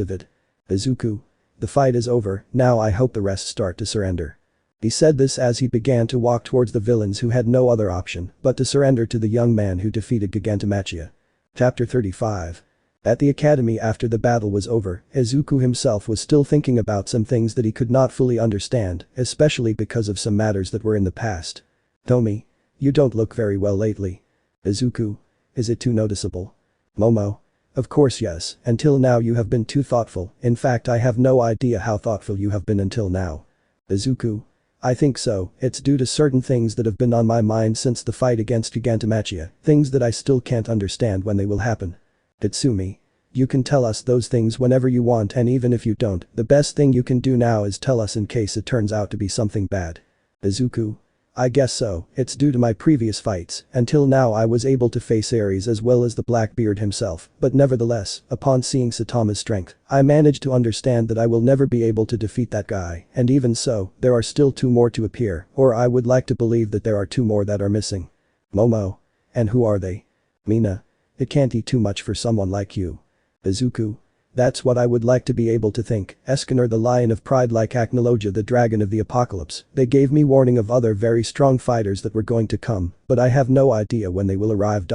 of it. Izuku. The fight is over, now I hope the rest start to surrender. He said this as he began to walk towards the villains who had no other option but to surrender to the young man who defeated Gigantomachia. Chapter 35. At the academy after the battle was over, Izuku himself was still thinking about some things that he could not fully understand, especially because of some matters that were in the past. Tomi. You don't look very well lately. Izuku. Is it too noticeable? Momo. Of course yes, until now you have been too thoughtful, in fact I have no idea how thoughtful you have been until now. Izuku. I think so, it's due to certain things that have been on my mind since the fight against Gigantomachia, things that I still can't understand when they will happen. Tatsumi. You can tell us those things whenever you want and even if you don't, the best thing you can do now is tell us in case it turns out to be something bad. Izuku. I guess so, it's due to my previous fights, until now I was able to face Ares as well as the Blackbeard himself, but nevertheless, upon seeing Saitama's strength, I managed to understand that I will never be able to defeat that guy, and even so, there are still 2 more to appear, or I would like to believe that there are 2 more that are missing. Momo. And who are they? Mina. It can't eat too much for someone like you. Izuku. That's what I would like to be able to think. Escanor the lion of pride like Acnologia the dragon of the apocalypse, they gave me warning of other very strong fighters that were going to come, but I have no idea when they will arrive.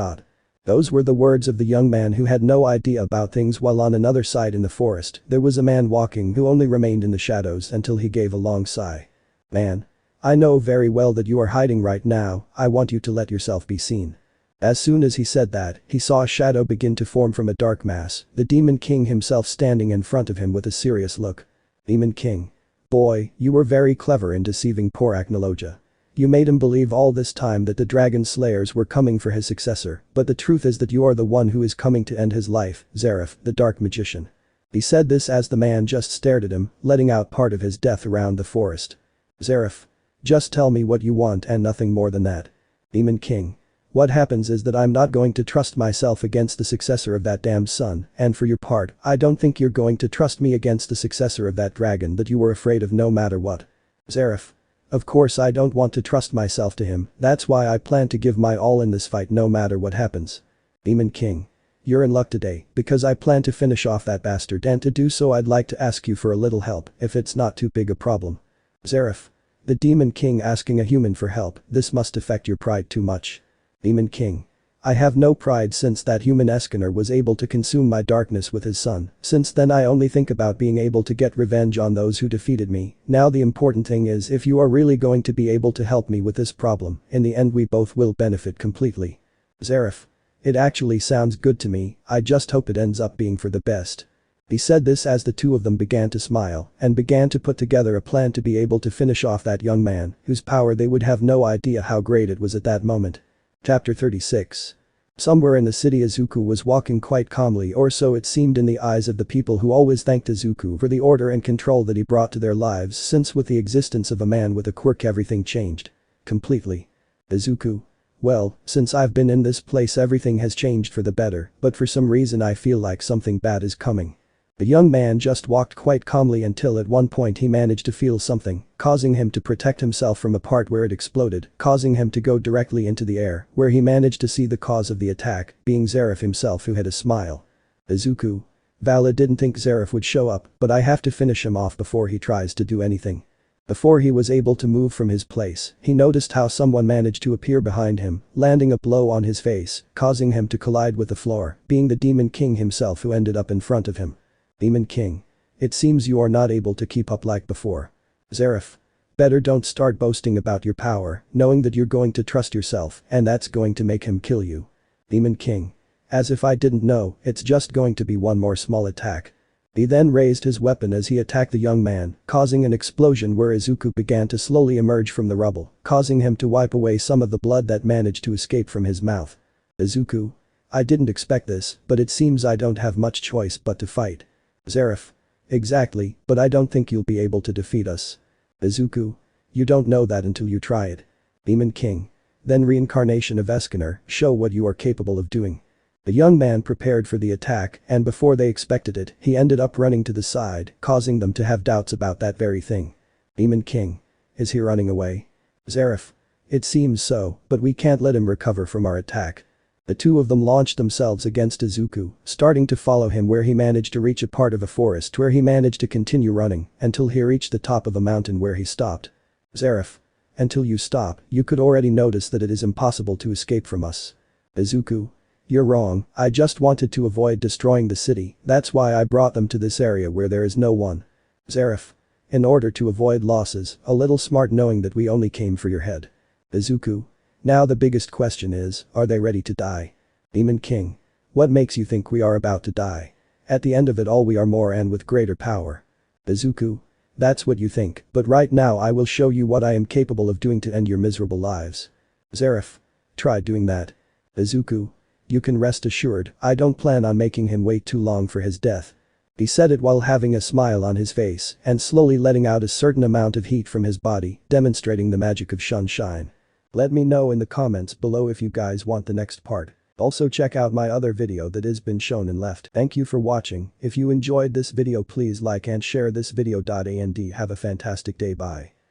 Those were the words of the young man who had no idea about things while on another side in the forest, there was a man walking who only remained in the shadows until he gave a long sigh. Man. I know very well that you are hiding right now, I want you to let yourself be seen. As soon as he said that, he saw a shadow begin to form from a dark mass, the Demon King himself standing in front of him with a serious look. Demon King. Boy, you were very clever in deceiving poor Acnologia. You made him believe all this time that the dragon slayers were coming for his successor, but the truth is that you are the one who is coming to end his life, Zeref, the dark magician. He said this as the man just stared at him, letting out part of his death around the forest. Zeref. Just tell me what you want and nothing more than that. Demon King. What happens is that I'm not going to trust myself against the successor of that damned son, and for your part, I don't think you're going to trust me against the successor of that dragon that you were afraid of no matter what. Zeref. Of course I don't want to trust myself to him, that's why I plan to give my all in this fight no matter what happens. Demon King. You're in luck today, because I plan to finish off that bastard, and to do so I'd like to ask you for a little help, if it's not too big a problem. Zeref. The Demon King asking a human for help, this must affect your pride too much. Demon King. I have no pride since that human Escanor was able to consume my darkness with his son. Since then I only think about being able to get revenge on those who defeated me. Now the important thing is, if you are really going to be able to help me with this problem, in the end we both will benefit completely. Zeref. It actually sounds good to me, I just hope it ends up being for the best. He said this as the two of them began to smile and began to put together a plan to be able to finish off that young man, whose power they would have no idea how great it was at that moment. Chapter 36. Somewhere in the city Izuku was walking quite calmly, or so it seemed in the eyes of the people who always thanked Izuku for the order and control that he brought to their lives, since with the existence of a man with a quirk everything changed. Completely. Izuku. Well, since I've been in this place everything has changed for the better, but for some reason I feel like something bad is coming. The young man just walked quite calmly until at one point he managed to feel something, causing him to protect himself from a part where it exploded, causing him to go directly into the air, where he managed to see the cause of the attack, being Zeref himself, who had a smile. Izuku. Vala didn't think Zeref would show up, but I have to finish him off before he tries to do anything. Before he was able to move from his place, he noticed how someone managed to appear behind him, landing a blow on his face, causing him to collide with the floor, being the Demon King himself, who ended up in front of him. Demon King. It seems you are not able to keep up like before. Zeref. Better don't start boasting about your power, knowing that you're going to trust yourself, and that's going to make him kill you. Demon King. As if I didn't know, it's just going to be one more small attack. He then raised his weapon as he attacked the young man, causing an explosion where Izuku began to slowly emerge from the rubble, causing him to wipe away some of the blood that managed to escape from his mouth. Izuku. I didn't expect this, but it seems I don't have much choice but to fight. Zeref. Exactly, but I don't think you'll be able to defeat us. Izuku. You don't know that until you try it. Demon King. Then reincarnation of Escanor, show what you are capable of doing. The young man prepared for the attack, and before they expected it, he ended up running to the side, causing them to have doubts about that very thing. Demon King. Is he running away? Zeref. It seems so, but we can't let him recover from our attack. The two of them launched themselves against Izuku, starting to follow him where he managed to reach a part of a forest where he managed to continue running until he reached the top of a mountain where he stopped. Zeref. Until you stop, you could already notice that it is impossible to escape from us. Izuku. You're wrong, I just wanted to avoid destroying the city, that's why I brought them to this area where there is no one. Zeref. In order to avoid losses, a little smart knowing that we only came for your head. Izuku. Now the biggest question is, are they ready to die? Demon King. What makes you think we are about to die? At the end of it all we are more and with greater power. Izuku. That's what you think, but right now I will show you what I am capable of doing to end your miserable lives. Zeref. Try doing that. Izuku. You can rest assured, I don't plan on making him wait too long for his death. He said it while having a smile on his face and slowly letting out a certain amount of heat from his body, demonstrating the magic of sunshine. Let me know in the comments below if you guys want the next part. Also check out my other video that has been shown and left. Thank you for watching. If you enjoyed this video please like and share this video. And have a fantastic day. Bye.